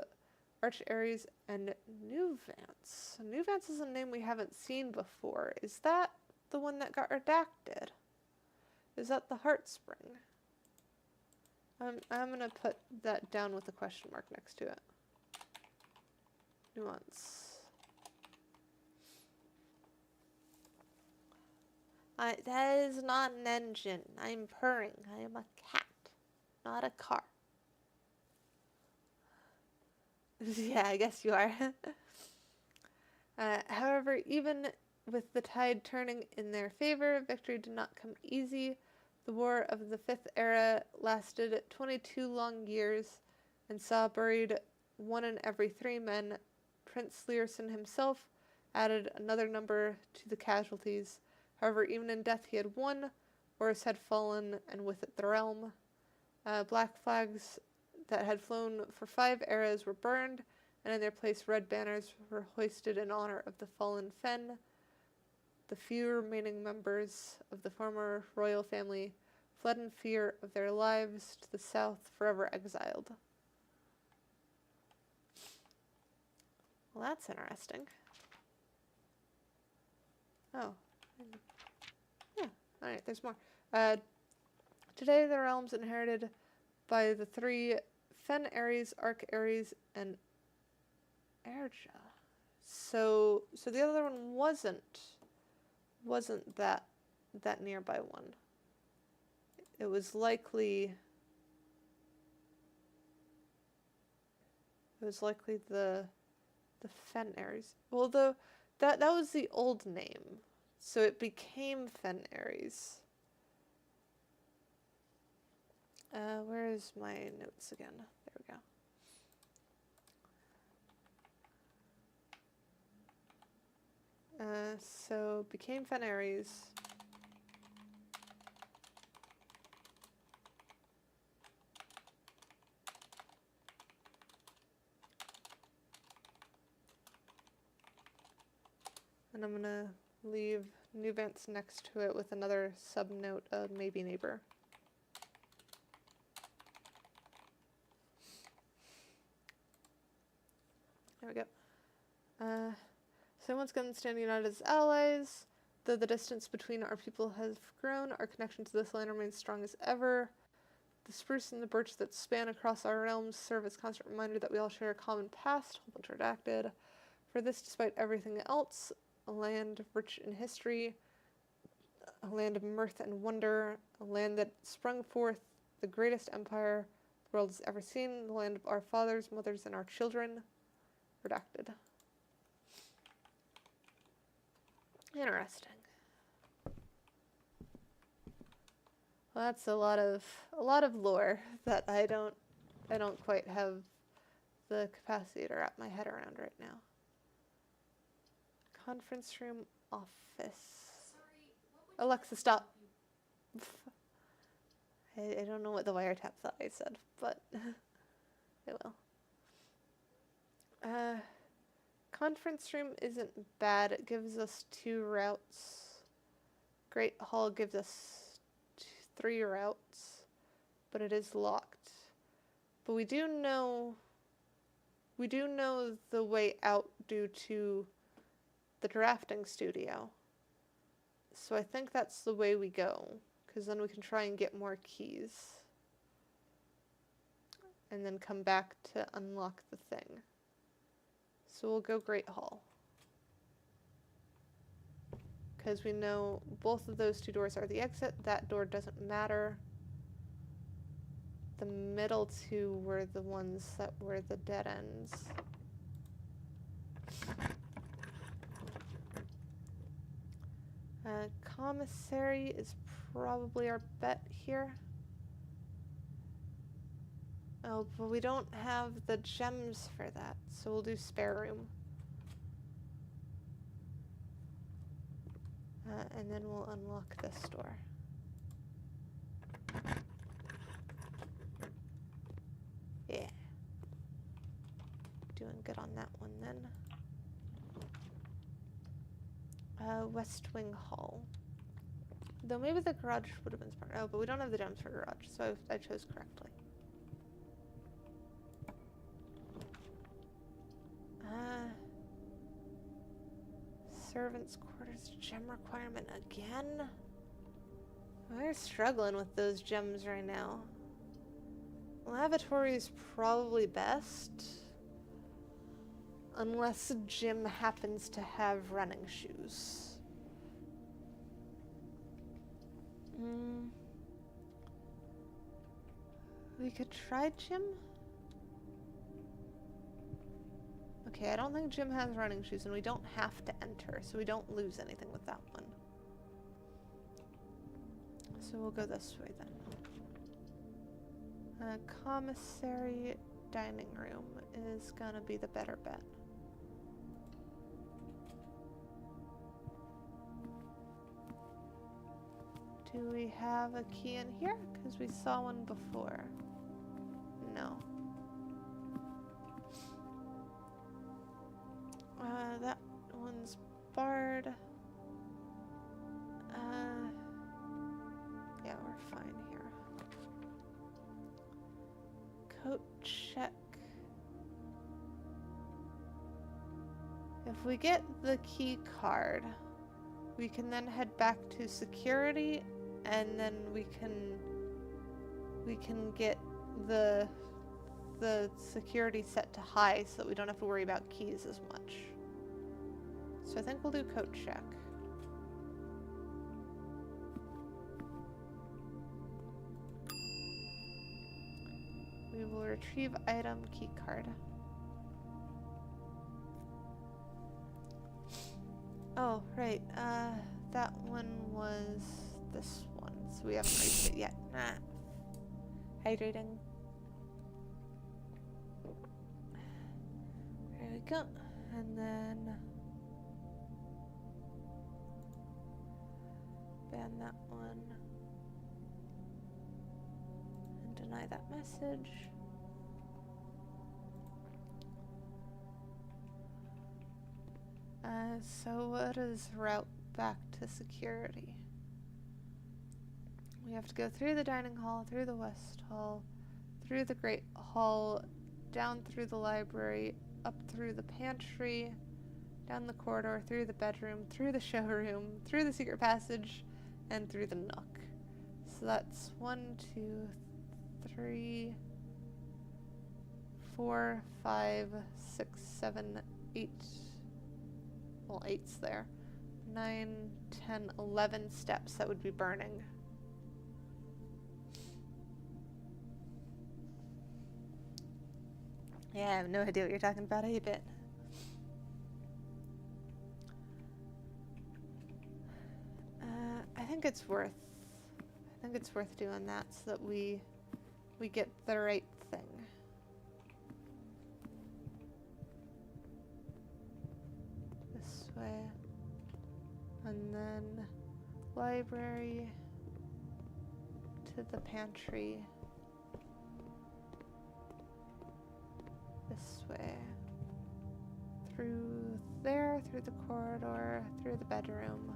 Arch-Ares and Newvance. Newvance is a name we haven't seen before. Is that the one that got redacted? Is that the Heartspring? I'm gonna put that down with a question mark next to it. Nuance. That is not an engine. I'm purring. I am a cat, not a car. Yeah, I guess you are. However, even with the tide turning in their favor, victory did not come easy. The War of the Fifth Era lasted 22 long years and saw buried 1 in every 3 men. Prince Learson himself added another number to the casualties. However, even in death he had won. Horus had fallen, and with it the realm. Black flags that had flown for 5 eras were burned, and in their place red banners were hoisted in honor of the fallen Fen. The few remaining members of the former royal family fled in fear of their lives to the south, forever exiled. Well, that's interesting. Oh. Yeah, alright, there's more. Today the realm's inherited by the 3 Fen Ares, Arc Ares, and Erja. So the other one wasn't that nearby one. It was likely the Fen Ares. Well, though that was the old name, so it became Fen Ares. Where is my notes again? There we go. So became Fen Ares. And I'm gonna leave Nuvance next to it with another subnote of maybe neighbor. There we go. So once again, stand united as allies. Though the distance between our people has grown, our connection to this land remains strong as ever. The spruce and the birch that span across our realms serve as constant reminder that we all share a common past, whole bunch redacted. For this, despite everything else, a land rich in history, a land of mirth and wonder, a land that sprung forth the greatest empire the world has ever seen, the land of our fathers, mothers, and our children. Redacted. Interesting. Well, that's a lot of lore that I don't quite have the capacity to wrap my head around right now. Conference room office. Sorry, Alexa, stop. I don't know what the wiretap thought I said, but it will. Conference room isn't bad. It gives us 2 routes. Great Hall gives us 3 routes, but it is locked. But we do know the way out due to the drafting studio. So I think that's the way we go, because then we can try and get more keys. And then come back to unlock the thing. So we'll go Great Hall. Because we know both of those 2 doors are the exit. That door doesn't matter. The middle 2 were the ones that were the dead ends. Commissary is probably our bet here. Oh, but we don't have the gems for that, so we'll do spare room. And then we'll unlock this door. Yeah. Doing good on that one then. West Wing Hall. Though maybe the garage would have been smart. Oh, but we don't have the gems for garage, so I chose correctly. Servants' quarters gem requirement again? We're struggling with those gems right now. Lavatory is probably best. Unless Jim happens to have running shoes. We could try Jim. Okay, I don't think Jim has running shoes, and we don't have to enter, so we don't lose anything with that one. So we'll go this way then. Commissary dining room is gonna be the better bet. Do we have a key in here? Because we saw one before. No. That one's barred. Yeah, we're fine here. Coat check. If we get the key card, we can then head back to security, and then we can get the security set to high so that we don't have to worry about keys as much. So I think we'll do coat check. We will retrieve item key card. Oh, right. That one was this one, so we haven't reached it yet. Nah. Hydrating. There we go. And then ban that one. And deny that message. So what is route back to security? We have to go through the dining hall, through the west hall, through the great hall, down through the library, up through the pantry, down the corridor, through the bedroom, through the showroom, through the secret passage, and through the nook. So that's 1, 2, 3, 4, 5, 6, 7, 8. Well, 8's there. 9, 10, 11 steps that would be burning. Yeah, I have no idea what you're talking about, 8-bit. I think it's worth doing that so that we get the right thing. This way. And then library to the pantry. This way. Through there, through the corridor, through the bedroom.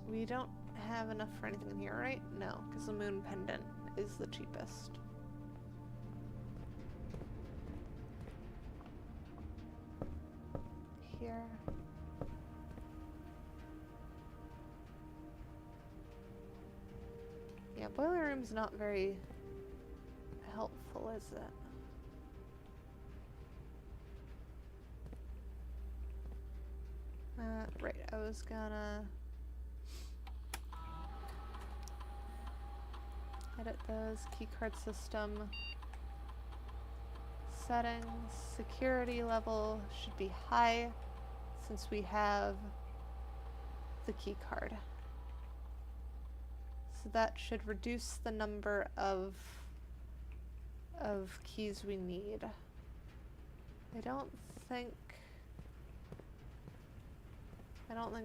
We don't have enough for anything in here, right? No, because the moon pendant is the cheapest. Here. Yeah, boiler room's not very helpful, is it? Right, I was gonna edit those. Keycard system settings. Security level should be high since we have the key card. So that should reduce the number of keys we need. I don't think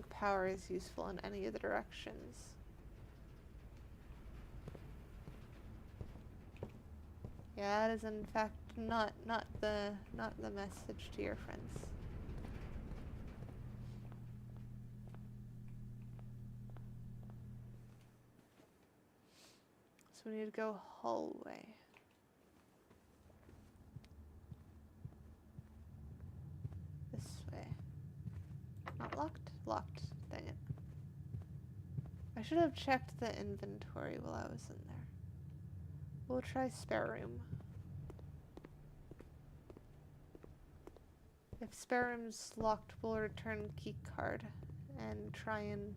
power is useful in any of the directions. Yeah, that is in fact not the message to your friends. So we need to go hallway. This way. Not locked? Locked. Dang it. I should have checked the inventory while I was in there. We'll try spare room. If spare room's locked, we'll return key card and try and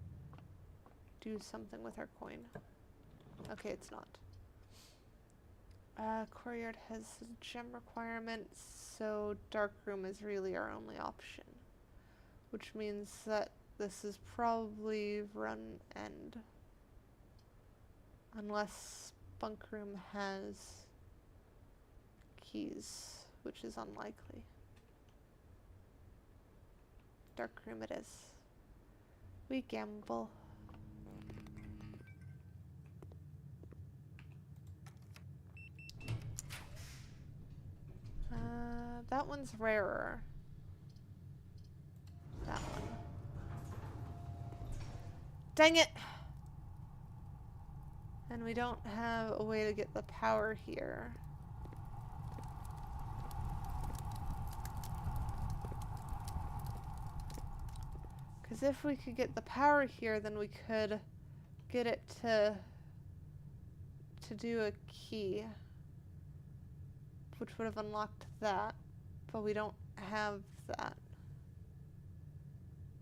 do something with our coin. Okay, it's not. Courtyard has gem requirements, so dark room is really our only option. Which means that this is probably run end. Unless bunk room has keys, which is unlikely. Dark room it is. We gamble. That one's rarer. That one. Dang it! And we don't have a way to get the power here. Because if we could get the power here, then we could get it to do a key, which would have unlocked that, but we don't have that.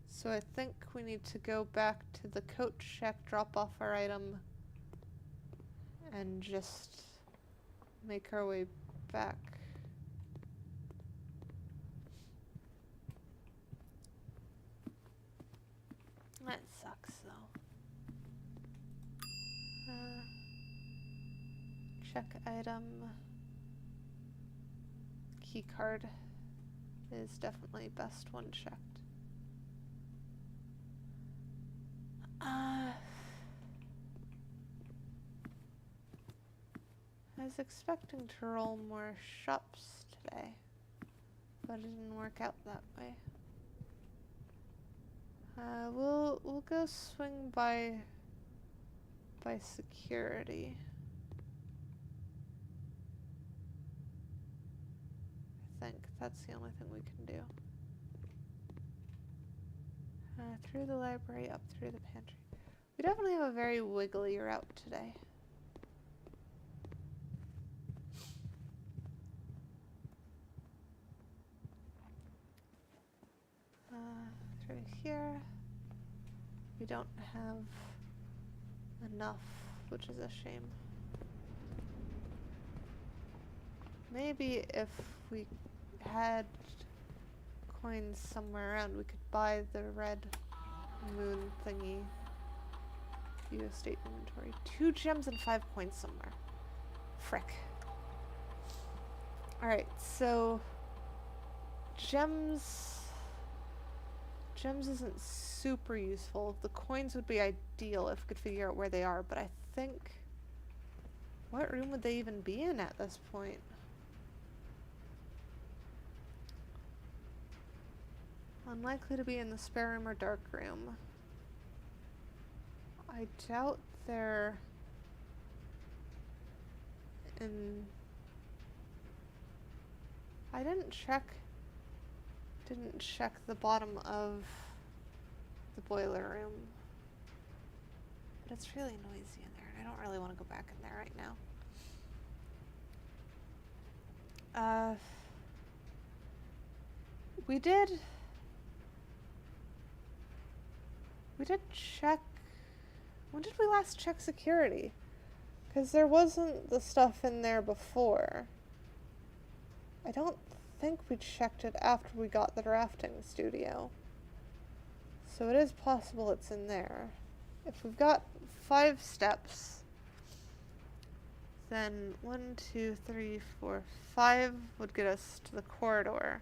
So I think we need to go back to the coat shack, drop off our item, and just make our way back. That sucks, though. Check item. Key card is definitely best one checked. I was expecting to roll more shops today, but it didn't work out that way. We'll go swing by security. I think that's the only thing we can do. Through the library, up through the pantry. We definitely have a very wiggly route today. Through here. We don't have enough, which is a shame. Maybe if we had coins somewhere around, we could buy the red moon thingy. View estate inventory. 2 gems and 5 coins somewhere. Frick. Alright, so gems isn't super useful. The coins would be ideal if we could figure out where they are, but I think, what room would they even be in at this point? Unlikely to be in the spare room or dark room. I doubt they're in... I didn't check the bottom of the boiler room. But it's really noisy in there, and I don't really want to go back in there right now. We did check... When did we last check security? Because there wasn't the stuff in there before. I don't think we checked it after we got the drafting studio. So it is possible it's in there. If we've got 5 steps, then 1, 2, 3, 4, 5 would get us to the corridor.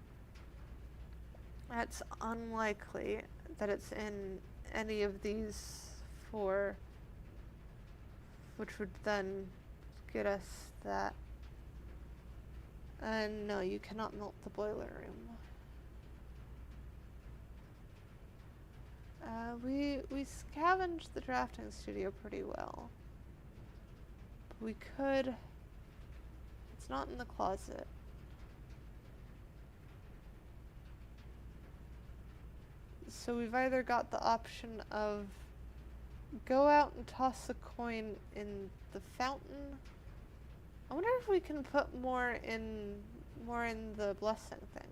That's unlikely that it's in any of these 4, which would then get us that. No, you cannot melt the boiler room. We scavenged the drafting studio pretty well. But we could... It's not in the closet. So we've either got the option of go out and toss a coin in the fountain. I wonder if we can put more in the blessing thing.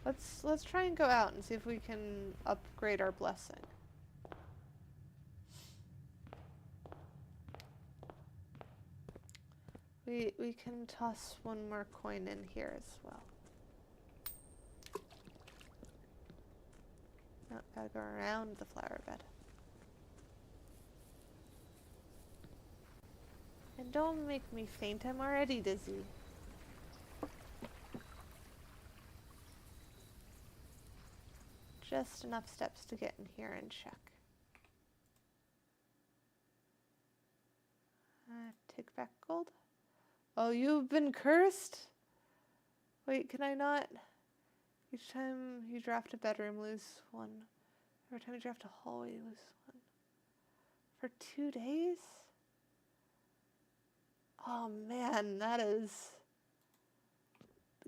Let's try and go out and see if we can upgrade our blessing. We can toss one more coin in here as well. No, gotta go around the flower bed. And don't make me faint, I'm already dizzy. Just enough steps to get in here and check. Take back gold. Oh, you've been cursed? Wait, can I not? Each time you draft a bedroom, lose one. Every time you draft a hallway, you lose one. For 2 days? Oh man, that is...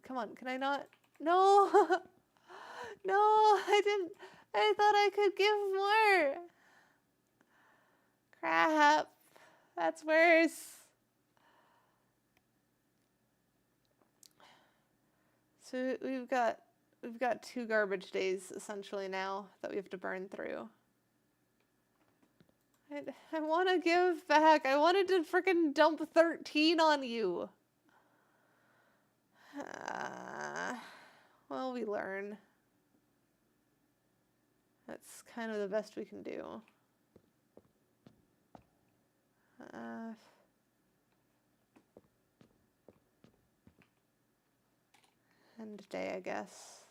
Come on, can I not? No! No, I didn't. I thought I could give more. Crap. That's worse. So we've got 2 garbage days essentially now that we have to burn through. I want to give back. I wanted to freaking dump 13 on you. Well, we learn. That's kind of the best we can do. End day, I guess.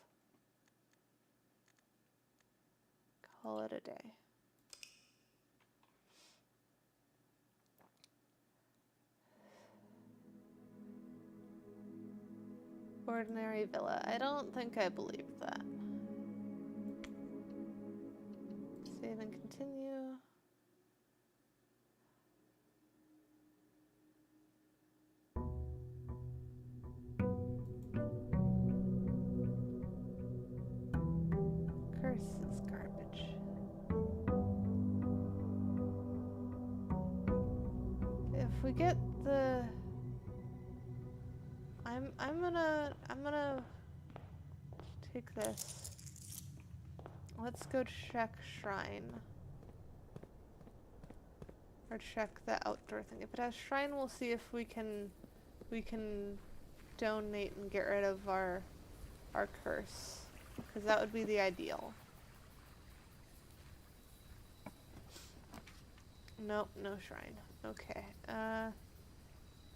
Call it a day. Ordinary villa. I don't think I believe that. Save and continue. Curse is garbage. If we get the... I'm gonna take this. Let's go check shrine. Or check the outdoor thing. If it has shrine, we'll see if we can donate and get rid of our curse. Because that would be the ideal. Nope, no shrine. Okay.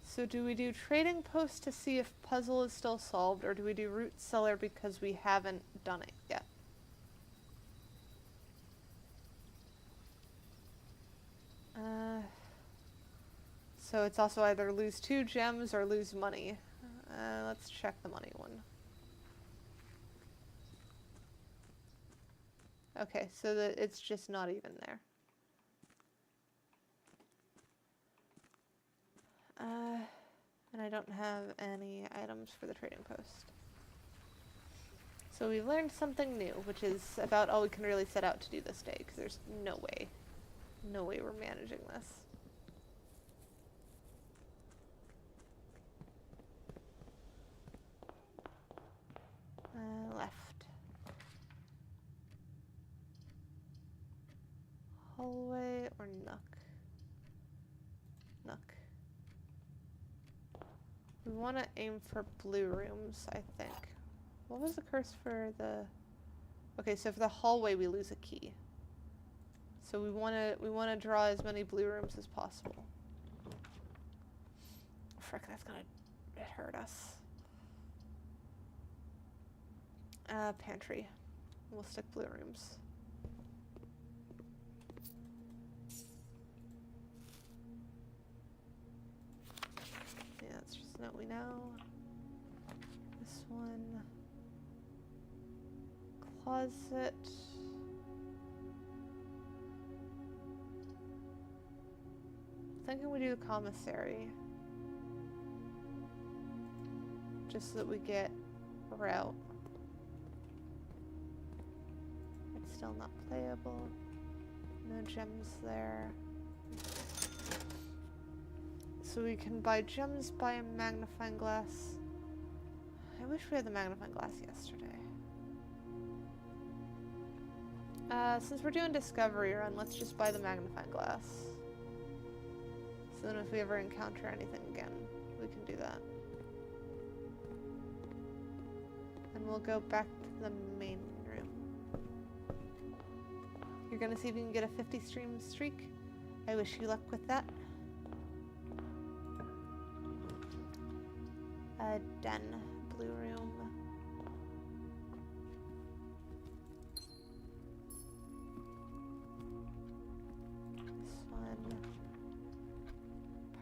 So do we do trading post to see if puzzle is still solved, or do we do root cellar because we haven't done it yet? So it's also either lose 2 gems or lose money. Let's check the money one. Okay, so it's just not even there. And I don't have any items for the trading post. So we've learned something new, which is about all we can really set out to do this day, because there's no way we're managing this. Left. Hallway or nook? Nook. We want to aim for blue rooms, I think. What was the curse for the... Okay, so for the hallway we lose a key. So we want to draw as many blue rooms as possible. Frick, that's gonna hurt us. Pantry. We'll stick blue rooms. Yeah, that's just what we know. This one. Closet. Thinking we do commissary. Just so that we get route. It's still not playable. No gems there. So we can buy gems, buy a magnifying glass. I wish we had the magnifying glass yesterday. Since we're doing discovery run, let's just buy the magnifying glass. So then if we ever encounter anything again, we can do that. And we'll go back to the main room. You're gonna see if you can get a 50 stream streak. I wish you luck with that. A den, blue room. This one.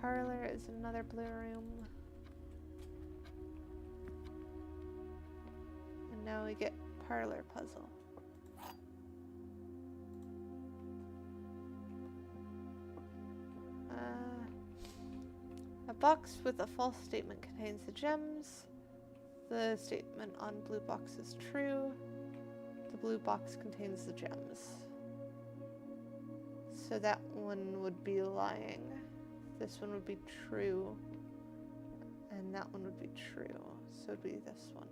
Parlor is another blue room. And now we get parlor puzzle. A box with a false statement contains the gems. The statement on blue box is true. The blue box contains the gems. So that one would be lying. This one would be true. And that one would be true. So it would be this one.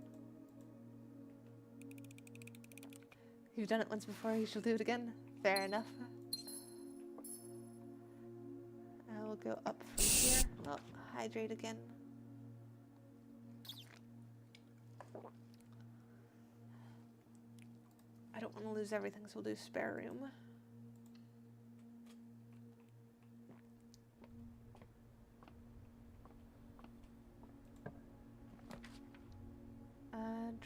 You've done it once before, you shall do it again. Fair enough. I will go up from here. Oh, hydrate again. I don't want to lose everything, so we'll do spare room.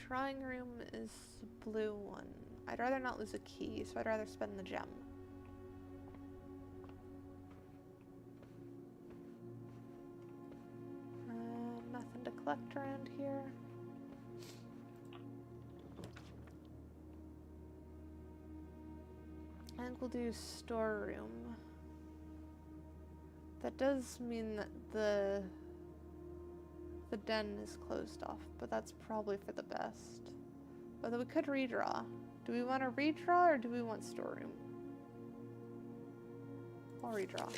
Drawing room is the blue one. I'd rather not lose a key, so I'd rather spend the gem. Nothing to collect around here. I think we'll do storeroom. That does mean that the den is closed off, but that's probably for the best. Although we could redraw. Do we want to redraw or do we want storeroom? I'll redraw.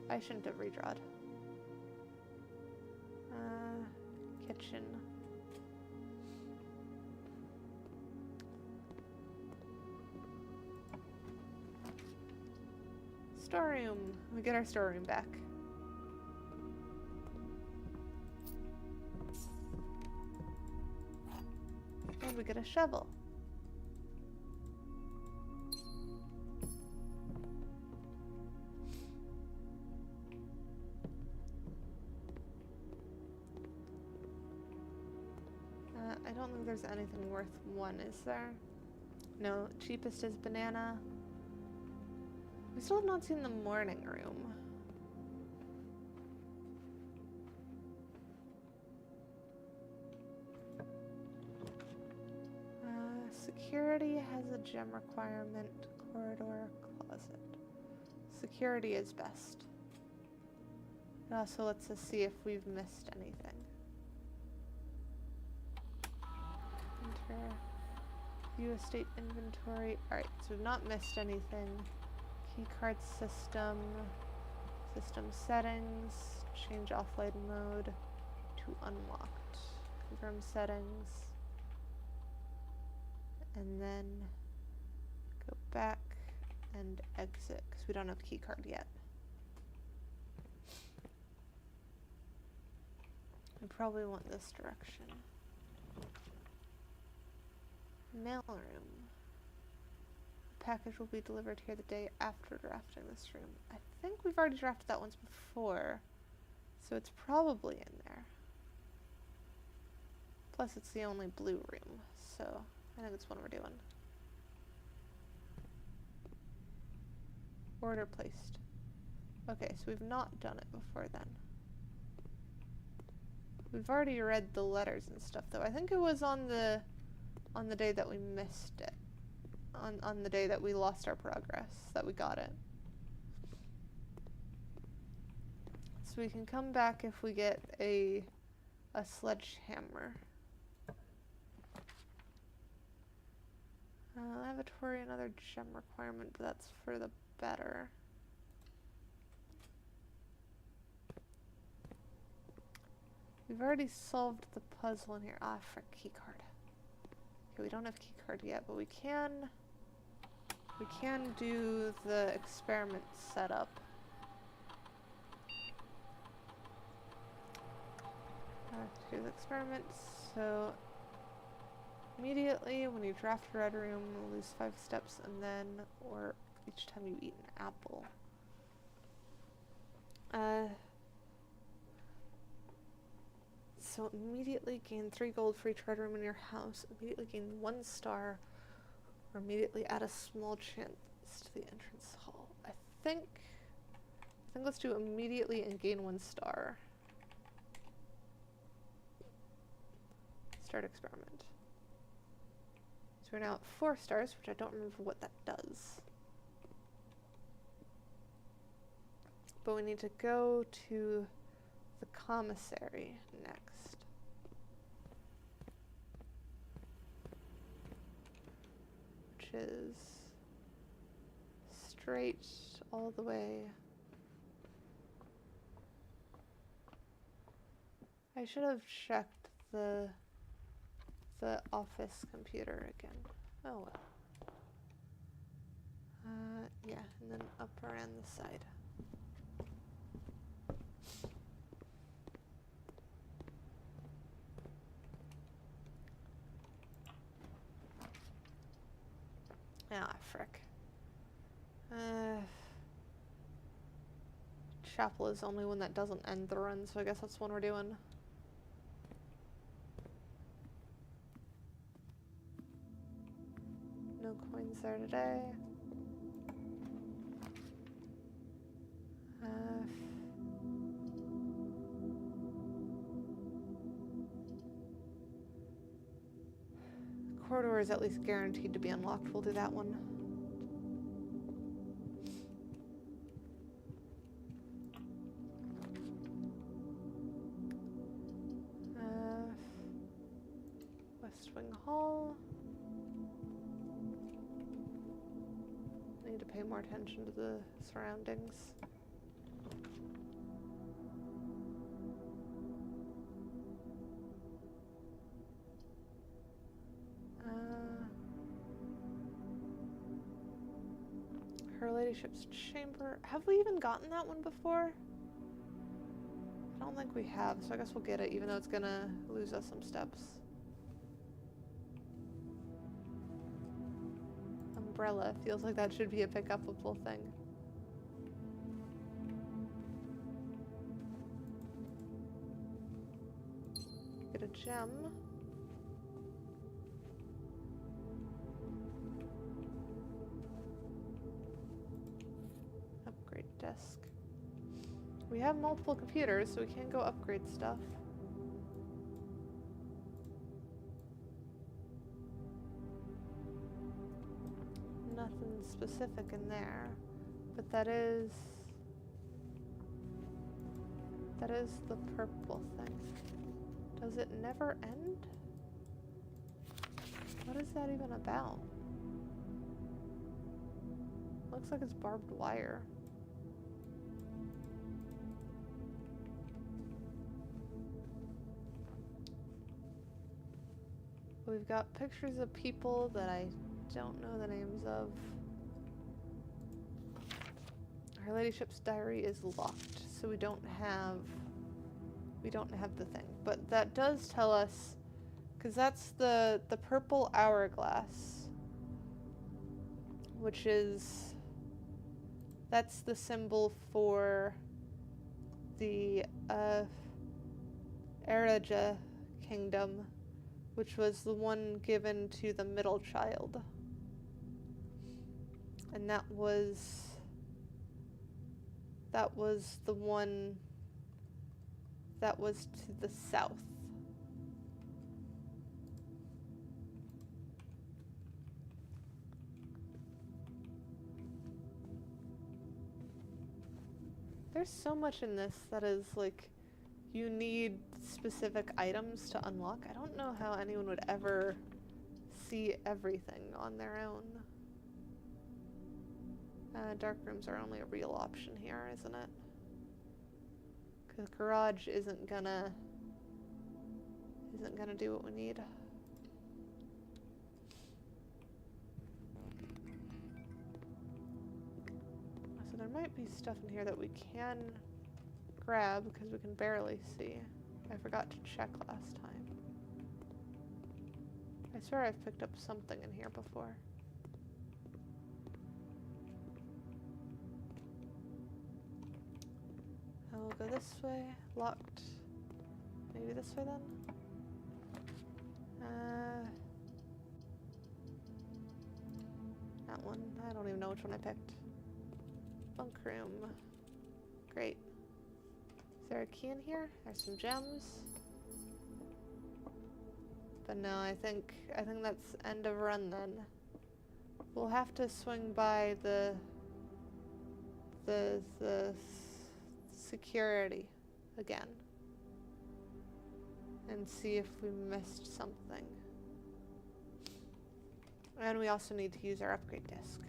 I shouldn't have redrawed. Kitchen. Storeroom. We get our storeroom back. And we get a shovel. I don't think there's anything worth one, is there? No, cheapest is banana. We still have not seen the morning room. Security has a gem requirement. Corridor, closet. Security is best. It also lets us see if we've missed anything. Enter. View estate inventory. Alright, so we've not missed anything. Keycard system. System settings. Change offline mode to unlocked. Confirm settings. And then go back and exit because we don't have keycard yet. We probably want this direction. Mail room. The package will be delivered here the day after drafting this room. I think we've already drafted that once before, so it's probably in there. Plus it's the only blue room, so I think it's one we're doing. Order placed. Okay, so we've not done it before then. We've already read the letters and stuff though. I think it was on the day that we missed it. On the day that we lost our progress, that we got it. So we can come back if we get a sledgehammer. Lavatory, another gem requirement, but that's for the better. We've already solved the puzzle in here. Ah, frick, keycard. Okay, we don't have keycard yet, but we can do the experiment setup. To do the experiments, so immediately when you draft a red room, you'll lose 5 steps, and then, or each time you eat an apple. So immediately gain 3 gold for each red room in your house, immediately gain 1 star, or immediately add a small chance to the entrance hall. I think let's do immediately and gain 1 star. Start experiment. So we're now at 4 stars, which I don't remember what that does. But we need to go to the commissary next. Which is straight all the way. I should have checked the office computer again. Oh well. Yeah, and then up around the side. Ah, frick. Chapel is the only one that doesn't end the run, so I guess that's the one we're doing. No coins there today. Corridor is at least guaranteed to be unlocked. We'll do that one. West Wing Hall. Need to pay more attention to the surroundings. Her Ladyship's Chamber. Have we even gotten that one before? I don't think we have, so I guess we'll get it, even though it's gonna lose us some steps. Umbrella. Feels like that should be a pick-upable thing. Get a gem. Upgrade desk. We have multiple computers, so we can go upgrade stuff. Nothing specific in there, but that is the purple thing. Does it never end? What is that even about? Looks like it's barbed wire. We've got pictures of people that I don't know the names of. Her Ladyship's diary is locked, so we don't have the thing. But that does tell us, because that's the purple hourglass, which is, that's the symbol for the Eraja kingdom, which was the one given to the middle child. And that was the one that was to the south. There's so much in this that is like, you need specific items to unlock. I don't know how anyone would ever see everything on their own. Dark rooms are only a real option here, isn't it? Because garage isn't gonna do what we need. And there might be stuff in here that we can grab because we can barely see. I forgot to check last time. I swear I've picked up something in here before. I will go this way. Locked. Maybe this way then? That one. I don't even know which one I picked. Bunk room. Great. Is there a key in here? There's some gems. But no, I think that's end of run then. We'll have to swing by the security again and see if we missed something. And we also need to use our upgrade disc.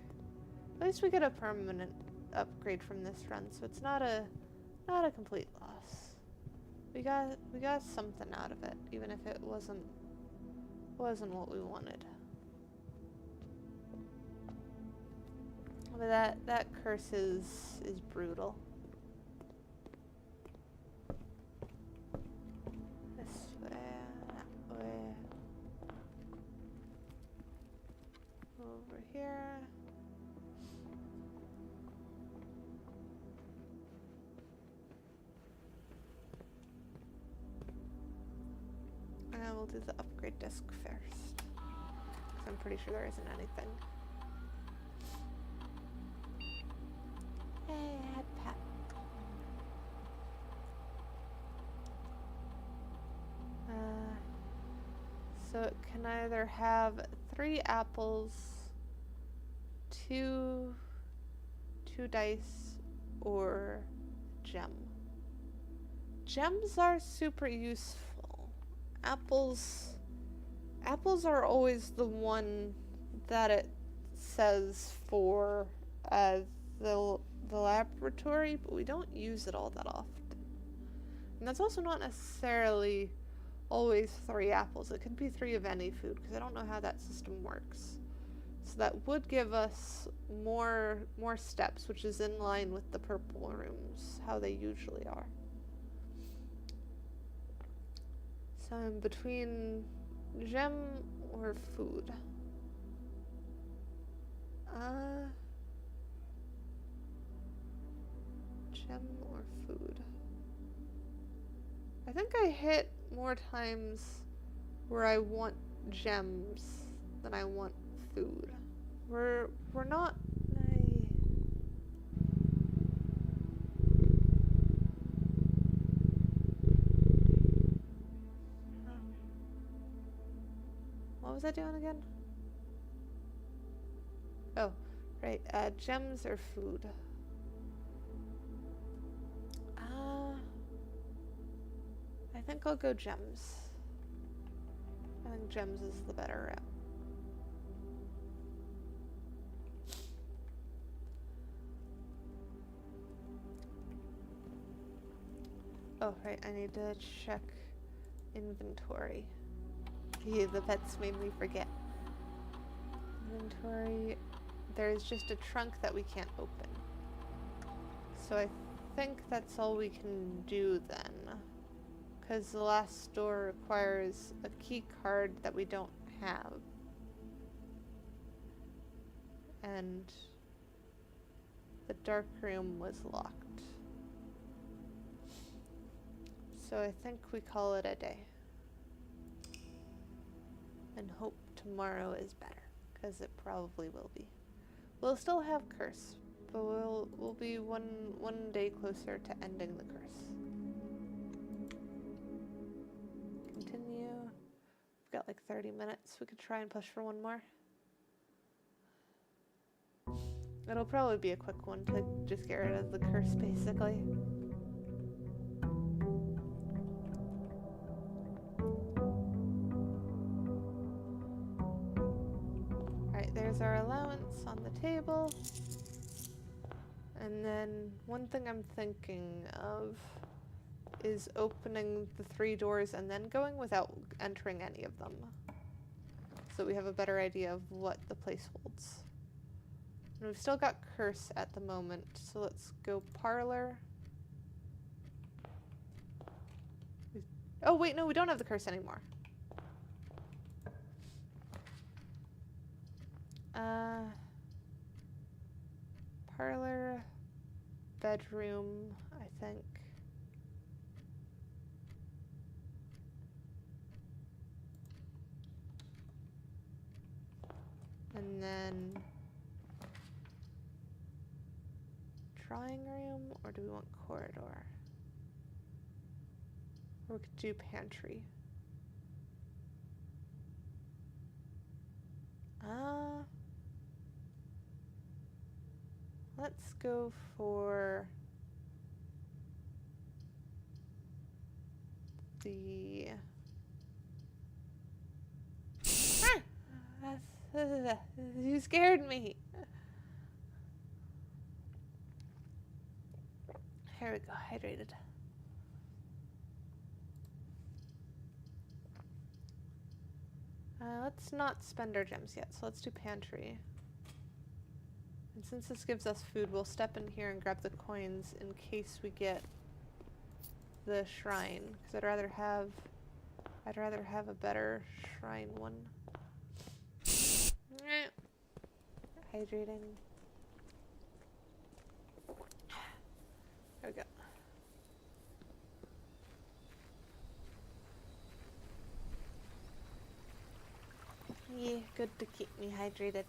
At least we get a permanent upgrade from this run, so it's not a complete loss. We got something out of it, even if it wasn't what we wanted. But that curse is brutal. This way, that way. Over here. And we'll do the upgrade disc first, because I'm pretty sure there isn't anything. Hey, I had pet. So it can either have 3 apples, 2 dice, or gem. Gems are super useful. Apples are always the one that it says for the laboratory, but we don't use it all that often. And that's also not necessarily always 3 apples. It could be 3 of any food, because I don't know how that system works. So that would give us more steps, which is in line with the purple rooms, how they usually are. So I'm between gem or food. Gem or food. I think I hit more times where I want gems than I want food. We're not. What was I doing again? Oh, right. Gems or food. I think I'll go gems. I think gems is the better route. Oh, right, I need to check inventory. Yeah, the pets made me forget. Inventory. There's just a trunk that we can't open. So I think that's all we can do then. Because the last door requires a key card that we don't have. And the dark room was locked. So I think we call it a day. And hope tomorrow is better, because it probably will be. We'll still have curse, but we'll be one day closer to ending the curse. Continue. We've got like 30 minutes. We could try and push for one more. It'll probably be a quick one to just get rid of the curse, basically. Alright, there's our allowance on the table. And then one thing I'm thinking of is opening the 3 doors and then going without entering any of them, so we have a better idea of what the place holds. And we've still got curse at the moment, so let's go parlor. Oh wait, no, we don't have the curse anymore. Parlor, bedroom, I think. And then drawing room, or do we want corridor? Or we could do pantry. Let's go for the... You scared me. Here we go, hydrated. Let's not spend our gems yet, so let's do pantry. And since this gives us food, we'll step in here and grab the coins in case we get the shrine, because I'd rather have a better shrine one. Hydrating. There we go. Yeah, good to keep me hydrated.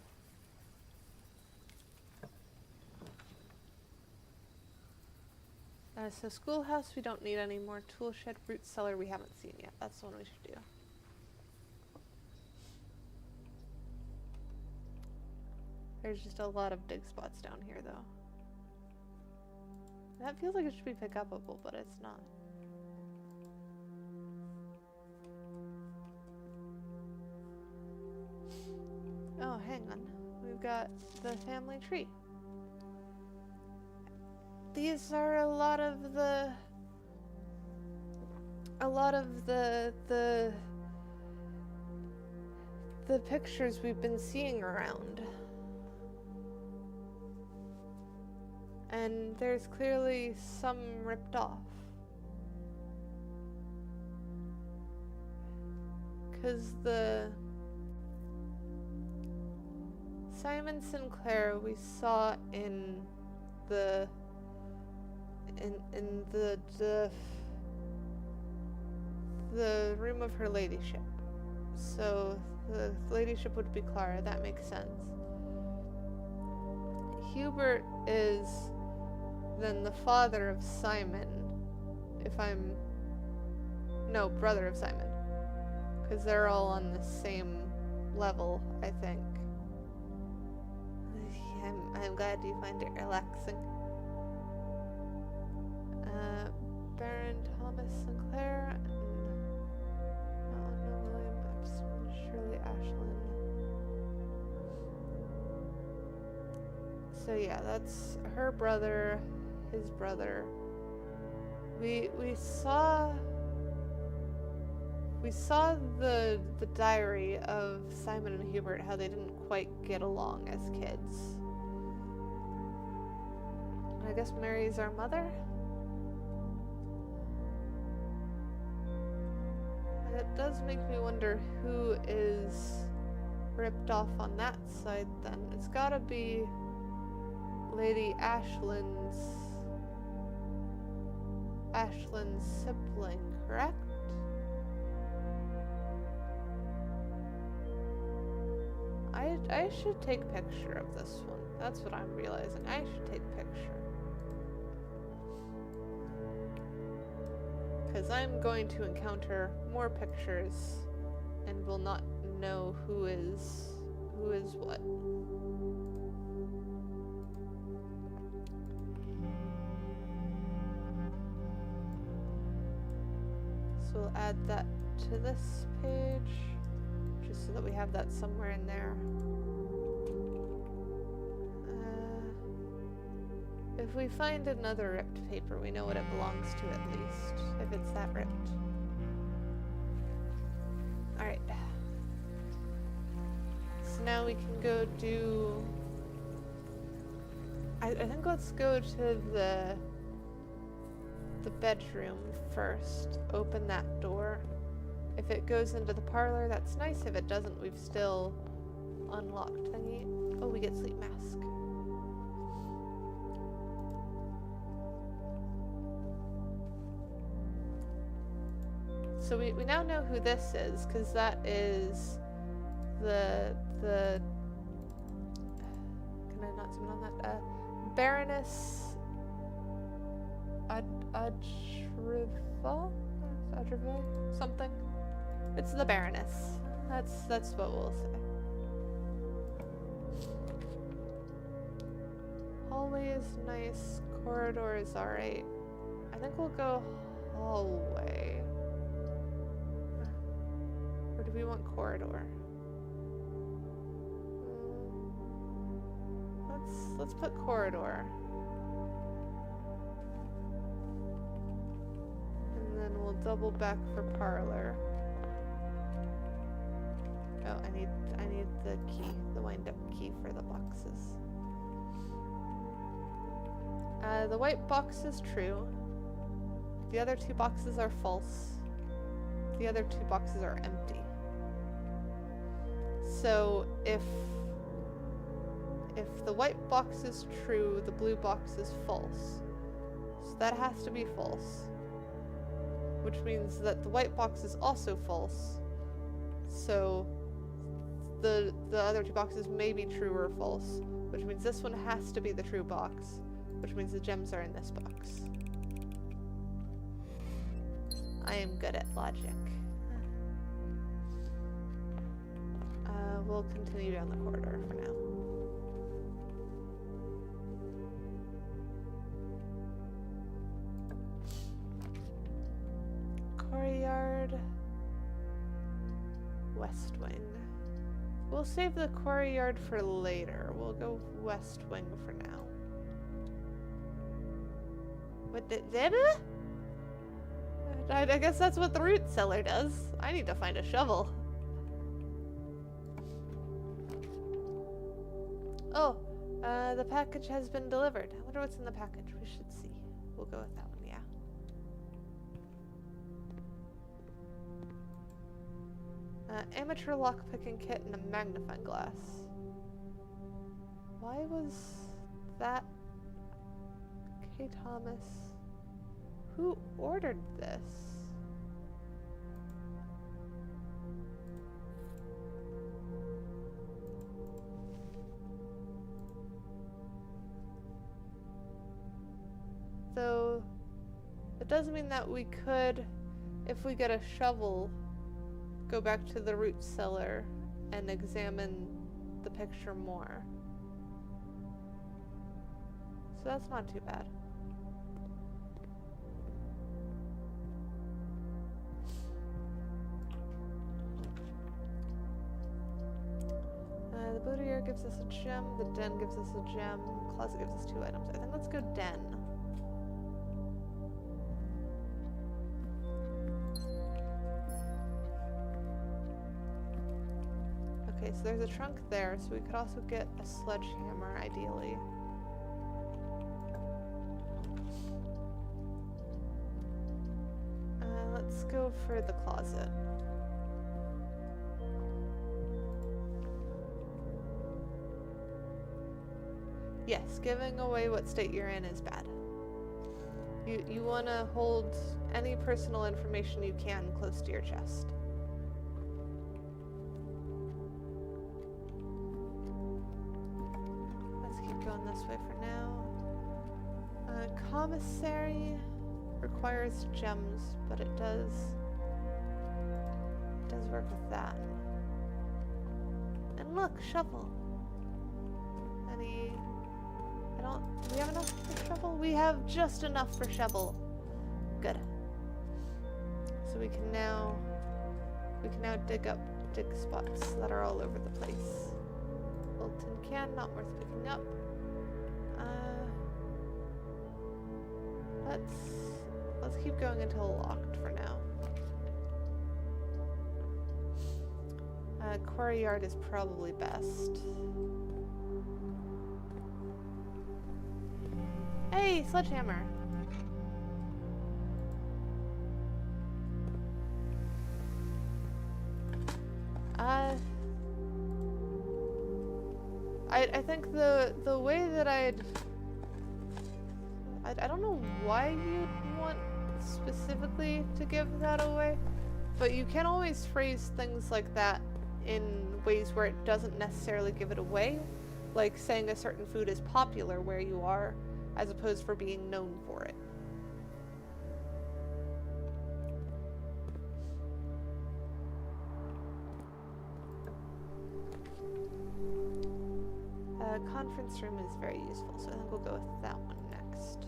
So schoolhouse we don't need anymore. Tool shed, root cellar we haven't seen yet. That's the one we should do. There's just a lot of dig spots down here though. That feels like it should be pick upable, but it's not. Oh, hang on. We've got the family tree. These are a lot of the pictures we've been seeing around. And there's clearly some ripped off. 'Cause the Simon Sinclair we saw in the the room of her ladyship. So the ladyship would be Clara, that makes sense. Hubert is then the father of Simon, brother of Simon. Because they're all on the same level, I think. I'm glad you find it relaxing. Baron Thomas Sinclair and William Epson, Shirley Ashland. So yeah, that's her brother, his brother. We saw the diary of Simon and Hubert, how they didn't quite get along as kids. I guess Mary's our mother? It does make me wonder who is ripped off on that side then. It's gotta be Lady Ashland's sibling, correct? I should take a picture of this one. That's what I'm realizing. I should take a picture. Because I'm going to encounter more pictures and will not know who is what. So we'll add that to this page, just so that we have that somewhere in there. If we find another ripped paper, we know what it belongs to at least, if it's that ripped. Alright. So now we can go do I think let's go to the bedroom first. Open that door. If it goes into the parlor, that's nice. If it doesn't, we've still unlocked thingy. Oh, we get sleep mask. So we now know who this is, because that is the can I not zoom in on that? Baroness Adriva? Something. It's the Baroness. That's what we'll say. Hallway is nice. Corridor is alright. I think we'll go hallway. Or do we want corridor? Let's put corridor. And then we'll double back for parlor. Oh, I need the key, the wind-up key for the boxes. The white box is true. The other two boxes are false. The other two boxes are empty. So if the white box is true, the blue box is false. So that has to be false. Which means that the white box is also false. So the other two boxes may be true or false. Which means this one has to be the true box. Which means the gems are in this box. I am good at logic. We'll continue down the corridor for now. Courtyard. West Wing. We'll save the courtyard for later. We'll go West Wing for now. What did I guess that's what the root cellar does. I need to find a shovel. Oh, the package has been delivered. I wonder what's in the package. We should see. We'll go with that one, yeah. Amateur lockpicking kit and a magnifying glass. Why was that K. Thomas? Who ordered this? So, it does mean that we could, if we get a shovel, go back to the root cellar and examine the picture more. So that's not too bad. The boudoir gives us a gem, the den gives us a gem, closet gives us 2 items. I think let's go den. Okay, so there's a trunk there, so we could also get a sledgehammer, ideally. Let's go for the closet. Yes, giving away what state you're in is bad. You want to hold any personal information you can close to your chest. Let's keep going this way for now. Commissary requires gems, but it does work with that. And look, shovel. Do we have enough for shovel? We have just enough for shovel. Good. So we can now dig spots that are all over the place. Little tin can, not worth picking up. Let's keep going until locked for now. Courtyard is probably best. Yay, sledgehammer. I think the way that I don't know why you'd want specifically to give that away, but you can always phrase things like that in ways where it doesn't necessarily give it away, like saying a certain food is popular where you are, as opposed for being known for it. Conference room is very useful, so I think we'll go with that one next.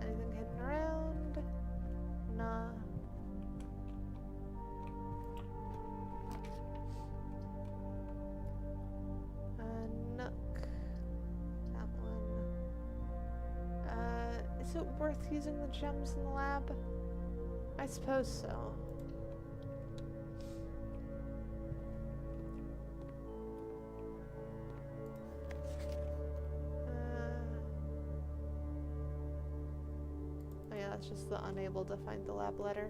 Anything hidden around? Nah. Nook. That one. Is it worth using the gems in the lab? I suppose so. That's just the unable to find the lab letter.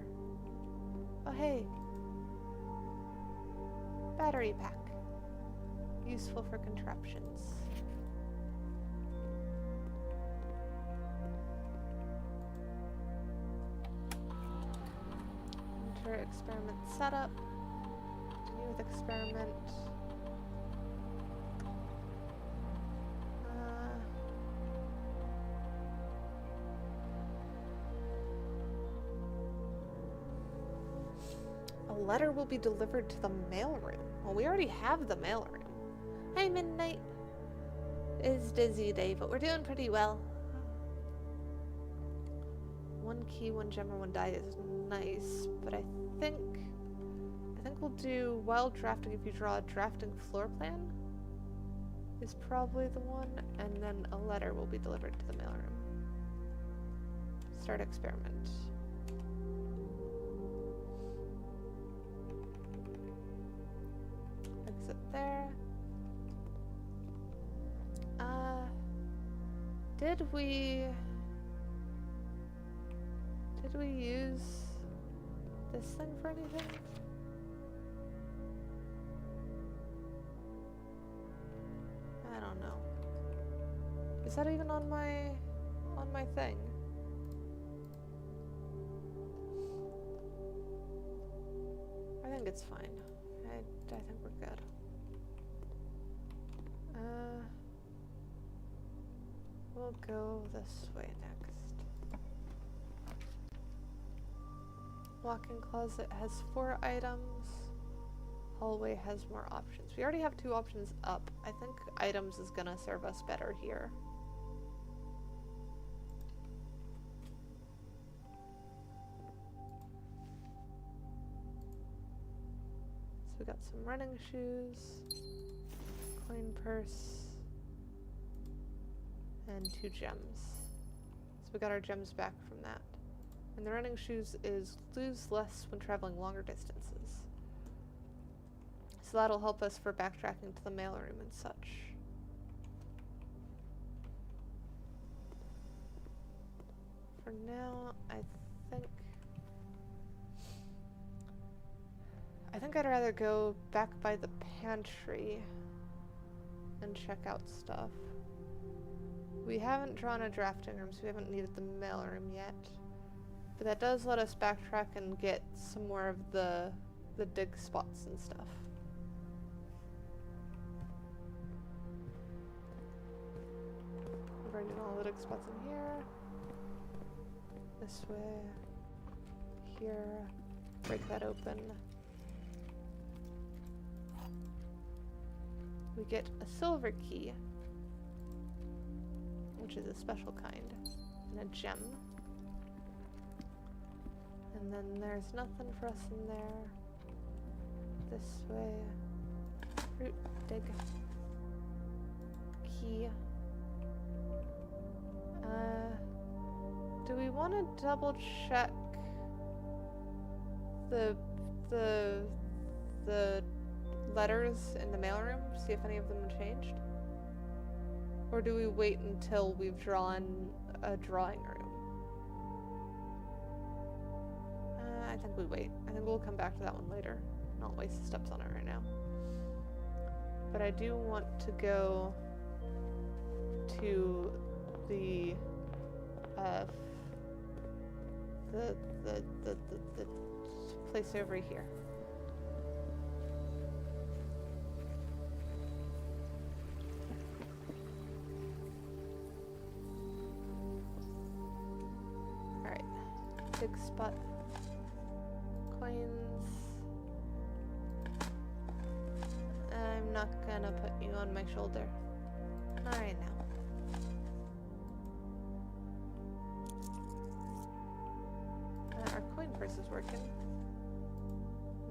Oh hey! Battery pack. Useful for contraptions. Enter experiment setup. Continue with experiment. A letter will be delivered to the mailroom. Well, we already have the mailroom. Hi, Midnight. It's a dizzy day, but we're doing pretty well. One key, one gem, or one die is nice, but I think we'll do while drafting. If you draw a drafting floor plan, is probably the one, and then a letter will be delivered to the mailroom. Start experiment. Exit there. Did we use this thing for anything? I don't know. Is that even on my thing? I think it's fine. I think we're good. We'll go this way next. Walk-in closet has 4 items. Hallway has more options. We already have 2 options up. I think items is gonna serve us better here. So we got some running shoes, coin purse, and 2 gems. So we got our gems back from that. And the running shoes is lose less when traveling longer distances. So that'll help us for backtracking to the mailroom and such. For now, I think I'd rather go back by the pantry and check out stuff. We haven't drawn a drafting room, so we haven't needed the mailroom yet. But that does let us backtrack and get some more of the dig spots and stuff. We've already done all the dig spots in here. This way. Here. Break that open. We get a silver key, which is a special kind, and a gem. And then there's nothing for us in there. This way. Fruit, dig. Key. Do we want to double check the letters in the mailroom, see if any of them have changed? Or do we wait until we've drawn a drawing room? I think we wait. I think we'll come back to that one later. Not waste steps on it right now. But I do want to go to the place over here. Alright. Big spot. Coins. I'm not gonna put you on my shoulder. Not right now. Our coin purse is working.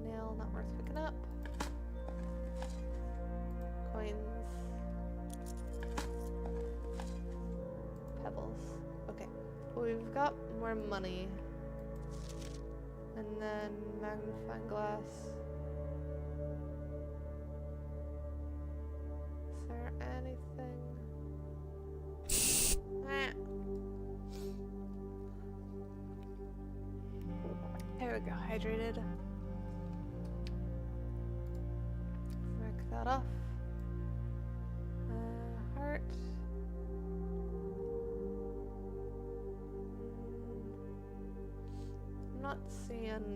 Nail not worth picking up. Coins. Pebbles. Okay. Well, we've got more money. And then magnifying glass. Is there anything? There we go, hydrated. Mark that off. Heart. I'm not seeing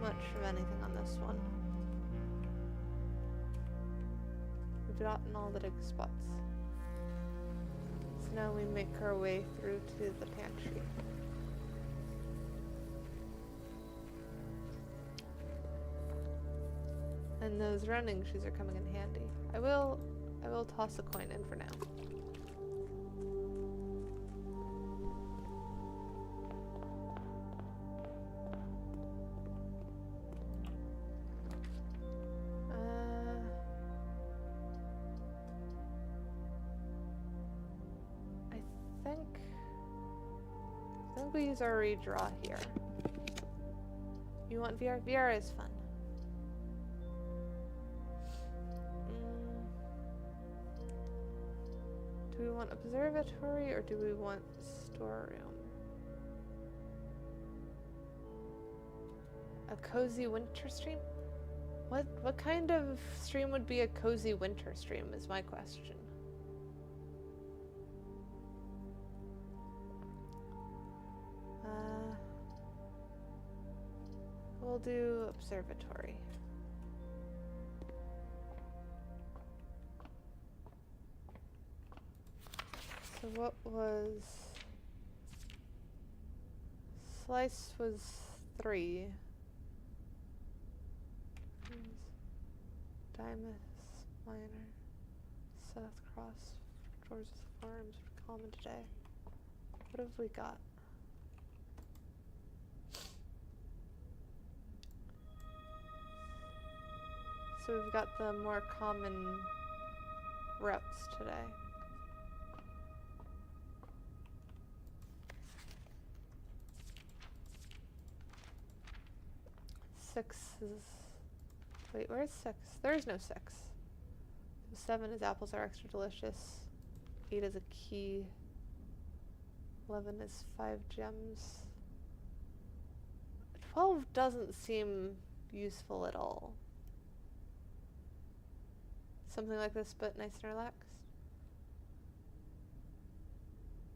much of anything on this one. We've gotten all the big spots. So now we make our way through to the pantry. And those running shoes are coming in handy. I will toss a coin in for now. I think we use our redraw here. You want VR? VR is fun. Do we want observatory or do we want storeroom? A cozy winter stream? What kind of stream would be a cozy winter stream is my question. We'll do observatory. So what was... Slice was 3. Dymas, minor, South Cross, George's Farms, common today. What have we got? So we've got the more common routes today. Six is... Wait, where's 6? There is no 6. So 7 is apples are extra delicious. 8 is a key. 11 is 5 gems. 12 doesn't seem useful at all. Something like this, but nice and relaxed.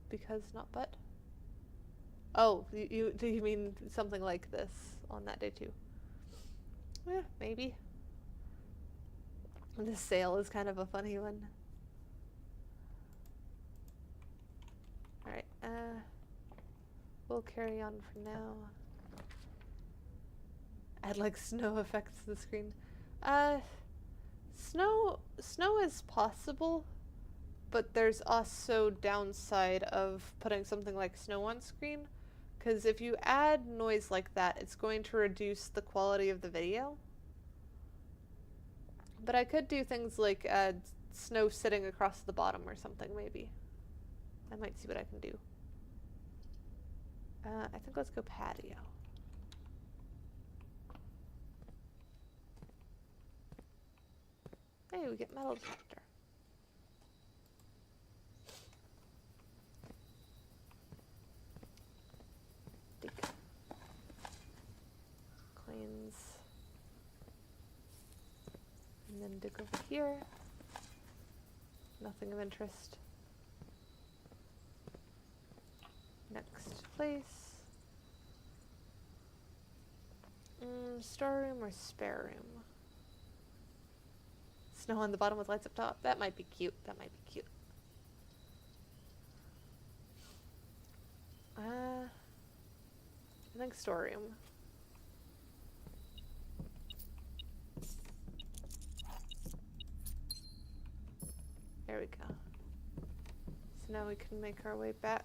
Because, not but. Oh, do you mean something like this on that day too? Yeah, maybe. This sale is kind of a funny one. Alright, we'll carry on for now. Add like snow effects to the screen. Snow is possible, but there's also downside of putting something like snow on screen, because if you add noise like that, it's going to reduce the quality of the video. But I could do things like add snow sitting across the bottom or something, maybe. I might see what I can do. I think let's go patio. Hey, we get metal detector. Dig. Coins. And then dig over here. Nothing of interest. Next place. Storeroom or spare room? Snow on the bottom with lights up top. That might be cute. That might be cute. I think storeroom. There we go. So now we can make our way back.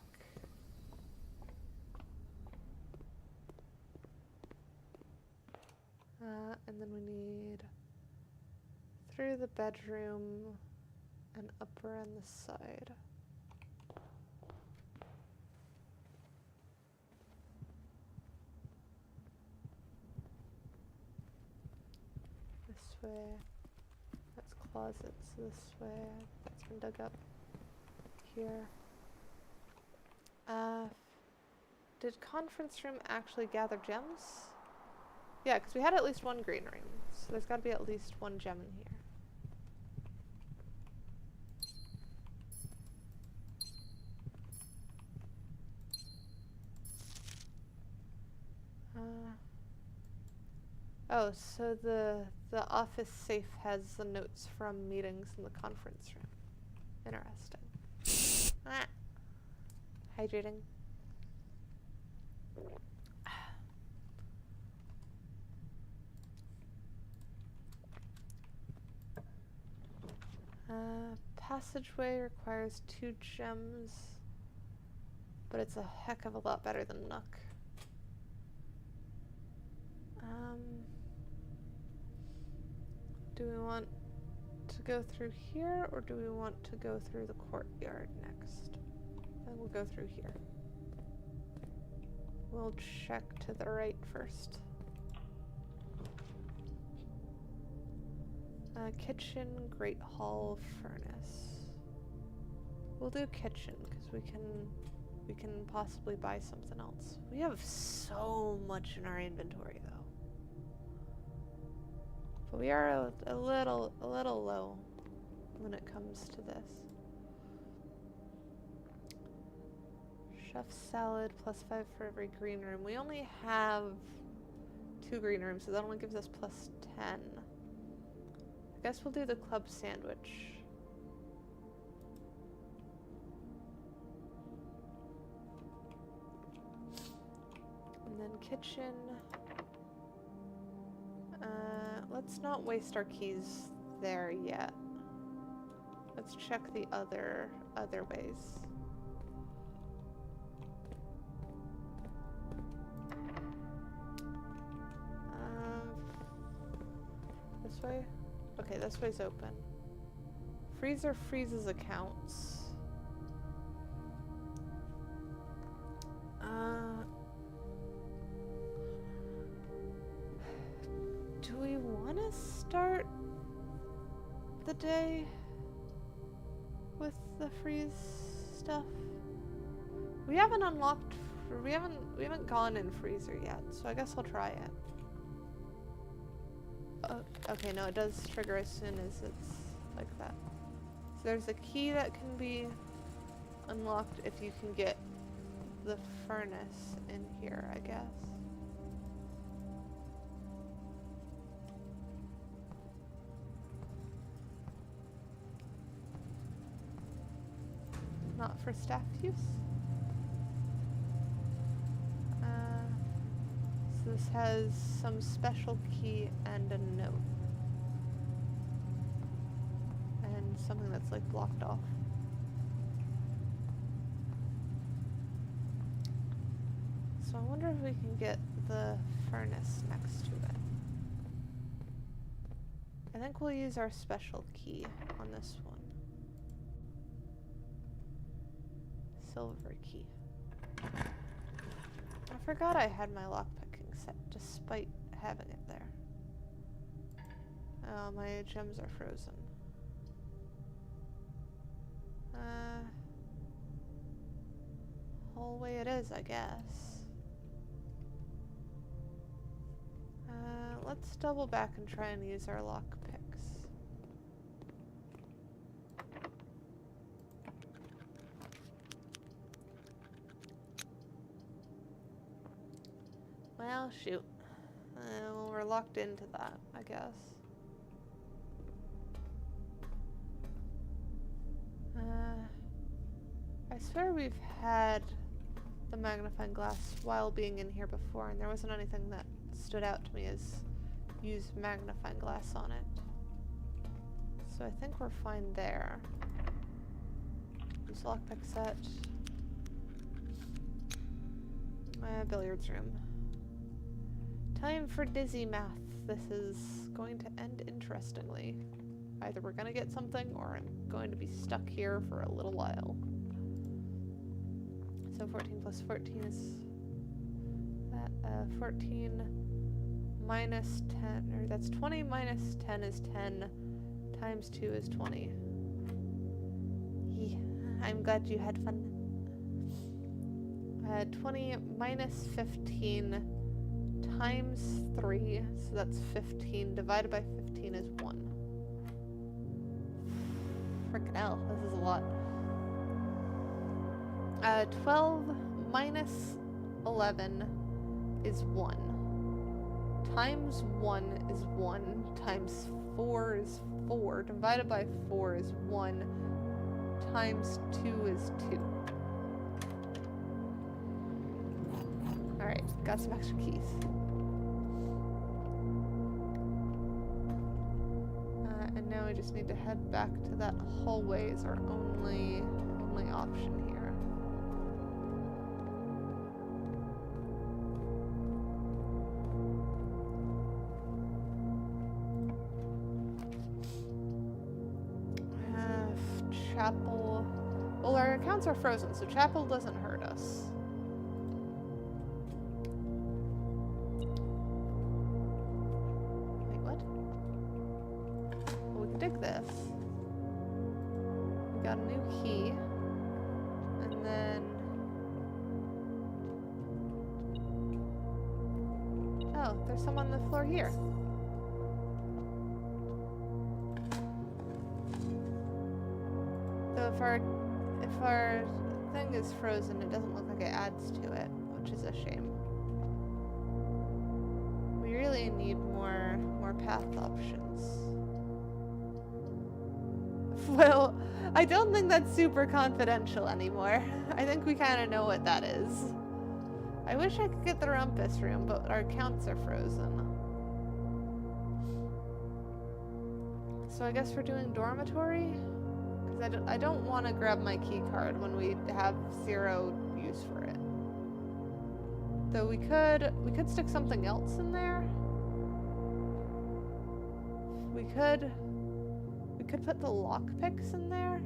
And then we need through the bedroom and up around the side. This way. That's closets this way. That's been dug up here. Did conference room actually gather gems? Yeah, because we had at least one green room, so there's got to be at least one gem in here. Oh, so the office safe has the notes from meetings in the conference room. Interesting. Ah. Hydrating. Passageway requires 2 gems, but it's a heck of a lot better than Nook. Do we want to go through here, or do we want to go through the courtyard next? Then we'll go through here. We'll check to the right first. Kitchen, great hall, furnace. We'll do kitchen because we can possibly buy something else. We have so much in our inventory though, but we are a little low when it comes to this. Chef salad +5 for every green room. We only have 2 green rooms, so that only gives us +10. I guess we'll do the club sandwich. And then kitchen. Let's not waste our keys there yet. Let's check the other ways. This way? Okay, this way's open. Freezer freezes accounts. Do we want to start the day with the freeze stuff? We haven't unlocked. We haven't gone in freezer yet, so I guess I'll try it. Okay, no, it does trigger as soon as it's like that. So there's a key that can be unlocked if you can get the furnace in here, I guess. Not for staff use. So this has some special key and a note. And something that's like blocked off. So I wonder if we can get the furnace next to it. I think we'll use our special key on this one. Silver key. I forgot I had my lockpicking set despite having it there. Oh, my gems are frozen. Hallway it is, I guess. Let's double back and try and use our lockpicks. Well, shoot. Well, we're locked into that, I guess. I swear we've had the magnifying glass while being in here before, and there wasn't anything that stood out to me as use magnifying glass on it. So I think we're fine there. Use lockpick set. Billiards room. Time for dizzy math. This is going to end interestingly. Either we're gonna get something, or I'm going to be stuck here for a little while. So 14 plus 14 is that, 14 minus 10, or that's 20 minus 10 is 10, times 2 is 20. Yeah, I'm glad you had fun. 20 minus 15 times 3, so that's 15, divided by 15 is 1. Frickin' hell, this is a lot. 12 minus 11 is 1. Times 1 is 1. Times 4 is 4. Divided by 4 is 1. Times 2 is 2. Alright, got some extra keys. And now we just need to head back to that hallway as our only option here. Chapel. Well, our accounts are frozen, so chapel doesn't hurt us. Wait, what? Well, we can dig this. We got a new key. And then... oh, there's someone on the floor here. So if our thing is frozen, it doesn't look like it adds to it, which is a shame. We really need more path options. Well, I don't think that's super confidential anymore. I think we kind of know what that is. I wish I could get the rumpus room, but our accounts are frozen. So I guess we're doing dormitory? I don't want to grab my key card when we have 0 use for it. Though we could stick something else in there. We could put the lockpicks in there.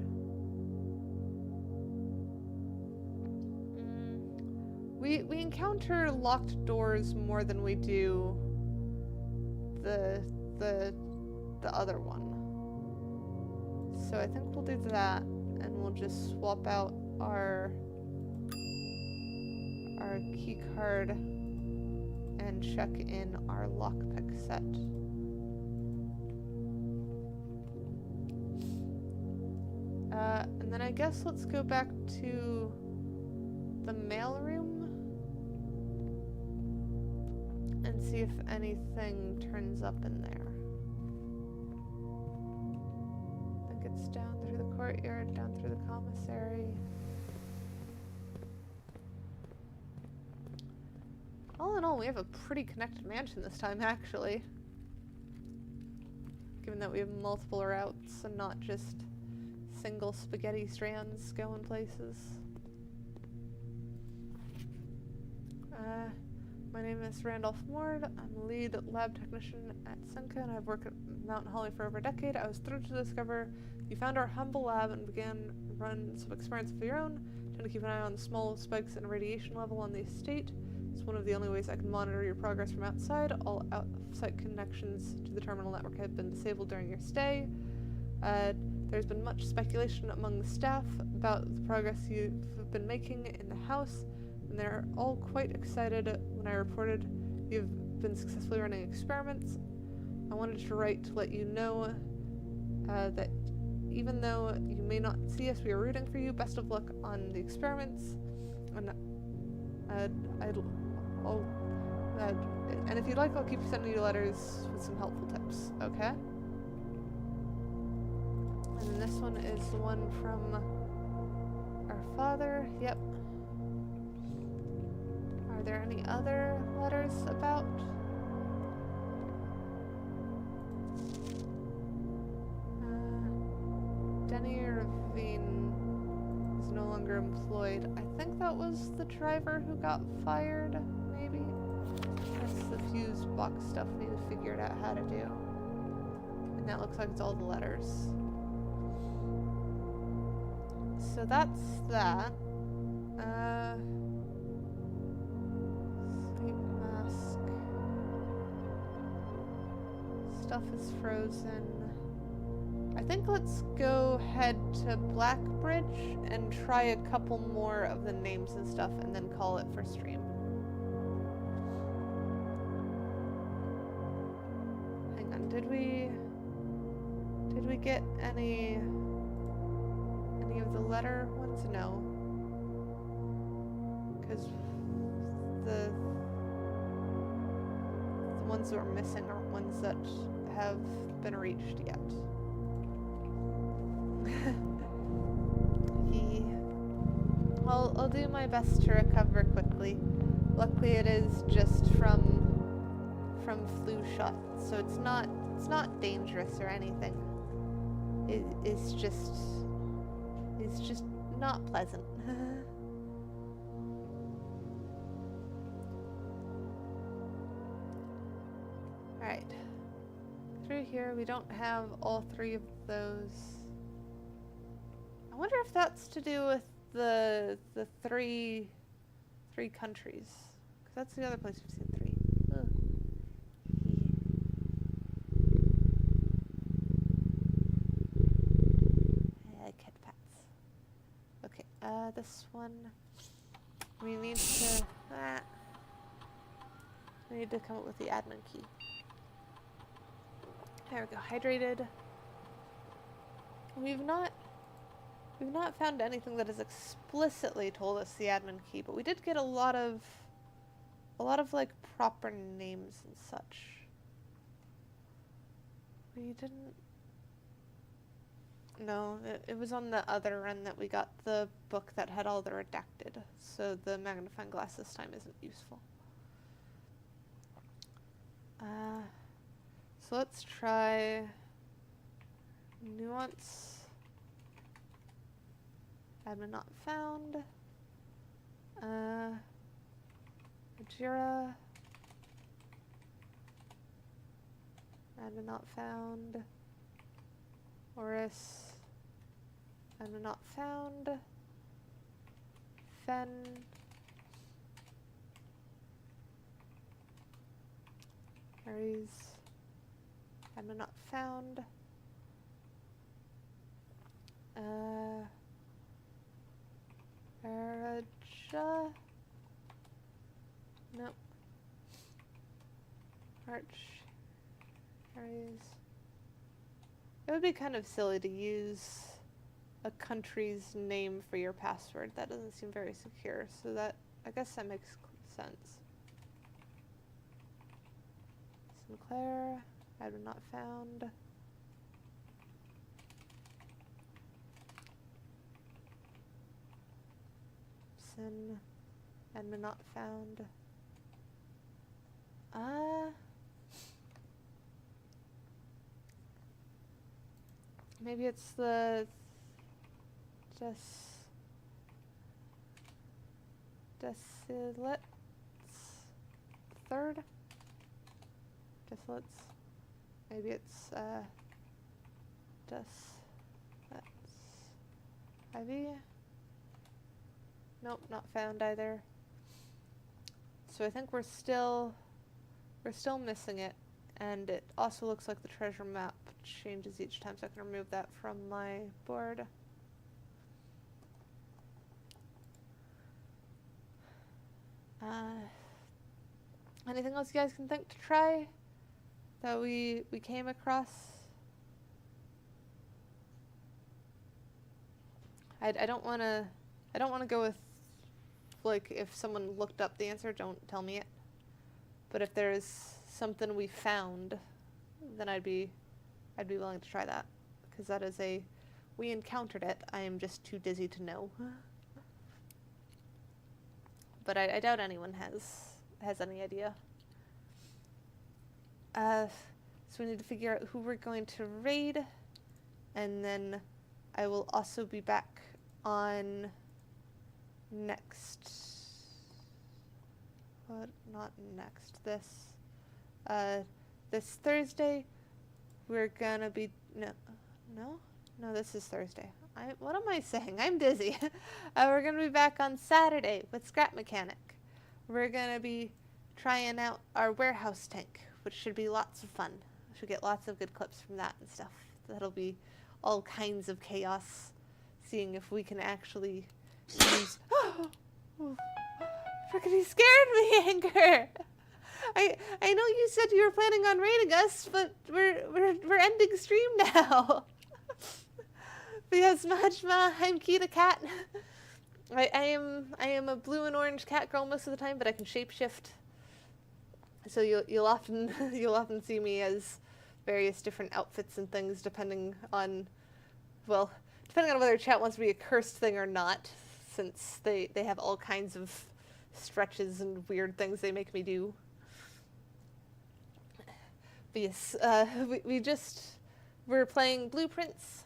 We encounter locked doors more than we do the other one. So I think we'll do that, and we'll just swap out our key card and check in our lockpick set. And then I guess let's go back to the mailroom and see if anything turns up in there. It's down through the courtyard, down through the commissary. All in all, we have a pretty connected mansion this time, actually. Given that we have multiple routes and not just single spaghetti strands going places. My name is Randolph Ward. I'm lead lab technician at Senka, and I've worked at Mountain Holly for over a decade. I was thrilled to discover you found our humble lab and began run some experiments of your own, trying to keep an eye on small spikes in radiation level on the estate. It's one of the only ways I can monitor your progress from outside. All outside connections to the terminal network have been disabled during your stay. There's been much speculation among the staff about the progress you've been making in the house, and they're all quite excited when I reported you've been successfully running experiments. I wanted to write to let you know that even though you may not see us, we are rooting for you. Best of luck on the experiments, and and if you'd like, I'll keep sending you letters with some helpful tips. Okay. And then this one is the one from our father. Yep. Are there any other letters about? Denny Ravine is no longer employed. I think that was the driver who got fired, maybe? That's the fuse box stuff we need to figure out how to do. And that looks like it's all the letters. So that's that. Sleep mask. Stuff is frozen. I think let's go head to Blackbridge and try a couple more of the names and stuff and then call it for stream. Hang on, did we get any of the letter ones? No. Because the ones that are missing aren't ones that have been reached yet. I'll do my best to recover quickly. Luckily, it is just from flu shot, so it's not dangerous or anything. It's just not pleasant. All right, through here we don't have all three of those. I wonder if that's to do with the three countries, because that's the other place we've seen three. Ugh. Cat pats. Okay, this one we need to come up with the admin key. There we go. Hydrated. We've not found anything that has explicitly told us the admin key, but we did get a lot of like proper names and such. We didn't. No, it was on the other end that we got the book that had all the redacted, so the magnifying glass this time isn't useful. So let's try nuance. Admin not found. Jira. Admin not found. Oris. Admin not found. Fen. Aries. Admin not found. Araja? Nope. Arch. Aries. It would be kind of silly to use a country's name for your password. That doesn't seem very secure, so that, I guess that makes sense. Sinclair. Admin not found. Admin not found. Maybe it's the Desilets third? Desilets. Maybe it's Desilets Ivy. Nope, not found either. So I think we're still missing it, And it also looks like the treasure map changes each time, so I can remove that from my board. Anything else you guys can think to try that we came across? I don't want to go with, like, if someone looked up the answer, don't tell me it. But if there's something we found, then I'd be willing to try that, because that is we encountered it. I am just too dizzy to know. But I doubt anyone has any idea. So we need to figure out who we're going to raid, and then I will also be back on this Thursday. We're gonna be, no, this is Thursday. What am I saying? I'm dizzy. We're gonna be back on Saturday with Scrap Mechanic. We're gonna be trying out our warehouse tank, which should be lots of fun. We should get lots of good clips from that and stuff. That'll be all kinds of chaos, seeing if we can actually use... Freaking scared me, Anger! I know you said you were planning on raiding us, but we're ending stream now. Because Majma, I'm Kita Cat. I am a blue and orange cat girl most of the time, but I can shapeshift. So you'll often see me as various different outfits and things depending on whether chat wants me a cursed thing or not, since they have all kinds of stretches and weird things they make me do. But yes, we're playing Blueprints.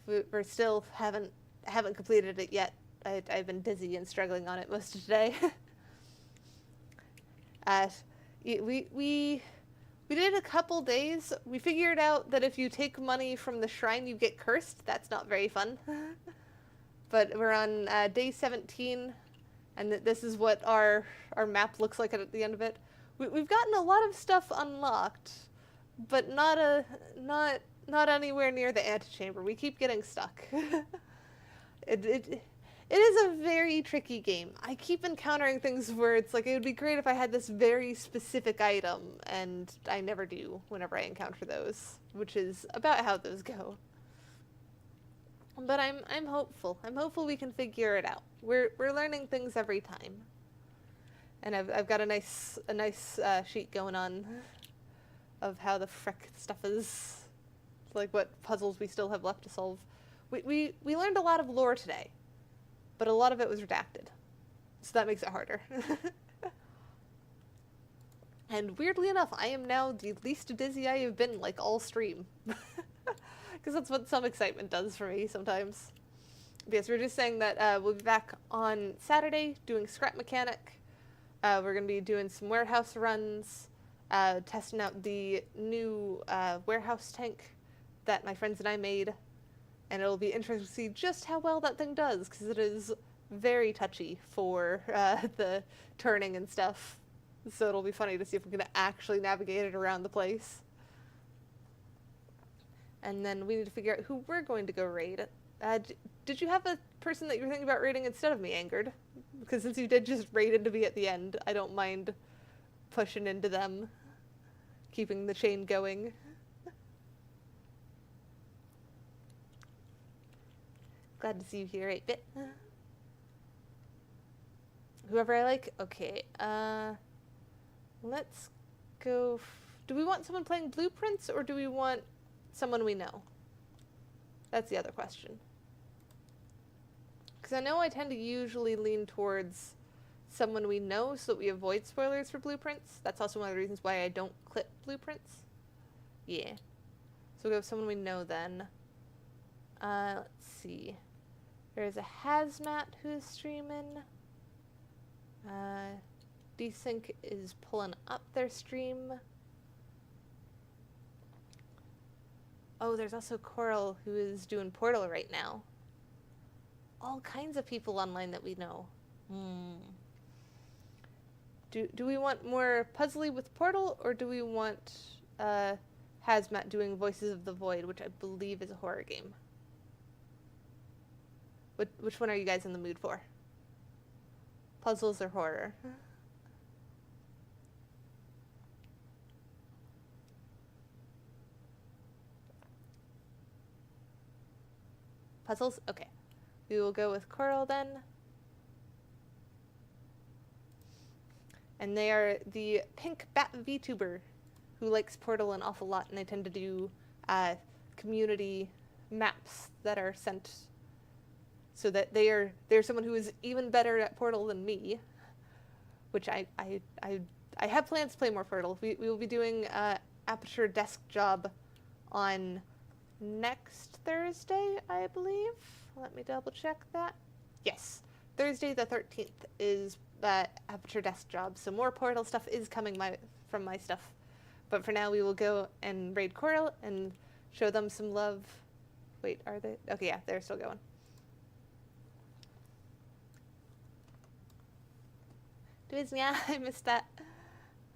We're still haven't completed it yet. I've been dizzy and struggling on it most of today. We did a couple days. We figured out that if you take money from the shrine, you get cursed. That's not very fun. But we're on day 17, and this is what our map looks like at the end of it. We've gotten a lot of stuff unlocked, but not anywhere near the antechamber. We keep getting stuck. It is a very tricky game. I keep encountering things where it's like, it would be great if I had this very specific item, and I never do whenever I encounter those, which is about how those go. But I'm hopeful. I'm hopeful we can figure it out. We're learning things every time. And I've got a nice sheet going on of how the frick stuff is, like what puzzles we still have left to solve. We learned a lot of lore today, but a lot of it was redacted, so that makes it harder. And weirdly enough, I am now the least dizzy I have been, like, all stream. Because that's what some excitement does for me sometimes. But yes, we're just saying that we'll be back on Saturday doing Scrap Mechanic. We're going to be doing some warehouse runs, testing out the new warehouse tank that my friends and I made. And it'll be interesting to see just how well that thing does, because it is very touchy for the turning and stuff. So it'll be funny to see if we can actually navigate it around the place. And then we need to figure out who we're going to go raid. Did you have a person that you were thinking about raiding instead of me, Angered? Because since you did just raid into me at the end, I don't mind pushing into them, keeping the chain going. Glad to see you here, 8-bit. Whoever I like? Okay, let's go... Do we want someone playing Blueprints, or do we want someone we know? That's the other question. Because I know I tend to usually lean towards someone we know so that we avoid spoilers for Blueprints. That's also one of the reasons why I don't clip Blueprints. Yeah. So we'll go with someone we know then. Let's see. There's a Hazmat who's streaming. Desync is pulling up their stream. Oh, there's also Coral who is doing Portal right now. All kinds of people online that we know. do we want more puzzly with Portal, or do we want Hazmat doing Voices of the Void, which I believe is a horror game? Which one are you guys in the mood for? Puzzles or horror? Puzzles? Okay. We will go with Coral then. And they are the pink bat VTuber who likes Portal an awful lot, and they tend to do community maps that are sent so that they're someone who is even better at Portal than me, which I have plans to play more Portal. We will be doing Aperture Desk Job on next Thursday, I believe. Let me double check that. Yes, Thursday the 13th is Aperture Desk Job, so more Portal stuff is coming from my stuff. But for now, we will go and raid Coral and show them some love. Wait, are they? Okay, yeah, they're still going. Yeah, I missed that.